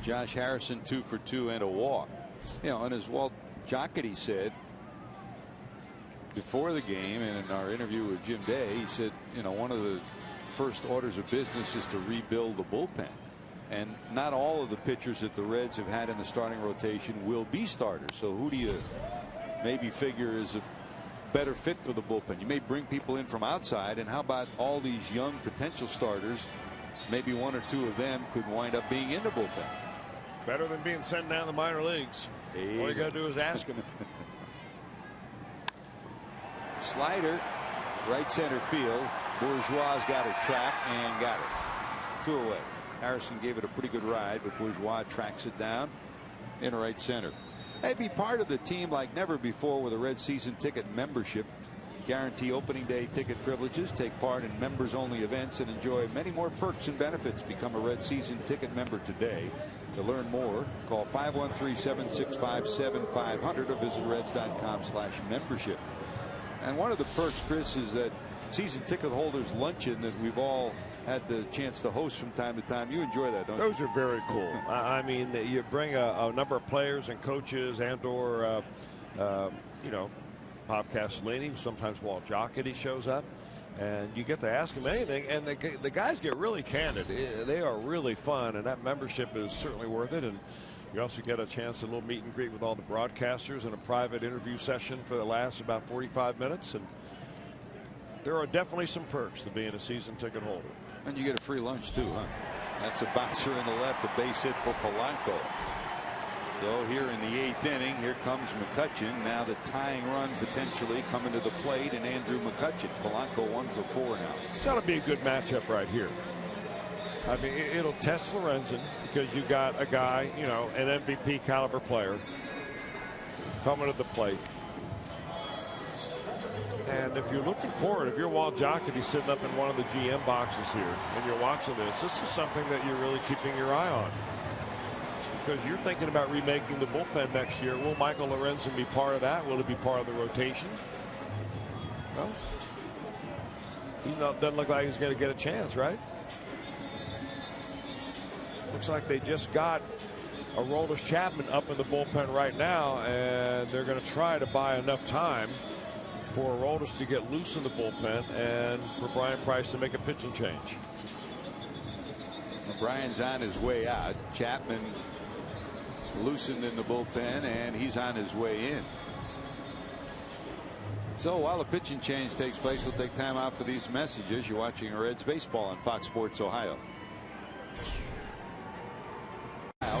Josh Harrison 2 for 2 and a walk. And as Walt Jocketty said before the game and in our interview with Jim Day, he said, one of the first orders of business is to rebuild the bullpen. And not all of the pitchers that the Reds have had in the starting rotation will be starters. So who do you maybe figure is a better fit for the bullpen? You may bring people in from outside, and how about all these young potential starters? Maybe 1 or 2 of them could wind up being in the bullpen. Better than being sent down the minor leagues. All you got to do is ask them. Slider, right center field. Bourgeois got it tracked and got it. 2 away. Harrison gave it a pretty good ride, but Bourgeois tracks it down in right center. They'd be part of the team like never before with a Red season ticket membership. Guarantee opening day ticket privileges, take part in members only events, and enjoy many more perks and benefits. Become a Red season ticket member today. To learn more, call 513-765-7500 or visit reds.com/membership. And one of the perks, Chris, is that season ticket holders luncheon that we've all had the chance to host from time to time. You enjoy that, don't you? Those are very cool. I mean, you bring a number of players and coaches and/or you know, Bob Castellini, sometimes Walt Jocketty shows up, and you get to ask him anything, and the guys get really candid. They are really fun, and that membership is certainly worth it. And you also get a chance to a little meet and greet with all the broadcasters and a private interview session for the last about 45 minutes. And there are definitely some perks to being a season ticket holder. And you get a free lunch too, huh? That's a bouncer in the left, a base hit for Polanco. So here in the 8th inning, here comes McCutchen. Now the tying run potentially coming to the plate, and Andrew McCutchen. Polanco 1 for 4 now. It's got to be a good matchup right here. I mean, it'll test Lorenzen because you got a guy, you know, an MVP caliber player coming to the plate. And if you're looking forward, if you're Walt Jocketty sitting up in one of the GM boxes here and you're watching this is something that you're really keeping your eye on. Because you're thinking about remaking the bullpen next year. Will Michael Lorenzen be part of that? Will it be part of the rotation? Well, doesn't look like he's going to get a chance, right? Looks like they just got Aroldis Chapman up in the bullpen right now, and they're going to try to buy enough time for Aroldis to get loose in the bullpen and for Brian Price to make a pitching change. Well, Brian's on his way out. Chapman loosened in the bullpen, and he's on his way in. So while the pitching change takes place, we'll take time out for these messages. You're watching Reds baseball on Fox Sports Ohio.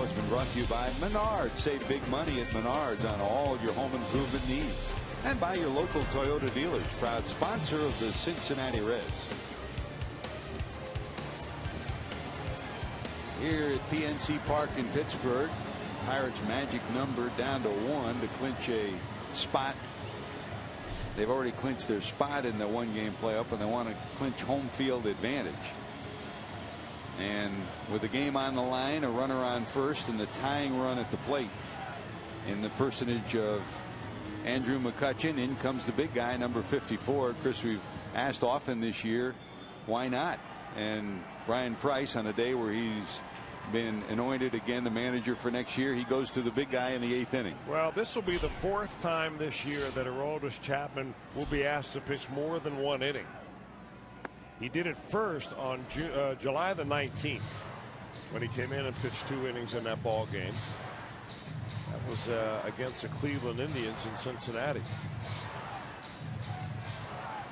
It's been brought to you by Menards. Save big money at Menards on all your home improvement needs. And by your local Toyota dealers, proud sponsor of the Cincinnati Reds. Here at PNC Park in Pittsburgh, Pirates magic number down to 1 to clinch a spot. They've already clinched their spot in the 1-game playoff, and they want to clinch home field advantage. And with the game on the line, a runner on first, and the tying run at the plate in the personage of Andrew McCutchen, in comes the big guy, number 54. Chris, we've asked often this year, why not? And Brian Price, on a day where he's been anointed again the manager for next year, he goes to the big guy in the 8th inning. Well, this will be the 4th time this year that Aroldis Chapman will be asked to pitch more than 1 inning. He did it first on July the 19th when he came in and pitched 2 innings in that ball game. That was against the Cleveland Indians in Cincinnati.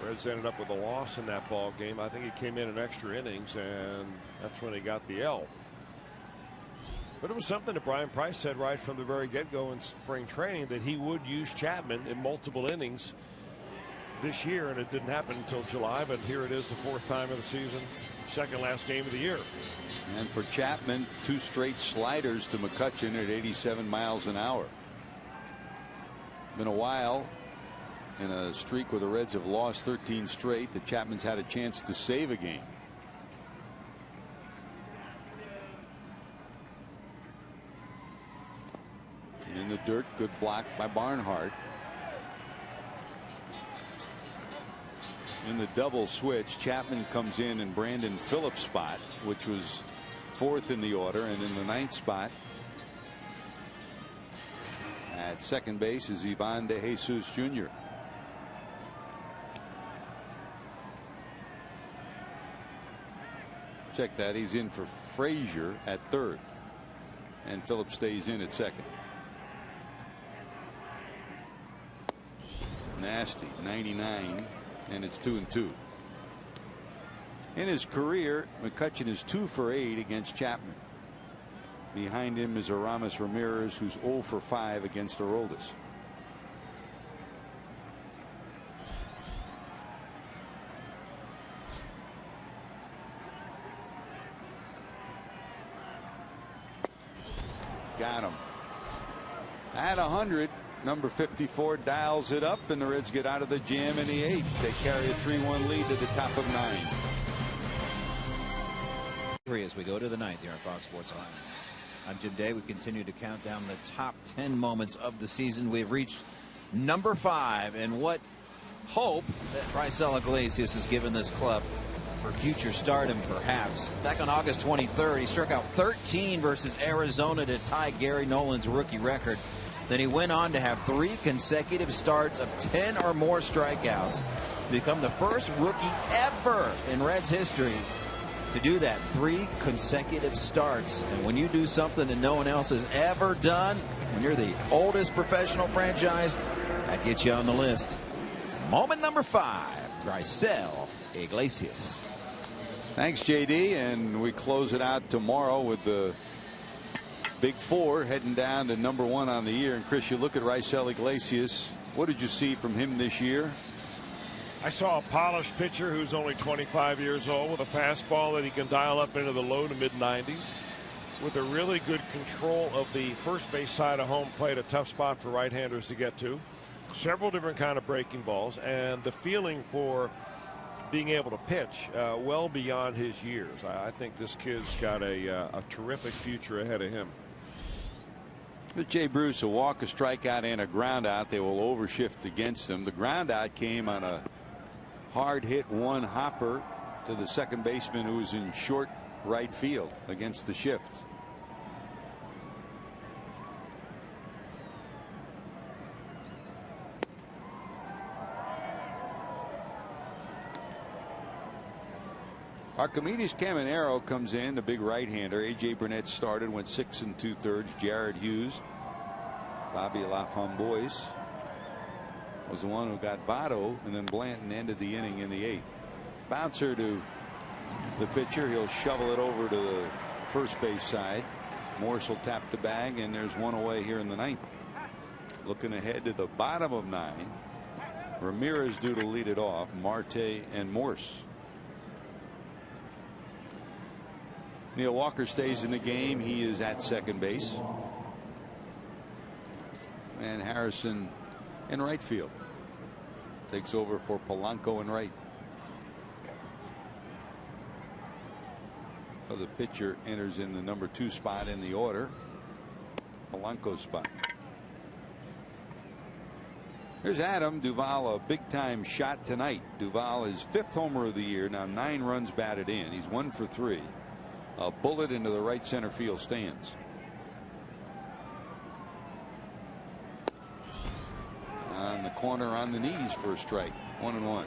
Reds ended up with a loss in that ball game. I think he came in extra innings, and that's when he got the L. But it was something that Brian Price said right from the very get-go in spring training, that he would use Chapman in multiple innings this year, and it didn't happen until July. But here it is, the 4th time of the season, 2nd last game of the year. And for Chapman, 2 straight sliders to McCutchen at 87 miles an hour. Been a while in a streak where the Reds have lost 13 straight that Chapman's had a chance to save a game. In the dirt, good block by Barnhart. In the double switch, Chapman comes in Brandon Phillips' spot, which was 4th in the order, and in the 9th spot at second base is Ivan De Jesus Jr. Check that, he's in for Frazier at 3rd, and Phillips stays in at 2nd. Nasty, 99, and it's 2-2. In his career, McCutchen is 2 for 8 against Chapman. Behind him is Aramis Ramirez, who's 0 for 5 against Aroldis. got him. At 100, number 54 dials it up, and the Reds get out of the jam in the 8th. They carry a 3-1 lead to the top of 9. As we go to the 9th here on Fox Sports Ohio. I'm Jim Day. We continue to count down the top 10 moments of the season. We've reached number 5, and what hope that Raisel Iglesias has given this club for future stardom, perhaps. Back on August 23rd, he struck out 13 versus Arizona to tie Gary Nolan's rookie record. Then he went on to have 3 consecutive starts of 10 or more strikeouts to become the first rookie ever in Reds history to do that. 3 consecutive starts. And when you do something that no one else has ever done, when you're the oldest professional franchise, that gets you on the list. Moment number 5, Raisel Iglesias. Thanks, JD, and we close it out tomorrow with the Big 4 heading down to number 1 on the year. And Chris, you look at Raisel Iglesias. What did you see from him this year? I saw a polished pitcher who's only 25 years old with a fastball that he can dial up into the low to mid 90s, with a really good control of the first base side of home plate, a tough spot for right-handers to get to. Several different kind of breaking balls, and the feeling for being able to pitch well beyond his years. I think this kid's got a terrific future ahead of him. With Jay Bruce, a walk, a strikeout, and a ground out. They will overshift against them. The ground out came on a hard hit one hopper to the second baseman who was in short right field against the shift. Archimedes Caminero comes in, the big right-hander. A.J. Burnett started, went 6 2/3. Jared Hughes, Bobby LaFamboise was the one who got Votto, and then Blanton ended the inning in the 8th. Bouncer to the pitcher. He'll shovel it over to the first base side. Morse will tap the bag, and there's one away here in the 9th. Looking ahead to the bottom of 9. Ramirez due to lead it off. Marte and Morse. Neil Walker stays in the game. He is at second base. And Harrison in right field. Takes over for Polanco in right. So the pitcher enters in the number 2 spot in the order. Polanco's spot. Here's Adam Duvall, a big time shot tonight. Duvall is 5th homer of the year. Now 9 runs batted in. He's 1 for 3. A bullet into the right center field stands. On the corner on the knees for a strike. 1-1.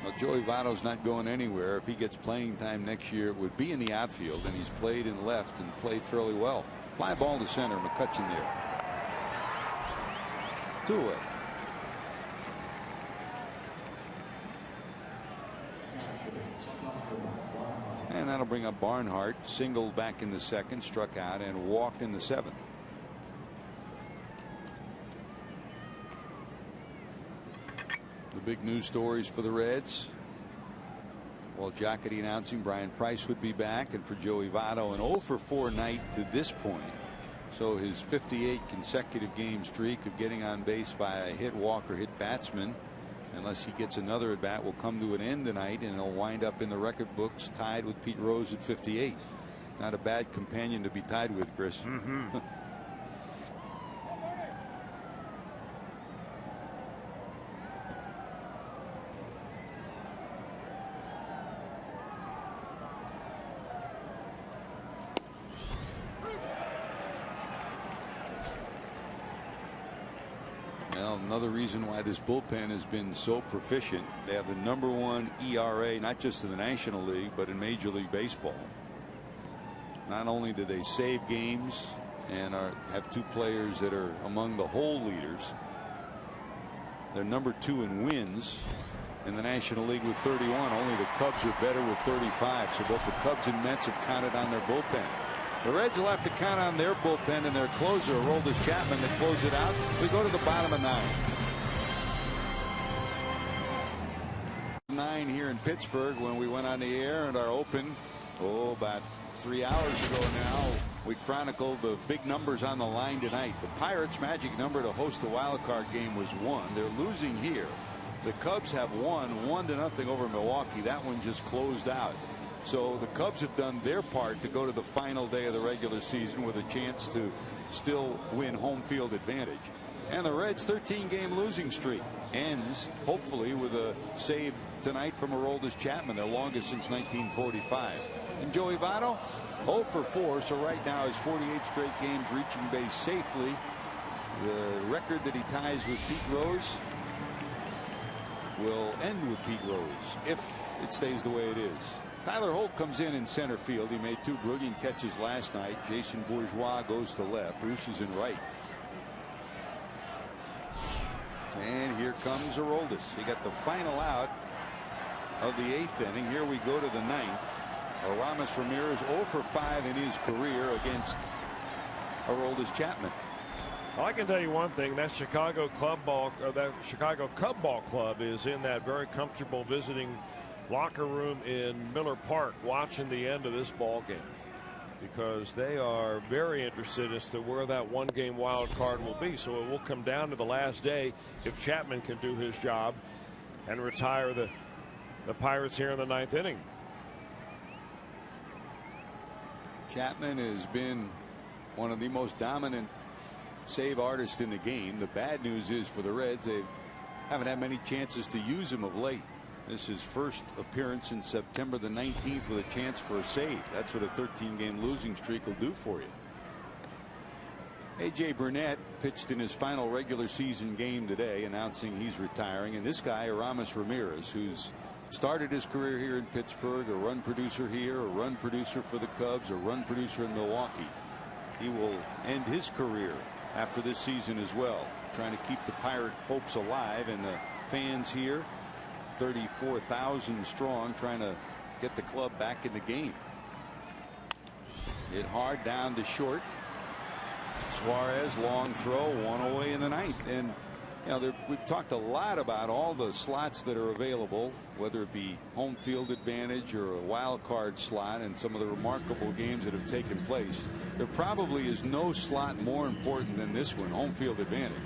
Well, Joey Votto's not going anywhere. If he gets playing time next year, it would be in the outfield, and he's played in left and played fairly well. Fly ball to center. McCutchen there. 2 away. And that'll bring up Barnhart. Singled back in the 2nd, struck out, and walked in the 7th. The big news stories for the Reds. Well, Jocketty announcing Brian Price would be back, and for Joey Votto, an 0 for 4 night to this point. So his 58 consecutive game streak of getting on base by a hit walk or hit batsman, unless he gets another at bat, will come to an end tonight, and he'll wind up in the record books tied with Pete Rose at 58. Not a bad companion to be tied with, Chris. Well, another reason why this bullpen has been so proficient. They have the number 1 ERA, not just in the National League, but in Major League Baseball. Not only do they save games and have 2 players that are among the hole leaders, they're number 2 in wins in the National League with 31. Only the Cubs are better with 35. So both the Cubs and Mets have counted on their bullpen. The Reds will have to count on their bullpen and their closer, Aroldis Chapman, to close it out. We go to the bottom of 9. Pittsburgh when we went on the air and our open, about 3 hours ago now. We chronicled the big numbers on the line tonight. The Pirates' magic number to host the wild card game was 1. They're losing here. The Cubs have won 1-0 over Milwaukee. That one just closed out. So the Cubs have done their part to go to the final day of the regular season with a chance to still win home field advantage. And the Reds' 13-game losing streak ends hopefully with a save tonight from Aroldis Chapman, their longest since 1945. And Joey Votto 0 for 4, so right now his 48 straight games reaching base safely. The record that he ties with Pete Rose will end with Pete Rose if it stays the way it is. Tyler Holt comes in center field. He made 2 brilliant catches last night. Jason Bourgeois goes to left. Bruce is in right. And here comes Aroldis. He got the final out of the 8th inning. Here we go to the 9th. Aramis Ramirez 0 for 5 in his career against Aroldis Chapman. Well, I can tell you one thing, that Chicago Cub Ball Club is in that very comfortable visiting locker room in Miller Park watching the end of this ball game, because they are very interested as to where that 1-game wild card will be. So it will come down to the last day if Chapman can do his job and retire the Pirates here in the 9th inning. Chapman has been one of the most dominant save artists in the game. The bad news is for the Reds, they haven't had many chances to use him of late. This is his first appearance in September the 19th with a chance for a save. That's what a 13-game losing streak will do for you. A.J. Burnett pitched in his final regular season game today, announcing he's retiring. And this guy, Aramis Ramirez, who's started his career here in Pittsburgh, a run producer here, a run producer for the Cubs, a run producer in Milwaukee. He will end his career after this season as well, trying to keep the Pirate hopes alive, and the fans here, 34,000 strong, trying to get the club back in the game. Hit hard down to short. Suarez, long throw, 1 away in the 9th. And you know, we've talked a lot about all the slots that are available, whether it be home field advantage or a wild card slot, and some of the remarkable games that have taken place. There probably is no slot more important than this one, home field advantage.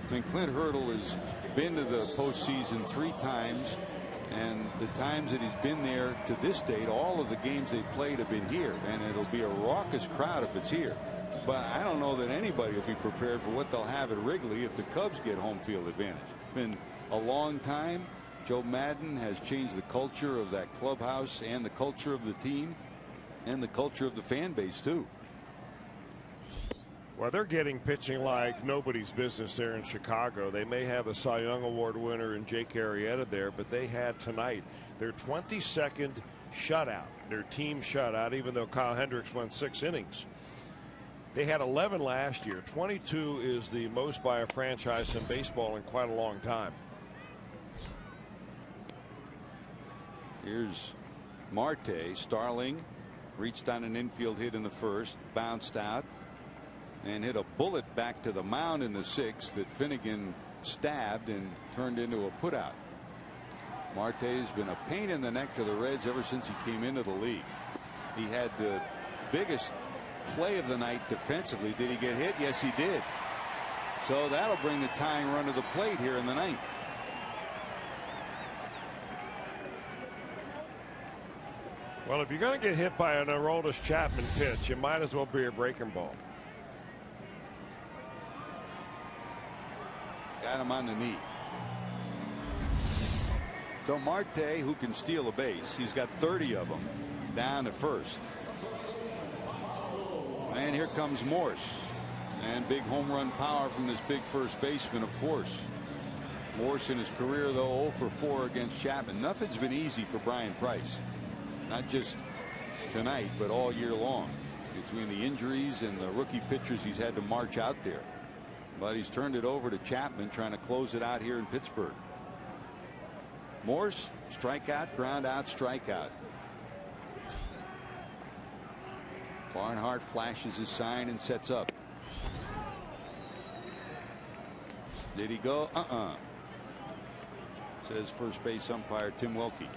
I mean, Clint Hurdle has been to the postseason 3 times, and the times that he's been there to this date, all of the games they've played have been here, and it'll be a raucous crowd if it's here. But I don't know that anybody will be prepared for what they'll have at Wrigley if the Cubs get home field advantage. It's been a long time. Joe Madden has changed the culture of that clubhouse and the culture of the team and the culture of the fan base too. Well, they're getting pitching like nobody's business there in Chicago. They may have a Cy Young Award winner in Jake Arrieta there, but they had tonight their 22nd shutout, their team shutout, even though Kyle Hendricks went 6 innings. They had 11 last year. 22 is the most by a franchise in baseball in quite a long time. Here's Marte. Starling reached on an infield hit in the 1st, bounced out, and hit a bullet back to the mound in the 6th that Finnegan stabbed and turned into a putout. Marte's been a pain in the neck to the Reds ever since he came into the league. He had the biggest play of the night defensively. Did he get hit? Yes, he did. So that'll bring the tying run to the plate here in the 9th. Well, if you're going to get hit by an Aroldis Chapman pitch, it might as well be a breaking ball. Got him on the knee. So Marte, who can steal a base, he's got 30 of them, down to first. And here comes Morse, and big home run power from this big first baseman, of course. Morse in his career, though, 0 for 4 against Chapman. Nothing's been easy for Brian Price, not just tonight, but all year long, between the injuries and the rookie pitchers he's had to march out there. But he's turned it over to Chapman, trying to close it out here in Pittsburgh. Morse, strikeout, ground out, strikeout. Barnhart flashes his sign and sets up. Did he go? Says first base umpire Tim Welke.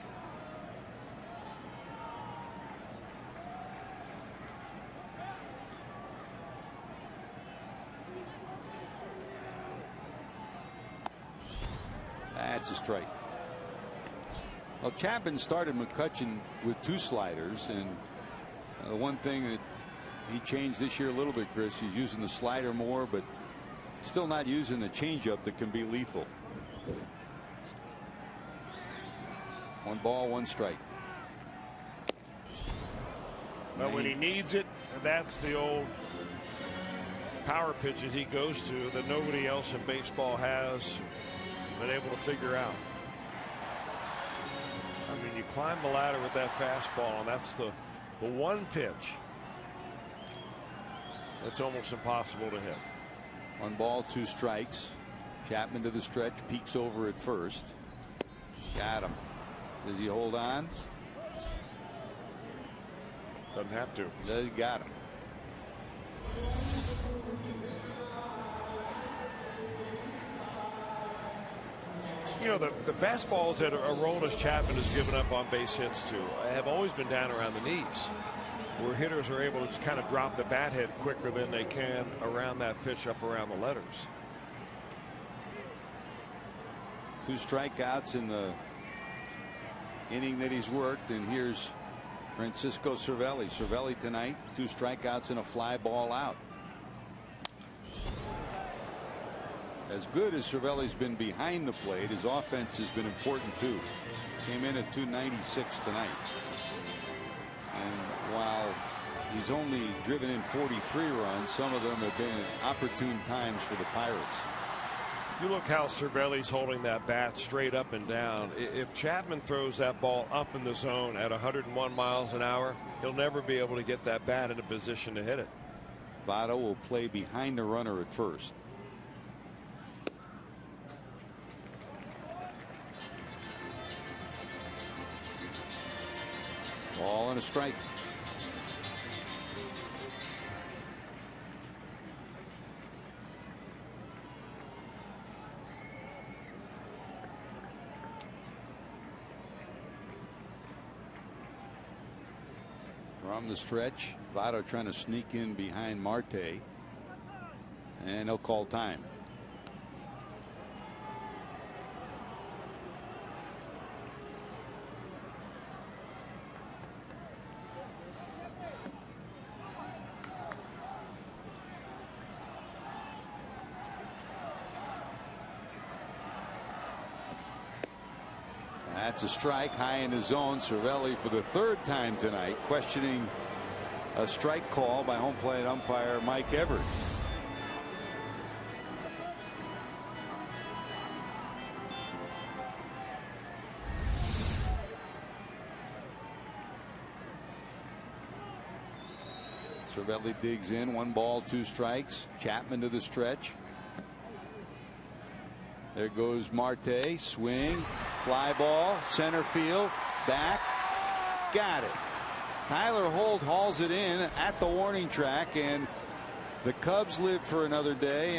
That's a strike. Well, Chapman started McCutchen with 2 sliders, and the one thing that he changed this year a little bit, Chris, he's using the slider more, but still not using the changeup that can be lethal. 1 ball, 1 strike. But when he needs it, that's the old power pitches he goes to that nobody else in baseball has been able to figure out. I mean, you climb the ladder with that fastball, and that's the one pitch that's almost impossible to hit. 1 ball, 2 strikes. Chapman to the stretch, peeks over at first. Got him. Does he hold on? Doesn't have to. He got him. You know, the fastballs that Aroldis Chapman has given up on base hits to have always been down around the knees, where hitters are able to kind of drop the bat head quicker than they can around that pitch up around the letters. 2 strikeouts in the inning that he's worked, and here's Francisco Cervelli. Cervelli tonight, 2 strikeouts and a fly ball out. As good as Cervelli's been behind the plate, his offense has been important too. Came in at 296 tonight. And while he's only driven in 43 runs, some of them have been at opportune times for the Pirates. You look how Cervelli's holding that bat straight up and down. If Chapman throws that ball up in the zone at 101 miles an hour, he'll never be able to get that bat in a position to hit it. Votto will play behind the runner at first. Ball and a strike. From the stretch, Votto trying to sneak in behind Marte, and he'll call time. That's a strike, high in the zone. Cervelli for the 3rd time tonight questioning a strike call by home plate umpire Mike Everett. Cervelli digs in. 1 ball, 2 strikes. Chapman to the stretch. There goes Marte. Swing. Fly ball. Center field. Back. Got it. Tyler Holt hauls it in at the warning track, and the Cubs live for another day.